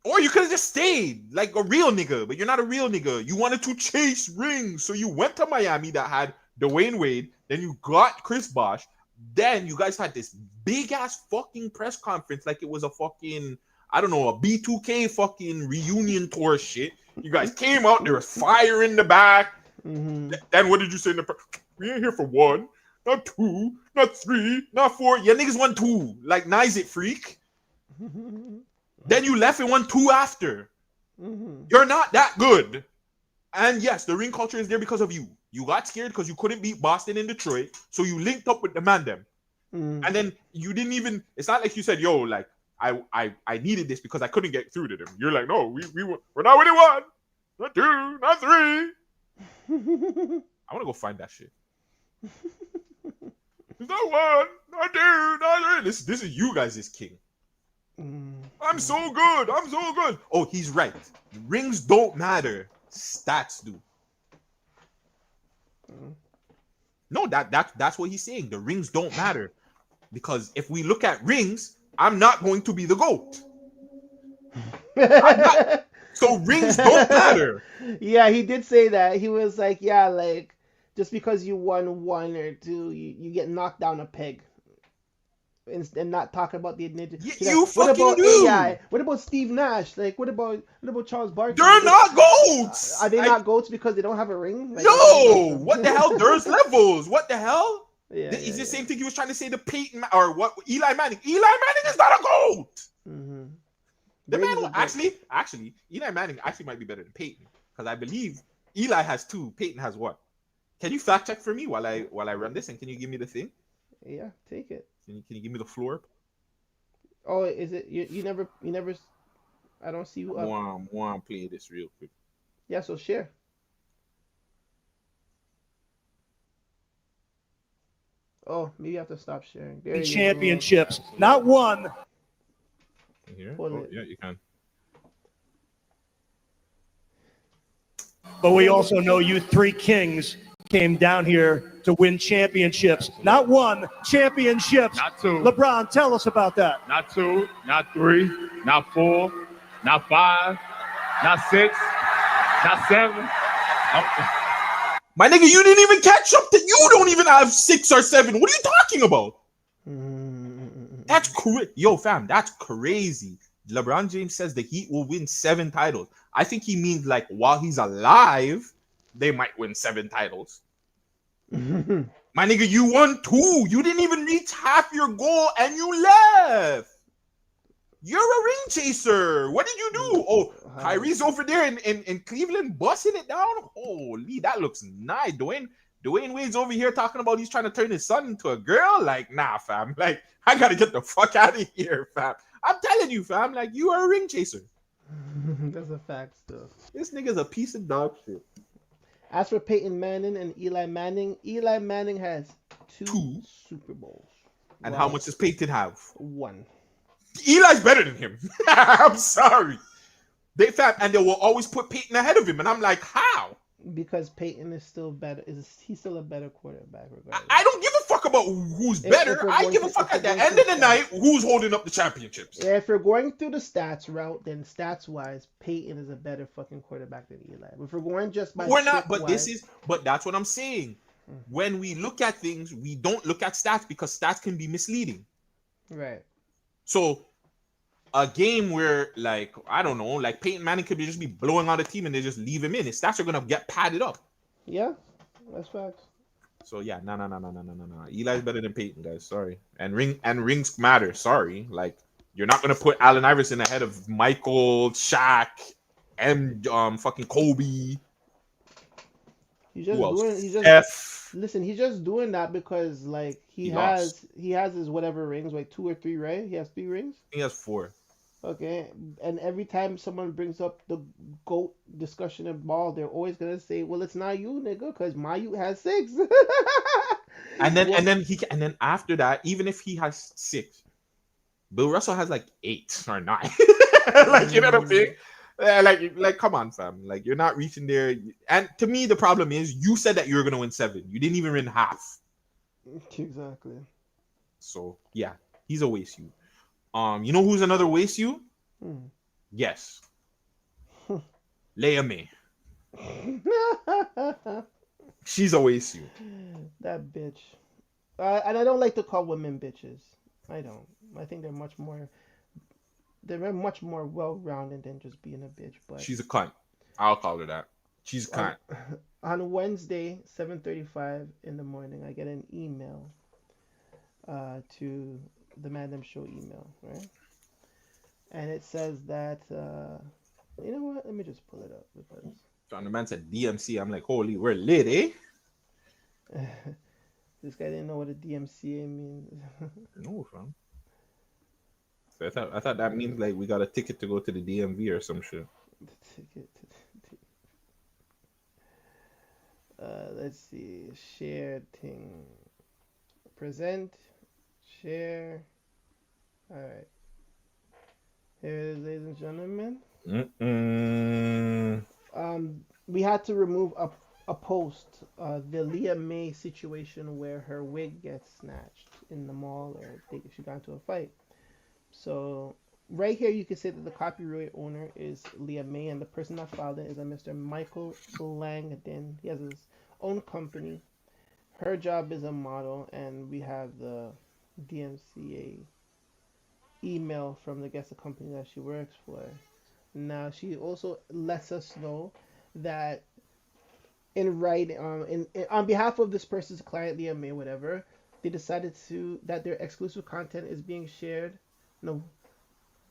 Or you could have just stayed like a real nigga, but you're not a real nigga. You wanted to chase rings. So you went to Miami that had Dwayne Wade. Then you got Chris Bosh. Then you guys had this big ass fucking press conference like it was a fucking, I don't know, a B2K fucking reunion tour shit. You guys came out, there was fire in the back. Then what did you say in the? We ain't here for 1, not 2, not 3, not 4. Yeah, niggas won 2. Like, nice it, freak. Then you left and won 2 after. You're not that good. And yes, the ring culture is there because of you. You got scared because you couldn't beat Boston in Detroit, so you linked up with the man them. And then you didn't even. It's not like you said, "Yo, like I needed this because I couldn't get through to them." You're like, "No, we're not winning 1, not 2, not 3." I want to go find that shit. It's not 1, not 2, not 3. This is you guys' king. I'm so good. I'm so good. Oh, he's right. Rings don't matter. Stats do. No, that's what he's saying. The rings don't matter. Because if we look at rings, I'm not going to be the GOAT. So rings don't matter. Yeah, he did say that. He was like, yeah, like, just because you won 1 or 2, you get knocked down a peg. And not talking about the ninja. You what fucking about do. AI? What about Steve Nash? Like, what about Charles Barkley? They're not GOATs. Are they not GOATs because they don't have a ring? Like, no. What the hell? There's levels. What the hell? Yeah, it's the same thing he was trying to say to Peyton or what? Eli Manning. Eli Manning is not a GOAT. The man will actually, Eli Manning actually might be better than Peyton because I believe Eli has 2, Peyton has 1. Can you fact check for me while I run this, and can you give me the thing? Yeah, take it. Can you give me the floor? Oh, is it you never? I don't see you. I want to play this real quick. Yeah, so share. Oh, maybe I have to stop sharing. There you championships, not 1. Here? Oh, yeah, you can. But we also know you 3 kings came down here to win championships. Not 1, championships. Not 2. LeBron, tell us about that. Not 2, not 3, not 4, not 5, not 6, not 7. My nigga, you didn't even catch up to. You don't even have 6 or 7. What are you talking about? That's crazy. Yo, fam, that's crazy. LeBron James says the Heat will win 7 titles. I think he means like while he's alive, they might win 7 titles. My nigga, you won 2. You didn't even reach half your goal and you left. You're a ring chaser. What did you do? Oh, Kyrie's over there in Cleveland busting it down. Holy, that looks nice. Dwayne Wade's over here talking about he's trying to turn his son into a girl. Like, nah, fam. Like, I gotta get the fuck out of here, fam. I'm telling you, fam. Like, you are a ring chaser. That's a fact, stuff. This nigga's a piece of dog shit. As for Peyton Manning and Eli Manning has 2 Super Bowls. And how much does Peyton have? 1. Eli's better than him. I'm sorry. They will always put Peyton ahead of him, and I'm like, how? Because Peyton is still better. He's still a better quarterback, regardless. I don't give a fuck about who's better. I give a fuck at the end of the night who's holding up the championships. Yeah, if you're going through the stats route, then stats-wise, Peyton is a better fucking quarterback than Eli. But if we're going just by we're not. But that's what I'm saying. When we look at things, we don't look at stats because stats can be misleading. Right. So a game where, like, I don't know, like Peyton Manning could just be blowing out a team and they just leave him in. His stats are gonna get padded up. Yeah, that's facts. So yeah, no. Eli's better than Peyton, guys. Sorry. And rings matter. Sorry. Like, you're not gonna put Allen Iverson ahead of Michael, Shaq, and fucking Kobe. He's just doing that because like he has his whatever rings, like 2 or 3, right? He has 3 rings. He has 4. Okay, and every time someone brings up the GOAT discussion of ball, they're always gonna say, "Well, it's not you, nigga, because my you has 6." and then after that, even if he has 6, Bill Russell has like 8 or 9. Like, you know what I'm saying? Like, come on, fam. Like, you're not reaching there. And to me, the problem is you said that you were gonna win 7. You didn't even win half. Exactly. So yeah, he's a waste you. You know who's another waste you? Yes. Leia May. She's a waste you. That bitch. And I don't like to call women bitches. I don't. I think they're much more well-rounded than just being a bitch. But she's a cunt. I'll call her that. She's kind. On Wednesday, 7:35 in the morning, I get an email to the Madam Show email, right? And it says that you know what? Let me just pull it up because So the man said DMC. I'm like, holy, we're lit, eh? this guy didn't know what a DMCA means. No, fam. So I thought that means like we got a ticket to go to the DMV or some shit. The ticket. Let's see. Shared thing. Present. Share. All right. Here it is, ladies and gentlemen. We had to remove a post, the Leah May situation where her wig gets snatched in the mall, or she got into a fight. So right here, you can say that the copyright owner is Leah May, and the person that filed it is a Mr. Michael Langdon. He has his own company. Her job is a model, and we have the DMCA email from the guest company that she works for. Now she also lets us know that in writing, on behalf of this person's client, Leah May, whatever, they decided that their exclusive content is being shared. No,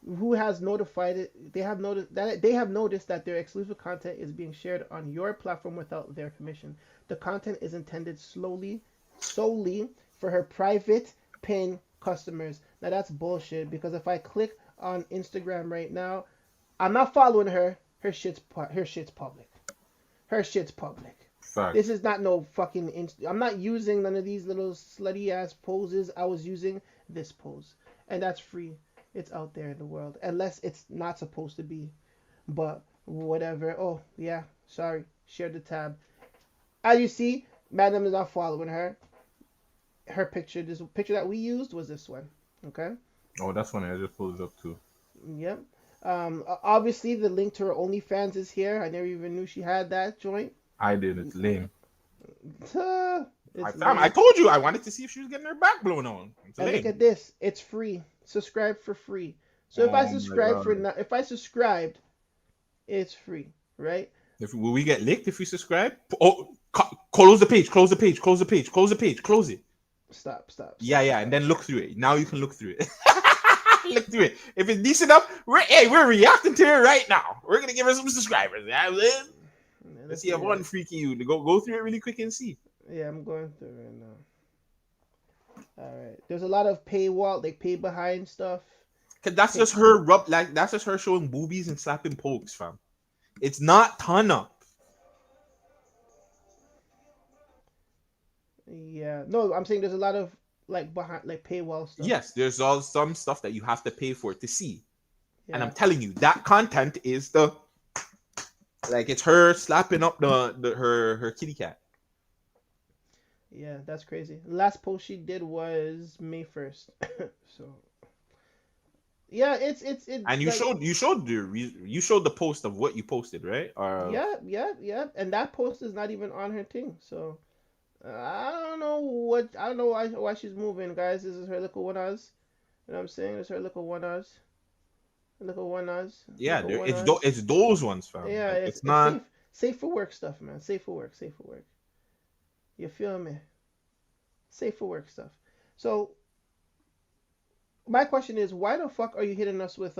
who has notified it? They have noticed that their exclusive content is being shared on your platform without their permission. The content is intended solely for her private paying customers. Now that's bullshit, because if I click on Instagram right now, I'm not following her. Her shit's public. Her shit's public. Fact. This is not no fucking I'm not using none of these little slutty ass poses. I was using this pose, and that's free. It's out there in the world, unless it's not supposed to be. But whatever. Oh yeah, sorry. Share the tab. As you see, Madam is not following her. Her picture, this picture that we used was this one. Okay. Oh, that's funny. I just pulled it up too. Yep. Obviously the link to her OnlyFans is here. I never even knew she had that joint. I did. It's lame. It's I told you I wanted to see if she was getting her back blown on. And look at this. It's free. Subscribe for free. So if I subscribed, it's free, right? Will we get licked if we subscribe? Oh, close the page. Close it. Stop. Yeah, and then look through it. Now you can look through it. Look through it. If it's decent enough, we're reacting to it right now. We're gonna give her some subscribers. Let's see if one freaky you to go through it really quick and see. Yeah, I'm going through it right now. All right. There's a lot of paywall, like pay behind stuff. Cause that's just her that's just her showing boobies and slapping pokes, fam. It's not ton up. Yeah. No, I'm saying there's a lot of like behind, like paywall stuff. Yes, there's some stuff that you have to pay for to see. Yeah. And I'm telling you, that content is it's her slapping up her kitty cat. Yeah, that's crazy. Last post she did was May 1st. So yeah, it's and you showed the post of what you posted, right? Yeah. And that post is not even on her thing. So I don't know why she's moving, guys. This is her little one us. You know what I'm saying? It's her little one us. Yeah, it's those ones, fam. Yeah, like, it's not safe for work stuff, man. Safe for work. You feel me? Safe for work stuff. So my question is, why the fuck are you hitting us with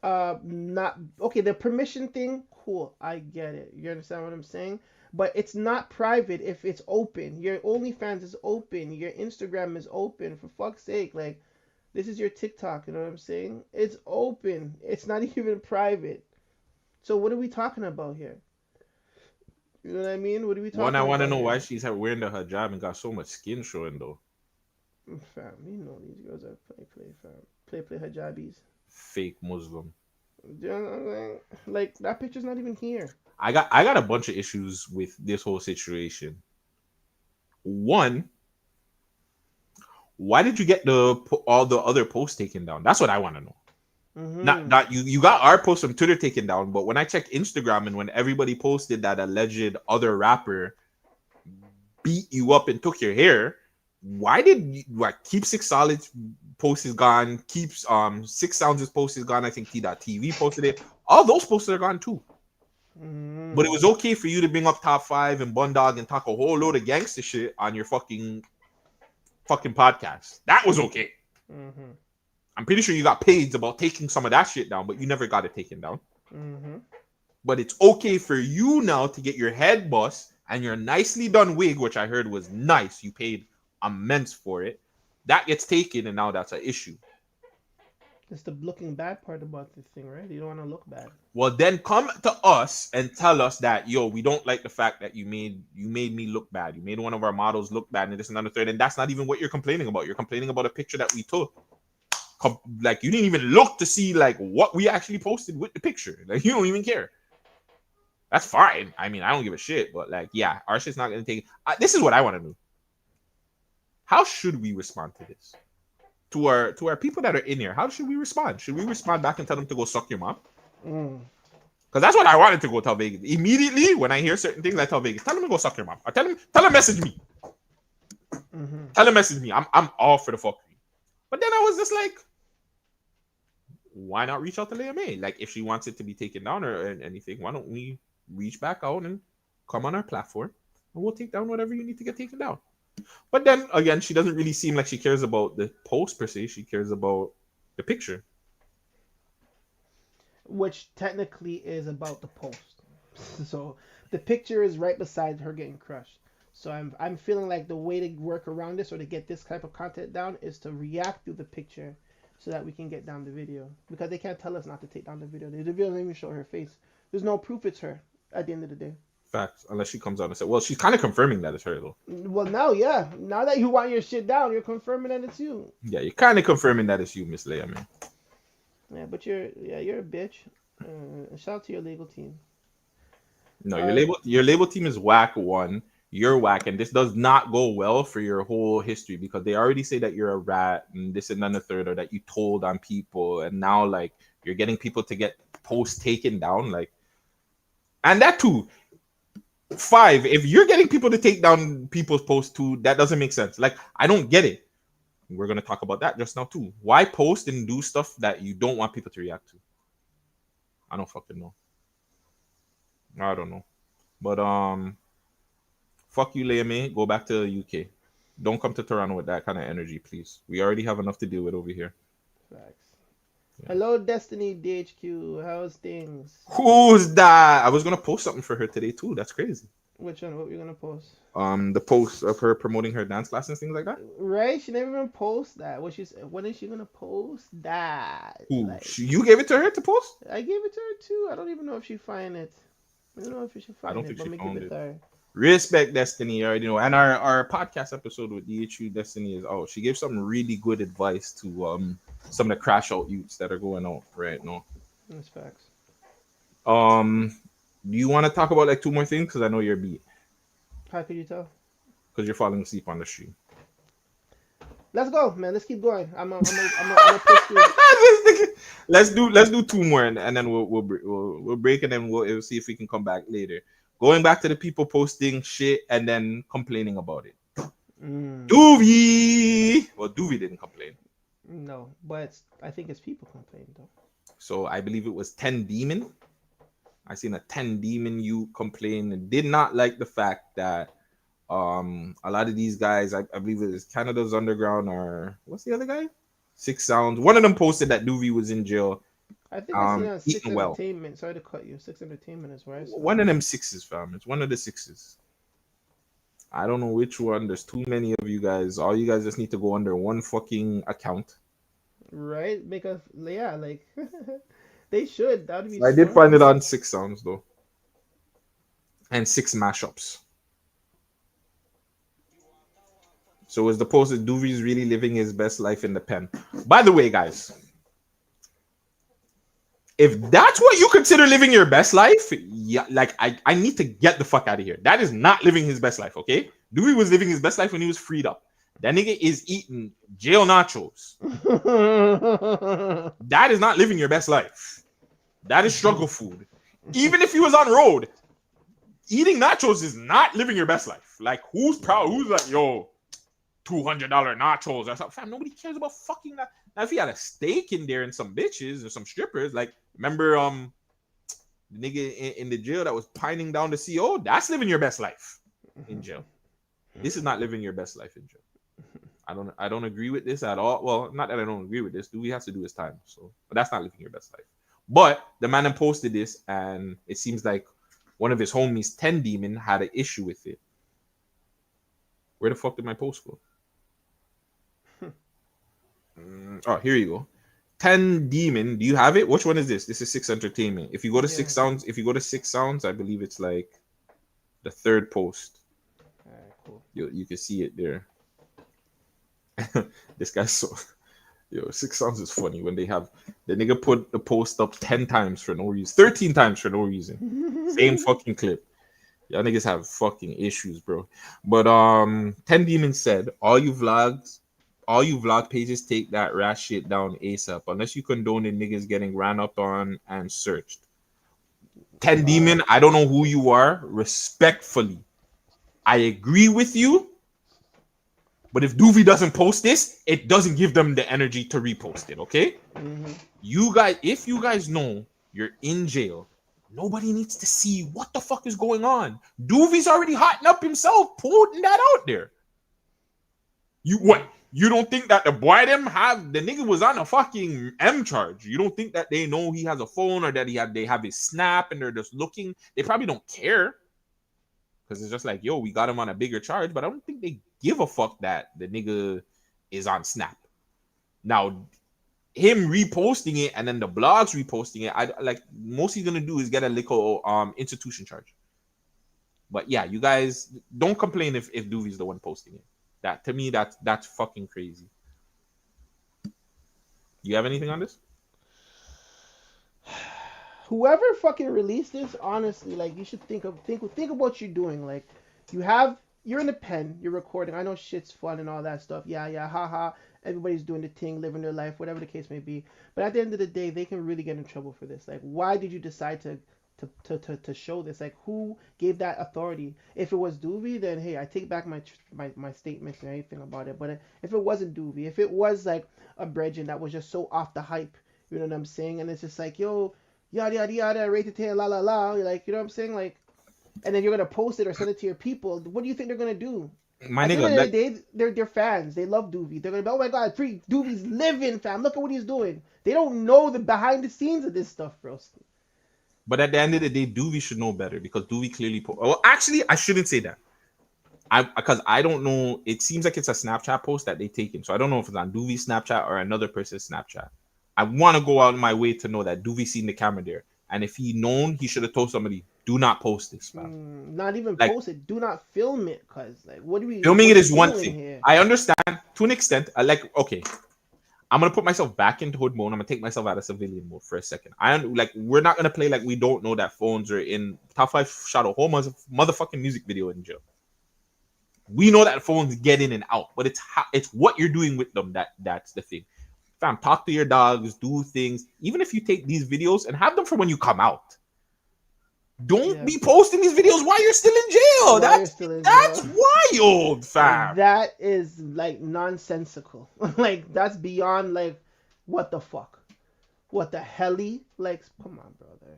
not okay, the permission thing? Cool, I get it. You understand what I'm saying? But it's not private if it's open. Your OnlyFans is open. Your Instagram is open. For fuck's sake, like, this is your TikTok. You know what I'm saying? It's open. It's not even private. So what are we talking about here? You know what I mean? What are we talking about? I want to know here? why she's wearing the hijab and got so much skin showing though. Fam, you know these girls are play hijabis. Fake Muslim. You know what I'm saying? Like, that picture's not even here. I got a bunch of issues with this whole situation. One, why did you get all the other posts taken down? That's what I want to know. Mm-hmm. Not you got our post from Twitter taken down, but when I checked Instagram and when everybody posted that alleged other rapper beat you up and took your hair, why did you Keep 6 Solid's post is gone? Keeps 6 Sounds' post is gone. I think T.TV posted it. All those posts are gone too. But it was okay for you to bring up Top 5 and Bundog and talk a whole load of gangster shit on your fucking podcast. That was okay. I'm pretty sure you got paid about taking some of that shit down, but you never got it taken down. But it's okay for you now to get your head bust and your nicely done wig, which I heard was nice. You paid immense for it. That gets taken, and now that's an issue. It's the looking bad part about this thing, right? You don't want to look bad. Well, then come to us and tell us that, yo, we don't like the fact that you made me look bad. You made one of our models look bad, and this and another third. And that's not even what you're complaining about. You're complaining about a picture that we took. Like, you didn't even look to see like what we actually posted with the picture. Like, you don't even care. That's fine. I mean, I don't give a shit. But like, yeah, our shit's not gonna take. This is what I want to know. How should we respond to this? To our people that are in here, how should we respond? Should we respond back and tell them to go suck your mom? Because that's what I wanted to go tell Vegas. Immediately when I hear certain things, I tell Vegas, tell them to go suck your mom. Or tell them message me. Tell them message me. I'm all for the fuckery. But then I was just like, why not reach out to Leia May? Like, if she wants it to be taken down or anything, why don't we reach back out and come on our platform and we'll take down whatever you need to get taken down. But then again, she doesn't really seem like she cares about the post per se. She cares about the picture, which technically is about the post. So the picture is right beside her getting crushed. So I'm feeling like the way to work around this or to get this type of content down is to react to the picture so that we can get down the video, because they can't tell us not to take down the video. The video doesn't even show her face. There's no proof it's her at the end of the day. Facts. Unless she comes out and says, well, she's kind of confirming that it's her, though. Well, now, yeah. Now that you want your shit down, you're confirming that it's you. Yeah, you're kind of confirming that it's you, Miss Leia, man. Yeah, but you're a bitch. Shout out to your legal team. No, your label team is whack one. You're whack, and this does not go well for your whole history, because they already say that you're a rat and this and then the third, or that you told on people, and now like you're getting people to get posts taken down, like, and that too. 5, if you're getting people to take down people's posts too, that doesn't make sense. Like, I don't get it. We're gonna talk about that just now too. Why post and do stuff that you don't want people to react to? I don't fucking know. I don't know. But fuck you, Leia May. Go back to the UK. Don't come to Toronto with that kind of energy, please. We already have enough to deal with over here. Facts. Yeah. Hello, Destiny DHQ. How's things? Who's that? I was gonna post something for her today too. That's crazy. Which one? What were you gonna post? The post of her promoting her dance class and things like that. Right? She never even post that. When is she gonna post that? Who? Like, you gave it to her to post? I gave it to her too. I don't even know if she find it. I don't know if she find it. I don't think she found it. Respect Destiny, you already know. And our podcast episode with DHU Destiny is out. She gave some really good advice to some of the crash out youths that are going out right now. That's facts. Do you want to talk about like 2 more things? Because I know you're beat. How could you tell? Because you're falling asleep on the stream. Let's go, man. Let's keep going. I'm gonna push through. Let's do 2 more, and then we'll break, and then we'll see if we can come back later. Going back to the people posting shit and then complaining about it. Doovie! Well, Doovie didn't complain. No, but I think it's people complaining though. So I believe it was 10 Demon. I seen a 10 Demon you complain and did not like the fact that a lot of these guys, I believe it was Canada's Underground, or what's the other guy? 6 Sounds. One of them posted that Doovie was in jail. I think I seen on 6 Entertainment. Sorry to cut you. 6 Entertainment is right. One of them 6s, fam. It's one of the 6s. I don't know which one. There's too many of you guys. All you guys just need to go under one fucking account. Right? Because, yeah, like, they should. That would be I did find it on 6 Sounds, though. And 6 Mashups. So was the post that Doovie's really living his best life in the pen. By the way, guys, if that's what you consider living your best life, yeah, like I need to get the fuck out of here. That is not living his best life, okay? Doovie was living his best life when he was freed up. That nigga is eating jail nachos. That is not living your best life. That is struggle food. Even if he was on road, eating nachos is not living your best life. Like, who's proud? Who's like, yo, $200 nachos or something? Fam, nobody cares about fucking that. Now, if he had a steak in there and some bitches or some strippers, like, remember The nigga in the jail that was pining down the CO, that's living your best life in jail. This is not living your best life in jail. I don't agree with this at all. Well, not that I don't agree with this. He has to do his time. So, but that's not living your best life. But the man that posted this, and it seems like one of his homies, 10 Demon, had an issue with it. Where the fuck did my post go? Oh, here you go. 10 Demon. Do you have it? Which one is this? This is 6 Entertainment. If you go to 6 Sounds, I believe it's like the third post. All right, cool. You can see it there. This guy's so 6 Sounds is funny when they have the nigga put the post up 10 times for no reason, 13 times for no reason. Same fucking clip. Y'all niggas have fucking issues, bro. But 10 Demons said, all you vlog pages take that rat shit down ASAP unless you condone the niggas getting ran up on and searched. 10 Demon, I don't know who you are. Respectfully, I agree with you. But if Doovie doesn't post this, it doesn't give them the energy to repost it, okay? Mm-hmm. You guys, if you guys know you're in jail, nobody needs to see what the fuck is going on. Doovie's already hotting up himself, putting that out there. You don't think that the boy them have the nigga was on a fucking M charge? You don't think that they know he has a phone or that they have his snap and they're just looking? They probably don't care because it's just like, yo, we got him on a bigger charge, but I don't think they give a fuck that the nigga is on Snap. Now, him reposting it and then the blogs reposting it, I like most he's gonna do is get a little institution charge. But yeah, you guys don't complain if Doovie's the one posting it. That to me, that's fucking crazy. You have anything on this? Whoever fucking released this, honestly, like you should think of what you're doing. Like you're in the pen, you're recording. I know shit's fun and all that stuff. Yeah, haha. Everybody's doing the thing, living their life, whatever the case may be. But at the end of the day, they can really get in trouble for this. Like, why did you decide to show this? Like, who gave that authority? If it was Doovie, then hey, I take back my statements and everything about it. But if it wasn't Doovie, if it was like a brethren that was just so off the hype, you know what I'm saying? And it's just like, yo, yada yada yada, rate it, la la la, you're like, you know what I'm saying? Like, and then you're gonna post it or send it to your people. What do you think they're gonna do? My At nigga, the end of the day, they're fans. They love Doovie. They're gonna be, oh my god, free Doovie's living, fam. Look at what he's doing. They don't know the behind the scenes of this stuff, bro. But at the end of the day, Doovie should know better because Doovie clearly. Well, actually, I shouldn't say that. Because I don't know. It seems like it's a Snapchat post that they taken, so I don't know if it's on Doovie's Snapchat or another person's Snapchat. I want to go out of my way to know that Doovie seen the camera there, and if he known, he should have told somebody, "Do not post this, fam." Not even post it. Do not film it, cause like, what do we? Filming it is one thing. Here? I understand to an extent. Like, okay, I'm gonna put myself back into hood mode. I'm gonna take myself out of civilian mode for a second. We're not gonna play like we don't know that phones are in. Top 5 shot a whole motherfucking music video in jail. We know that phones get in and out, but it's what you're doing with them that's the thing. Fam, talk to your dogs, do things. Even if you take these videos and have them for when you come out. Don't be posting these videos while you're still in jail. That's wild, fam. That is like nonsensical. Like that's beyond like what the fuck, what the helly? Like, come on, brother.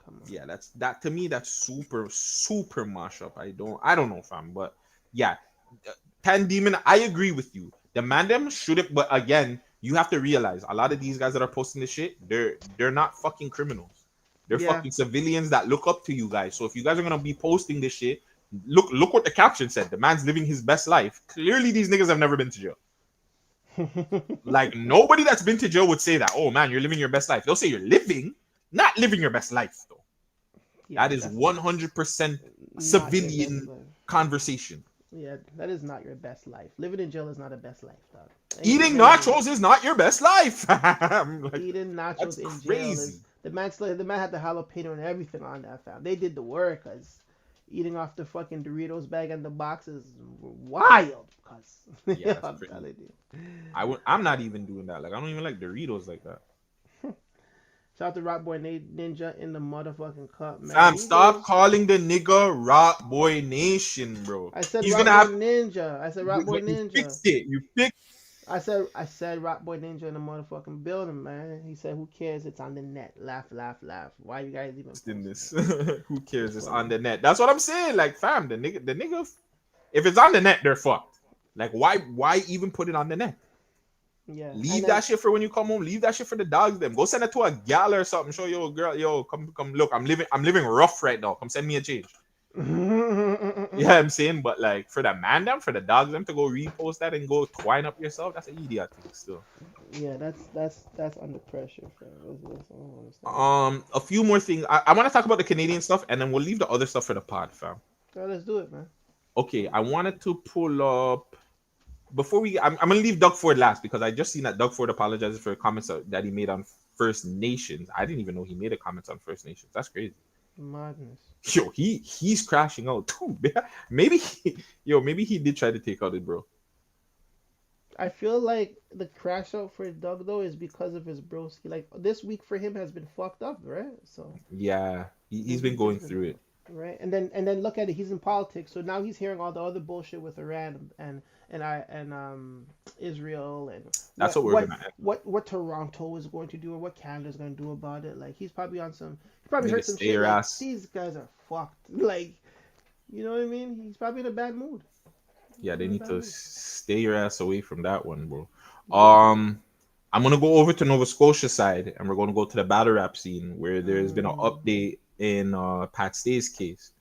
Come on. Yeah, that to me. That's super mashup. I don't know, fam. But yeah, 10 Demon. I agree with you. The man them shouldn't. But again, you have to realize a lot of these guys that are posting this shit, they're not fucking criminals. They're fucking civilians that look up to you guys. So if you guys are gonna be posting this shit, look what the caption said. The man's living his best life. Clearly, these niggas have never been to jail. Like nobody that's been to jail would say that. Oh man, you're living your best life. They'll say you're not living your best life though. Yeah, that is 100% civilian conversation. Yeah, that is not your best life. Living in jail is not a best life, dog. Eating nachos is not your best life. Eating nachos in jail is the man had the jalapeno and everything on that, fam. They did the work, cause eating off the fucking Doritos bag and the box is wild. Cause yeah, I'm telling you, I'm not even doing that. Like I don't even like Doritos like that. Shout out to Rock Boy Ninja in the motherfucking cup, man. Fam, stop calling the nigga Rock Boy Nation, bro. I said Rock Boy Ninja. I said Rock Boy Ninja. You fixed it. I said Rock Boy Ninja in the motherfucking building, man. He said, "Who cares? It's on the net. Laugh, laugh, laugh." Why you guys even in this? Who cares? It's on the net. That's what I'm saying. Like, fam, the nigga. If it's on the net, they're fucked. Like, why even put it on the net? Yeah. Leave that shit for when you come home. Leave that shit for the dogs. Them go send it to a gal or something. Show yo girl, yo, come look. I'm living rough right now. Come send me a change. Yeah, I'm saying, but like for the man them, for the dogs them to go repost that and go twine up yourself, that's an idiot thing still. Yeah, that's under pressure. A few more things. I want to talk about the Canadian stuff, and then we'll leave the other stuff for the pod, fam. So let's do it, man. Okay, I wanted to pull up before we. I'm gonna leave Doug Ford last because I just seen that Doug Ford apologizes for comments that he made on First Nations. I didn't even know he made a comment on First Nations. That's crazy. Madness. Yo, he's crashing out too. Maybe he did try to take out it, bro. I feel like the crash out for Doug though is because of his broski. Like this week for him has been fucked up, right? So yeah, he's been going through it. Right, and then look at it. He's in politics, so now he's hearing all the other bullshit with Iran and Israel and that's what Toronto is going to do or what Canada's going to do about it. Like he's probably on some. He probably heard some shit. Like, these guys are fucked. Like, you know what I mean? He's probably in a bad mood. Yeah, they need to stay your ass away from that one, bro. I'm gonna go over to Nova Scotia side, and we're gonna go to the battle rap scene where there's been an update in Pat Stay's case.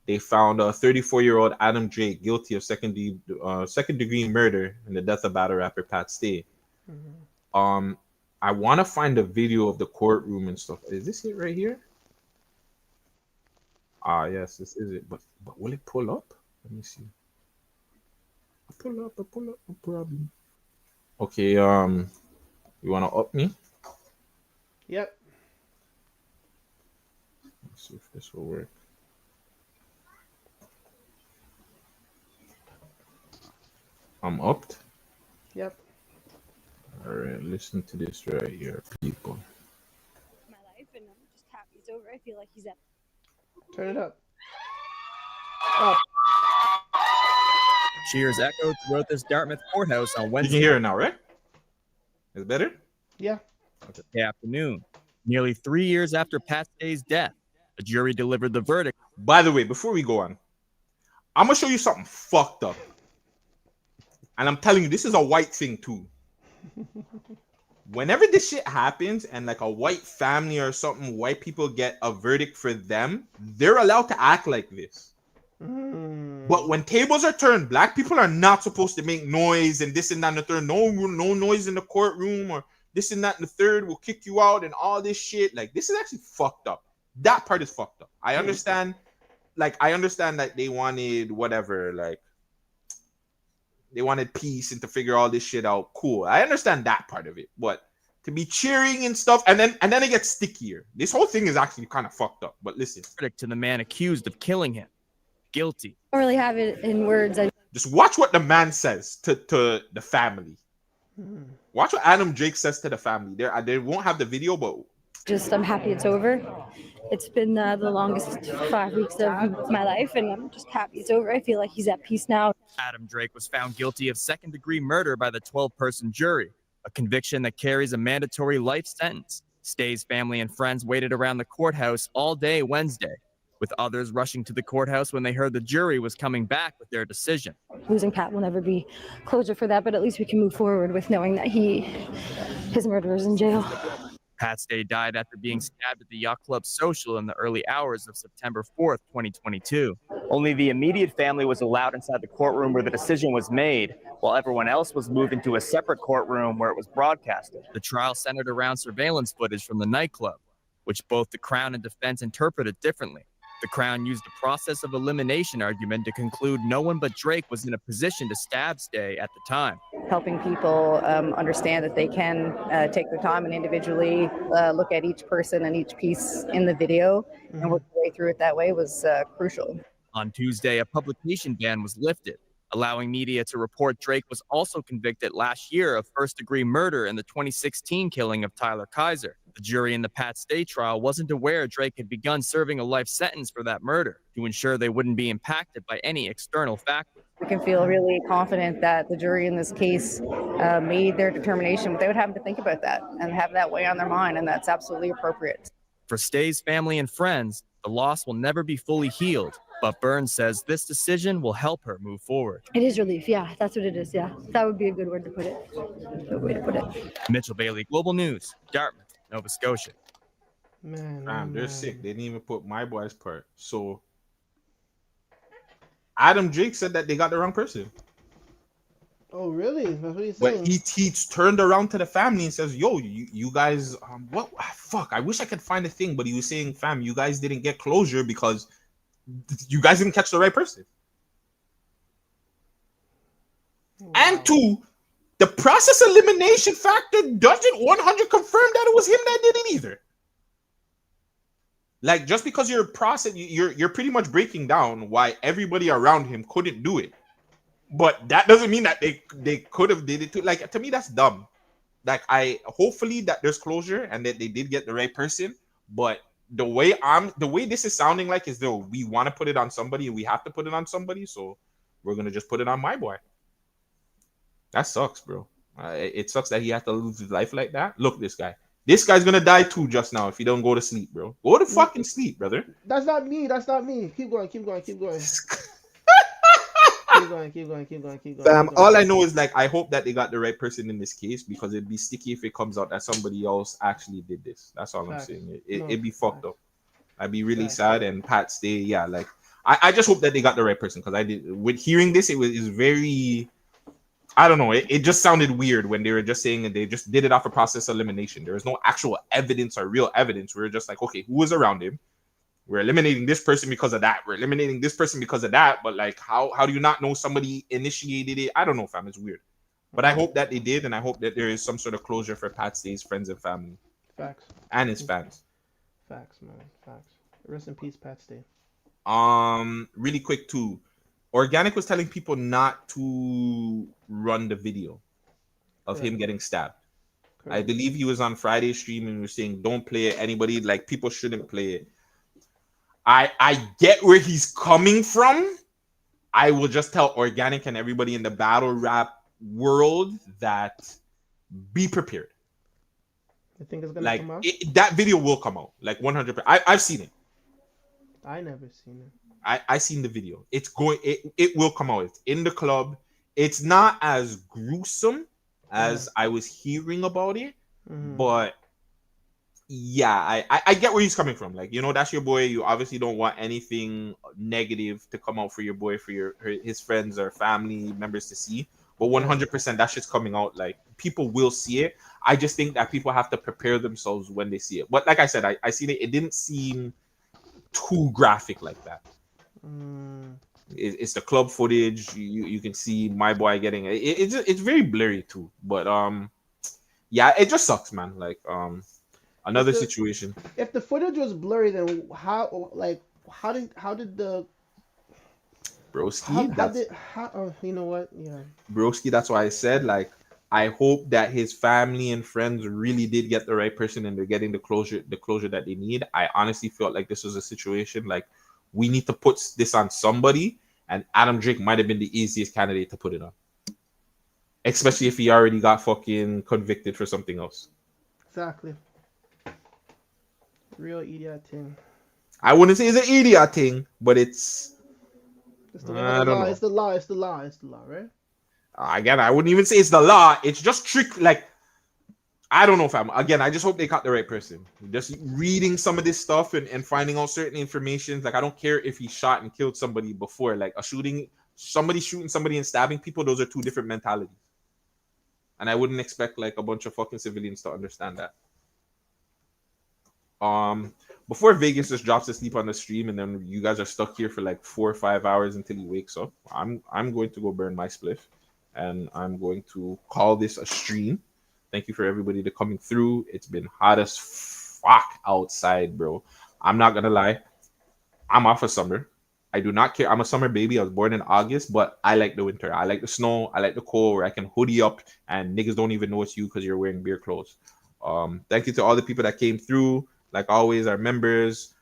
They found a 34-year-old Adam Drake guilty of second degree murder in the death of battle rapper Pat Stay. Mm-hmm. I want to find a video of the courtroom and stuff. Is this it right here? Yes, this is it. But will it pull up? Let me see. Pull up, no problem. Okay, you wanna up me? Yep. Let's see if this will work. I'm upped. Yep. All right, listen to this right here, people. My life, and I'm just happy it's over. I feel like he's at. Turn it up. Cheers echoed throughout this Dartmouth courthouse on Wednesday. You can hear it now, right? Is it better? Yeah. The afternoon. Nearly 3 years after Pat Stay's death, a jury delivered the verdict. By the way, before we go on, I'm going to show you something fucked up. And I'm telling you, this is a white thing too. Whenever this shit happens and like a white family or something, white people get a verdict for them, they're allowed to act like this. But when tables are turned, black people are not supposed to make noise and this and that and the third. No noise in the courtroom or this and that and the third will kick you out and all this shit. Like, this is actually fucked up. That part is fucked up. I understand that they wanted whatever, like they wanted peace and to figure all this shit out. Cool. I understand that part of it. But to be cheering and stuff, and then it gets stickier. This whole thing is actually kind of fucked up. But listen. Verdict to the man accused of killing him. Guilty. I don't really have it in words. Just watch what the man says to the family. Watch what Adam Drake says to the family. They won't have the video, but just I'm happy it's over. It's been the longest 5 weeks of my life, and I'm just happy it's over. I feel like he's at peace now. Adam Drake was found guilty of second-degree murder by the 12-person jury, a conviction that carries a mandatory life sentence. Stay's family and friends waited around the courthouse all day Wednesday, with others rushing to the courthouse when they heard the jury was coming back with their decision. Losing Pat will never be closure for that, but at least we can move forward with knowing that his murderer is in jail. Pat Stay died after being stabbed at the Yacht Club Social in the early hours of September 4th, 2022. Only the immediate family was allowed inside the courtroom where the decision was made, while everyone else was moved into a separate courtroom where it was broadcasted. The trial centered around surveillance footage from the nightclub, which both the Crown and defense interpreted differently. The Crown used the process of elimination argument to conclude no one but Drake was in a position to stab Stay at the time. Helping people understand that they can take their time and individually look at each person and each piece in the video and work their way through it that way was crucial. On Tuesday, a publication ban was lifted, allowing media to report Drake was also convicted last year of first-degree murder in the 2016 killing of Tyler Kaiser. The jury in the Pat Stay trial wasn't aware Drake had begun serving a life sentence for that murder to ensure they wouldn't be impacted by any external factor. we can feel really confident that the jury in this case made their determination without having to think about that and have that weigh on their mind, and that's absolutely appropriate. For Stay's family and friends, the loss will never be fully healed, but Burns says this decision will help her move forward. It is relief, yeah, that's what it is, yeah. That would be a good word to put it. Good way to put it. Mitchell Bailey, Global News, Dartmouth, Nova Scotia. Man, they're sick. They didn't even put my boy's part. So Adam Drake said that they got the wrong person. Oh, really? That's what he's saying. But he turned around to the family and says, "Yo, you guys, what? Fuck! I wish I could find a thing." But he was saying, "Fam, you guys didn't get closure because you guys didn't catch the right person." Wow. And two, the process elimination factor doesn't 100 confirm that it was him that did it either. Like, just because you're you're pretty much breaking down why everybody around him couldn't do it, but that doesn't mean that they could have did it too. Like, to me, that's dumb. Like, hopefully that there's closure and that they did get the right person. But the way this is sounding like is though we want to put it on somebody and we have to put it on somebody, so we're gonna just put it on my boy. That sucks, bro. It sucks that he had to lose his life like that. Look, this guy's gonna die too just now if he don't go to sleep, bro. Go to fucking sleep, brother. That's not me. Keep going. Keep going. All I know is, like, I hope that they got the right person in this case, because it'd be sticky if it comes out that somebody else actually did this. That's all I'm saying. It'd be fucked up. I'd be really sad. And Pat Stay, yeah, like I just hope that they got the right person, because I did with hearing this, it was very, I don't know, it just sounded weird when they were just saying that they just did it off a process elimination. There was no actual evidence or real evidence. We were just like, okay, who was around him? We're eliminating this person because of that. We're eliminating this person because of that. But, like, how do you not know somebody initiated it? I don't know, fam. It's weird. But I hope that they did, and I hope that there is some sort of closure for Pat Stay's friends and family. Facts. And his fans. Facts, man. Facts. Rest in peace, Pat Stay. Really quick too. Organic was telling people not to run the video of him getting stabbed. Correct. I believe he was on Friday stream and was saying, don't play it. Anybody, like, people shouldn't play it. I get where he's coming from. I will just tell Organic and everybody in the battle rap world that be prepared. I think it's gonna come out. That video will come out, like 100%. I've seen it. I never seen it. I seen the video. It will come out. It's in the club. It's not as gruesome as I was hearing about it, but yeah, I get where he's coming from. Like, you know, that's your boy. You obviously don't want anything negative to come out for your boy, for his friends or family members to see. But 100% that shit's coming out. Like, people will see it. I just think that people have to prepare themselves when they see it. But like I said, I seen it. It didn't seem too graphic like that. It's the club footage. You can see my boy getting it. It's very blurry too. But yeah, it just sucks, man. Like another situation. If the footage was blurry, then how did the Broski? You know what? Yeah. Broski, that's why I said, like, I hope that his family and friends really did get the right person and they're getting the closure that they need. I honestly felt like this was a situation like we need to put this on somebody, and Adam Drake might have been the easiest candidate to put it on. Especially if he already got fucking convicted for something else. Exactly. Real idiot thing. I wouldn't say it's an idiot thing, but it's the law. It's the law, right? Again, I wouldn't even say it's the law. It's just trick. Like, I don't know, fam. Again, I just hope they caught the right person. Just reading some of this stuff and finding out certain information. Like, I don't care if he shot and killed somebody before. Like, somebody shooting somebody and stabbing people, those are two different mentalities. And I wouldn't expect, like, a bunch of fucking civilians to understand that. Before Vegas just drops asleep on the stream and then you guys are stuck here for like 4 or 5 hours until he wakes up, I'm going to go burn my spliff and I'm going to call this a stream. Thank you for everybody to coming through. It's been hot as fuck outside, bro. I'm not gonna lie, I'm off of summer. I do not care. I'm a summer baby. I was born in August, but I like the winter. I like the snow. I like the cold where I can hoodie up and niggas don't even know it's you because you're wearing beer clothes. Thank you to all the people that came through. Like always, our members.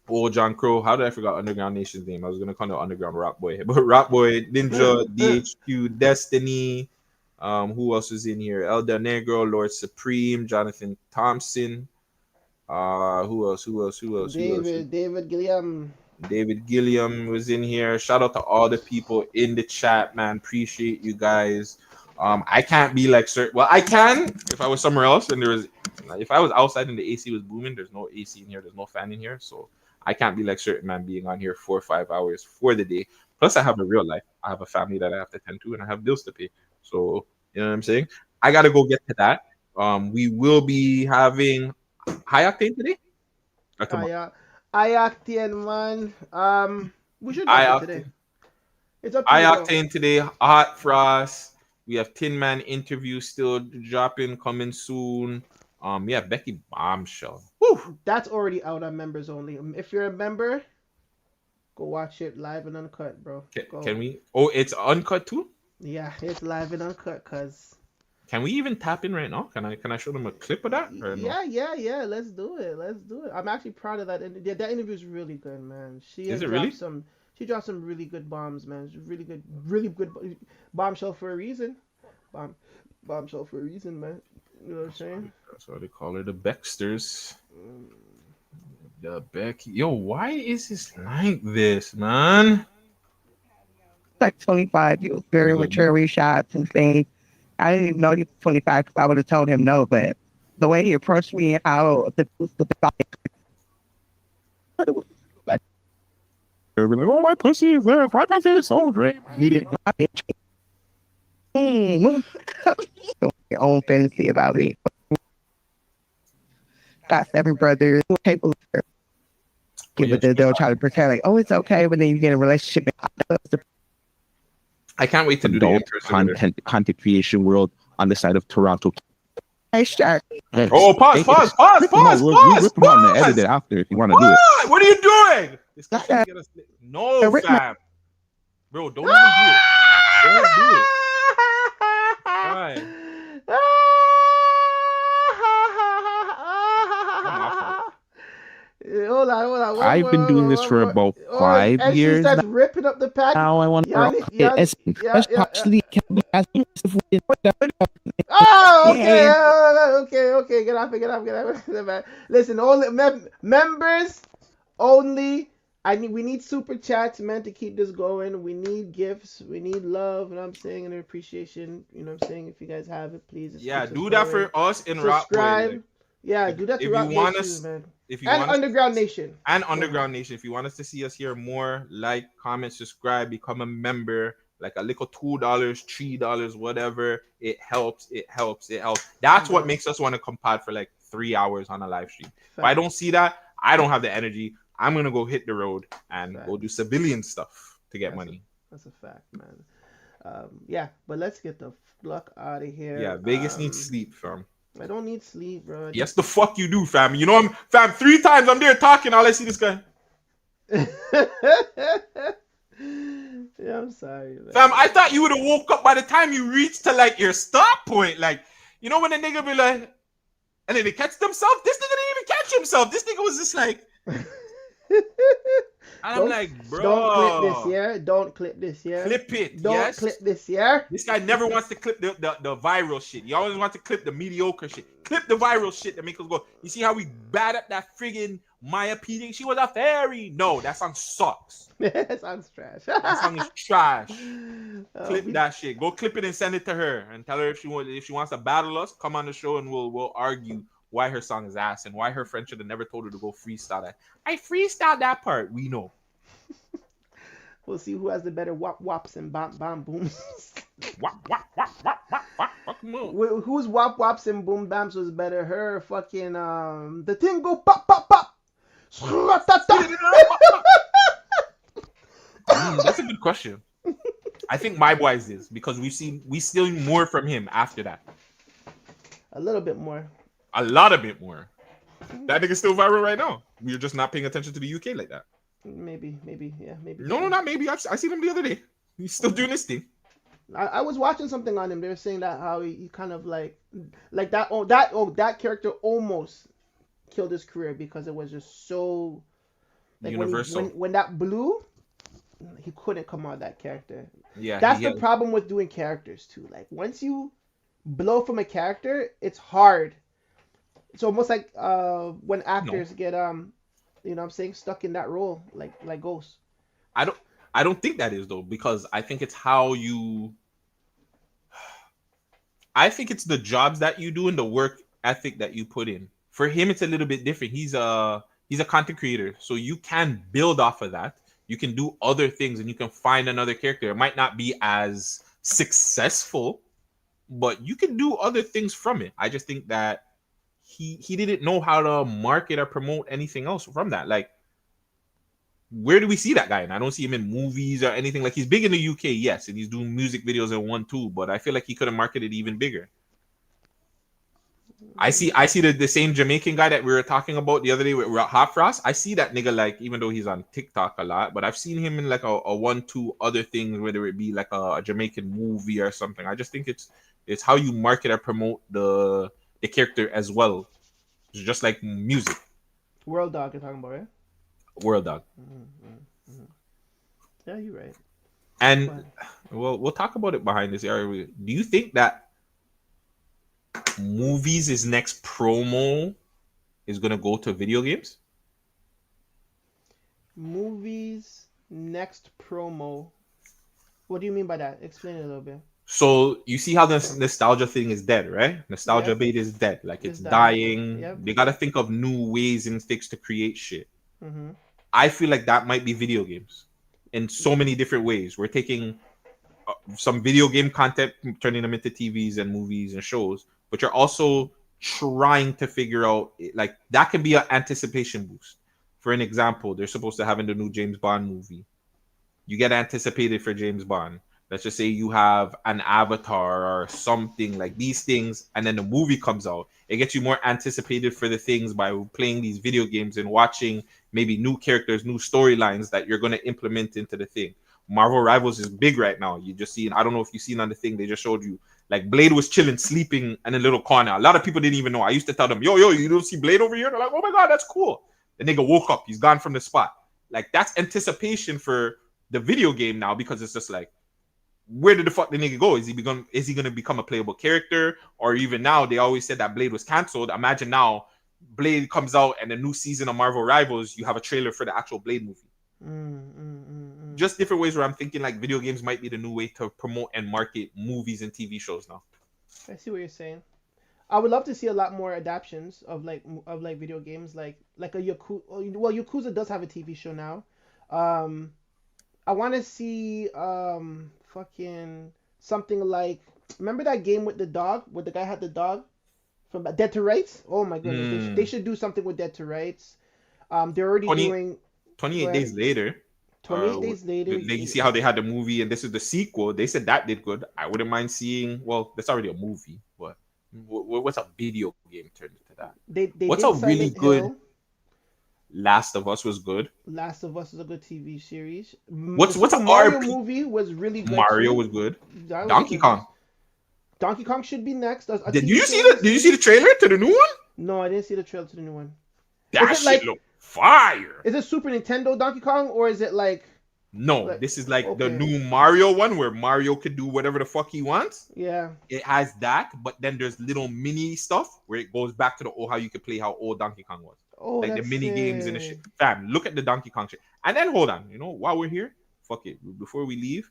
Oh, John Crow. How did I forget Underground Nation's name? I was gonna call it Underground Rock Boy, but Rock Boy, Ninja, DHQ, Destiny. Who else was in here? Elder Negro, Lord Supreme, Jonathan Thompson. Who else? David Gilliam. David Gilliam was in here. Shout out to all the people in the chat, man. Appreciate you guys. I can't be like certain. Well, I can if I was somewhere else and if I was outside and the AC was booming. There's no AC in here. There's no fan in here, so I can't be like certain man being on here 4 or 5 hours for the day. Plus, I have a real life. I have a family that I have to tend to, and I have bills to pay. So you know what I'm saying. I gotta go get to that. We will be having High Octane today. High Octane, man. We should High drop it Octane today. It's up to High you. Octane today. Hot Frost. We have Tin Man interview still dropping, coming soon. Yeah, Becky Bombshell. Woo! That's already out on members only. If you're a member, go watch it live and uncut, bro. Can we? Oh, it's uncut too. Yeah, it's live and uncut. Cause can we even tap in right now? Can I show them a clip of that? Or no? Yeah. Let's do it. I'm actually proud of that. Yeah, that interview is really good, man. She dropped some really good bombs, man. Really good bombshell for a reason. Bombshell for a reason, man. You know what I'm saying? That's why they call her the Becksters. The Becky. Yo, why is this like this, man? Like 25, he was very mature shots and things. I didn't even know he was 25 because I would have told him no, but the way he approached me and how oh, my pussy is there. My pussy is so great. He didn't your own fantasy about it. Got 7 brothers. They'll try to pretend like, oh, it's okay, but then you get a relationship. I can't wait to do the content creation world on the side of Toronto. Hey, Shark. Oh, pause. We'll rip them on the edit it after if you want to do it. What are you doing? This guy get us. No, fam. Bro, don't even do it. Don't do it. Why? Hold on. I've been doing this for about 5 years. She starts ripping up the pack. Now I want to. Okay. Get off it. Listen, only members only. We need super chats, man, to keep this going. We need gifts. We need love, and I'm saying, and appreciation. You know what I'm saying? If you guys have it, please. Do that for us in Rock Boy. Subscribe. Yeah, do that to Rock Nation, man. Underground Nation. And Underground Nation. If you want us to see us here more, like, comment, subscribe, become a member. Like a little $2, $3, whatever. It helps. That's what makes us want to come pod for like 3 hours on a live stream. If I don't see that, I don't have the energy. I'm gonna go hit the road and go do civilian stuff to get money. That's a fact, man. Yeah, but let's get the fuck out of here. Yeah, Vegas needs sleep, fam. I don't need sleep, bro. Yes, the fuck you do, fam. You know fam. 3 times I'm there talking. All I see this guy. Yeah, I'm sorry, man. Fam, I thought you would have woke up by the time you reached to like your stop point. Like, you know when a nigga be like, and then they catch themselves. This nigga didn't even catch himself. This nigga was just like. And I'm like, bro. Don't clip this, yeah? Don't clip this, yeah? Clip it, Don't clip this, yeah? This guy never wants to clip the viral shit. He always wants to clip the mediocre shit. Clip the viral shit that makes us go, you see how we bad up that friggin' Maya P. She was a fairy. No, that song sucks. That song's trash. That song is trash. Clip that shit. Go clip it and send it to her and tell her if she wants to battle us, come on the show and we'll argue why her song is ass and why her friend should have never told her to go freestyle that. I freestyled that part. We know. We'll see who has the better wop wops and bam bam booms. Wop. Whose wop wops and boom bams was better? Her fucking the thing go pop pop pop. That's a good question. I think my boys is because we still more from him after that. A little bit more. A lot of bit more. That nigga's still viral right now. We're just not paying attention to the UK like that. Maybe, yeah, maybe. No, not maybe. I seen him the other day. He's still doing this thing. I was watching something on him. They were saying that how he kind of like that character almost killed his career because it was just so Like Universal. when that blew, he couldn't come out of that character. Yeah, That's the problem with doing characters too. Like once you blow from a character, it's hard. It's almost like when actors get you know what I'm saying, stuck in that role like Ghost. I don't think that is though, because I think it's how you I think it's the jobs that you do and the work ethic that you put in. For him, it's a little bit different. He's a content creator, so you can build off of that. You can do other things, and you can find another character. It might not be as successful, but you can do other things from it. I just think that he didn't know how to market or promote anything else from that. Like, where do we see that guy? And I don't see him in movies or anything. Like, he's big in the UK, yes, and he's doing music videos in 1-2, but I feel like he could have marketed even bigger. I see the same Jamaican guy that we were talking about the other day with Hot Frost. I see that nigga, like, even though he's on TikTok a lot, but I've seen him in like a 1-2 other things, whether it be like a Jamaican movie or something. I just think it's how you market or promote the character as well. It's just like music. World Dog you're talking about, right? World Dog. Mm-hmm. Yeah, you're right. And we'll talk about it behind this area. Do you think that movies' next promo is gonna go to video games? Movies next promo. What do you mean by that? Explain it a little bit. So you see how this nostalgia thing is dead, right? Nostalgia bait is dead. Like it's dying. Yep. They gotta think of new ways and things to create shit. Mm-hmm. I feel like that might be video games in so many different ways. We're taking some video game content, turning them into TVs and movies and shows, but you're also trying to figure out, like, that can be an anticipation boost. For an example, they're supposed to have in the new James Bond movie. You get anticipated for James Bond. Let's just say you have an Avatar or something like these things, and then the movie comes out. It gets you more anticipated for the things by playing these video games and watching maybe new characters, new storylines that you're going to implement into the thing. Marvel Rivals is big right now. You just seen, I don't know if you've seen on the thing, they just showed you, like, Blade was chilling, sleeping in a little corner. A lot of people didn't even know. I used to tell them, yo, you don't see Blade over here? They're like, oh my God, that's cool. The nigga woke up. He's gone from the spot. Like, that's anticipation for the video game now, because it's just like, where did the fuck the nigga go? Is he gonna become a playable character? Or even now, they always said that Blade was canceled. Imagine now, Blade comes out and the new season of Marvel Rivals, you have a trailer for the actual Blade movie. Just different ways where I'm thinking like video games might be the new way to promote and market movies and TV shows now. I see what you're saying. I would love to see a lot more adaptations of video games, like a Yakuza. Well, Yakuza does have a TV show now. I want to see fucking something like, remember that game with the dog, where the guy had the dog from Dead to Rights? Oh my goodness, they should do something with Dead to Rights. They're already doing 28 Days Later. 28 Days Later. You see how they had the movie, and this is the sequel. They said that did good. I wouldn't mind seeing. Well, that's already a movie, but what's a video game turned into that? What's a really good? Last of Us was good. Last of Us is a good TV series. What's a Mario movie was really good. Mario was good. Donkey Kong. Donkey Kong should be next. Did you see the trailer to the new one? No, I didn't see the trailer to the new one. That shit look fire. Is it Super Nintendo Donkey Kong, or is it like? No, this is like the new Mario one where Mario could do whatever the fuck he wants. Yeah. It has that, but then there's little mini stuff where it goes back to how you could play how old Donkey Kong was. Oh, like the mini games and the shit. Fam, look at the Donkey Kong shit. And then hold on, while we're here, fuck it. Before we leave,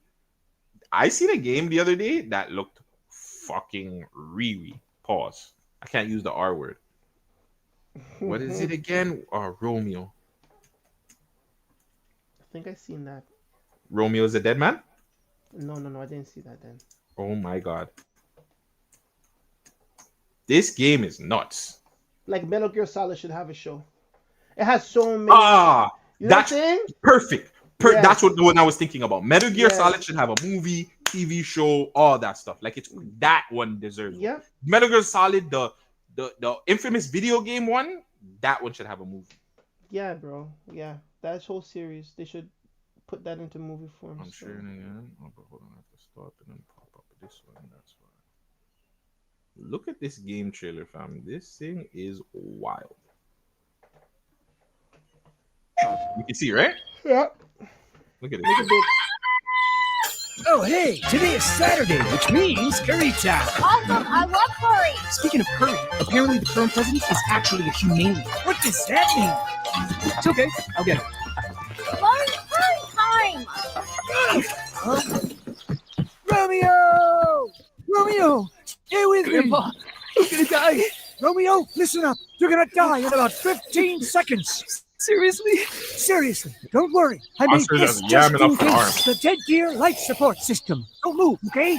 I seen a game the other day that looked fucking really. Pause. I can't use the R word. What is it again? Romeo. I think I seen that. Romeo's a Dead Man? No, I didn't see that then. Oh my God. This game is nuts. Like Metal Gear Solid should have a show. It has so many. That's perfect. Yeah. That's what the one I was thinking about. Metal Gear Solid should have a movie, TV show, all that stuff. Like it's that one deserves. Yeah. Metal Gear Solid, the infamous video game one, that one should have a movie. Yeah, bro. Yeah, that whole series, they should put that into movie form. I'm sure. Oh, but hold on, I have to stop and then pop up this one. That's why. Look at this game trailer, fam. This thing is wild. You can see, right? Yeah. Look at it. Make it big. Oh, hey, today is Saturday, which means curry time. Awesome, I love curry. Speaking of curry, apparently the current president is actually a humane. What does that mean? It's okay, I'll get it. Curry time. Romeo! Romeo! Stay with me! Grandpa, I'm gonna die. Romeo, listen up. You're gonna die in about 15 seconds. Seriously? Seriously, don't worry. I made Oscar this just just yamming in up the arm. case. The dead deer life support system. Don't move, okay?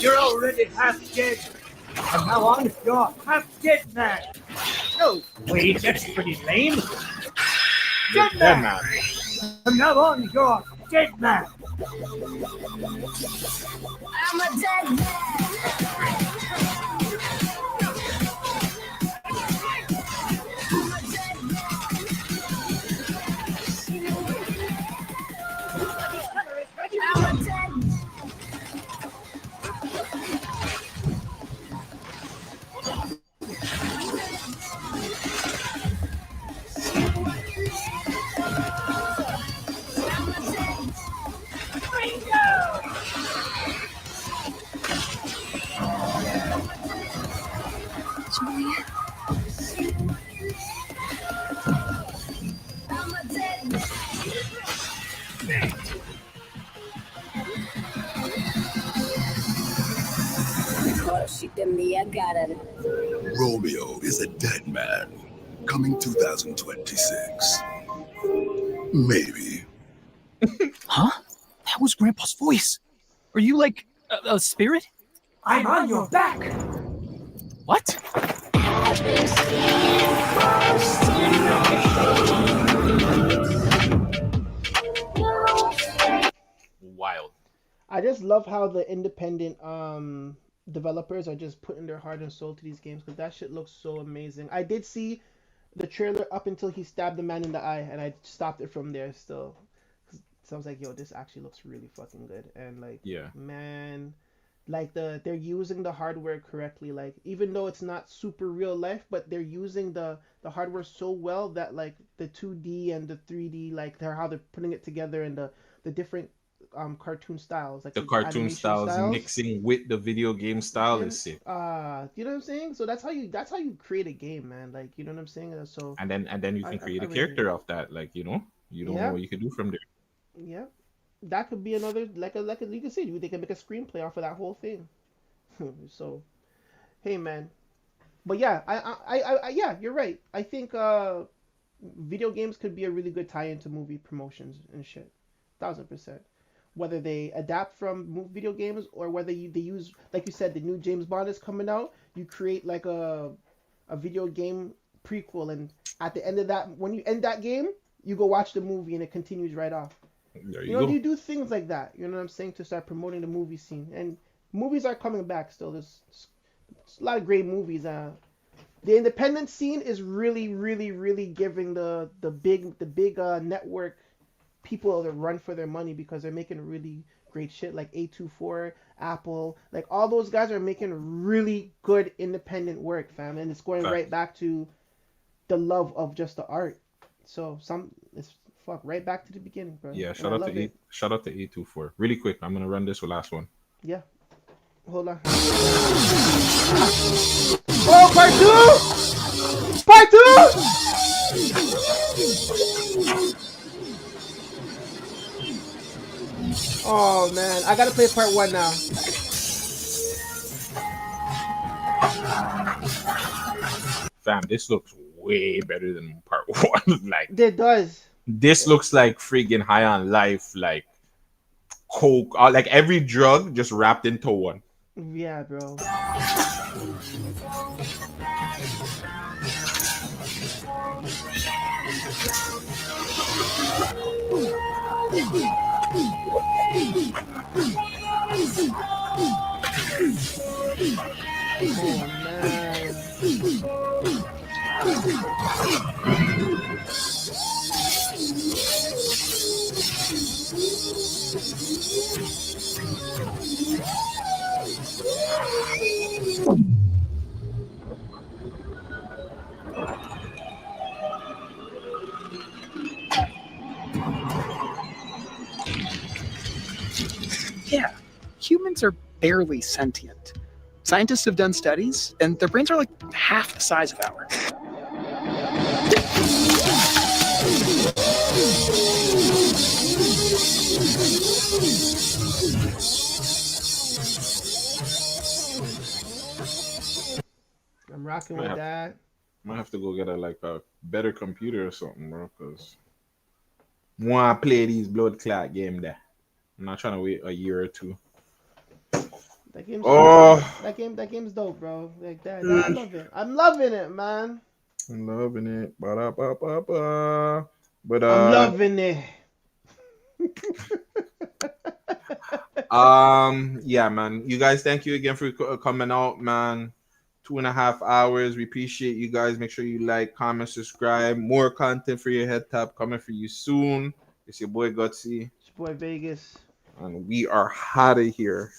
You're already half dead. From now on, you're half dead man. No, wait, that's pretty lame. Dead man. From now on, you're dead man. I'm a dead man. Romeo is a dead man. Coming 2026. Maybe. Huh? That was Grandpa's voice. Are you like a spirit? I'm on your back. What? Wild. I just love how the independent developers are just putting their heart and soul to these games because that shit looks so amazing. I did see the trailer up until he stabbed the man in the eye, and I stopped it from there still. So I was like, yo, this actually looks really fucking good. And like, yeah, man, like they're using the hardware correctly. Like even though it's not super real life, but they're using the hardware so well that like the 2D and the 3D, like how they're putting it together and the different cartoon styles, like the cartoon styles mixing with the video game style is sick. You know what I'm saying? So that's how you create a game, man. Like, you know what I'm saying? So and then you can create a character off that. Like, you don't know what you can do from there. Yeah, that could be another like a you can see they can make a screenplay off of that whole thing. So, hey man, but yeah, I yeah, you're right. I think video games could be a really good tie into movie promotions and shit. 1000%. Whether they adapt from video games or whether they use, like you said, the new James Bond is coming out, you create like a video game prequel, and at the end of that, when you end that game, you go watch the movie and it continues right off. There you know, you do things like that. You know what I'm saying, to start promoting the movie scene. And movies are coming back still. There's a lot of great movies. The independent scene is really, really, really giving the big network people that run for their money because they're making really great shit, like A24, Apple, like all those guys are making really good independent work, fam, and it's going right back to the love of just the art. So it's right back to the beginning, bro. Yeah, shout out to A24. Really quick, I'm gonna run this last one. Yeah. Hold on. Oh, part two! Part two! Oh man, I gotta play part one now. Fam, this looks way better than part one. Like, it does. This looks like friggin' high on life, like coke, like every drug just wrapped into one. Yeah, bro. Oh man. Yeah, humans are barely sentient. Scientists have done studies, and their brains are like half the size of ours. I'm rocking with that. Might have to go get a better computer or something, bro. Cause want to play these blood clot game there. I'm not trying to wait a year or two. That game's Oh, that game's dope, bro. Like that I love it. I'm loving it, man. I'm loving it. Ba-da-ba-ba-ba. But I'm loving it. Yeah, man. You guys, thank you again for coming out, man. 2.5 hours. We appreciate you guys. Make sure you like, comment, subscribe. More content for your head tap coming for you soon. It's your boy Gutsy. It's your boy Vegas. And we are out of here.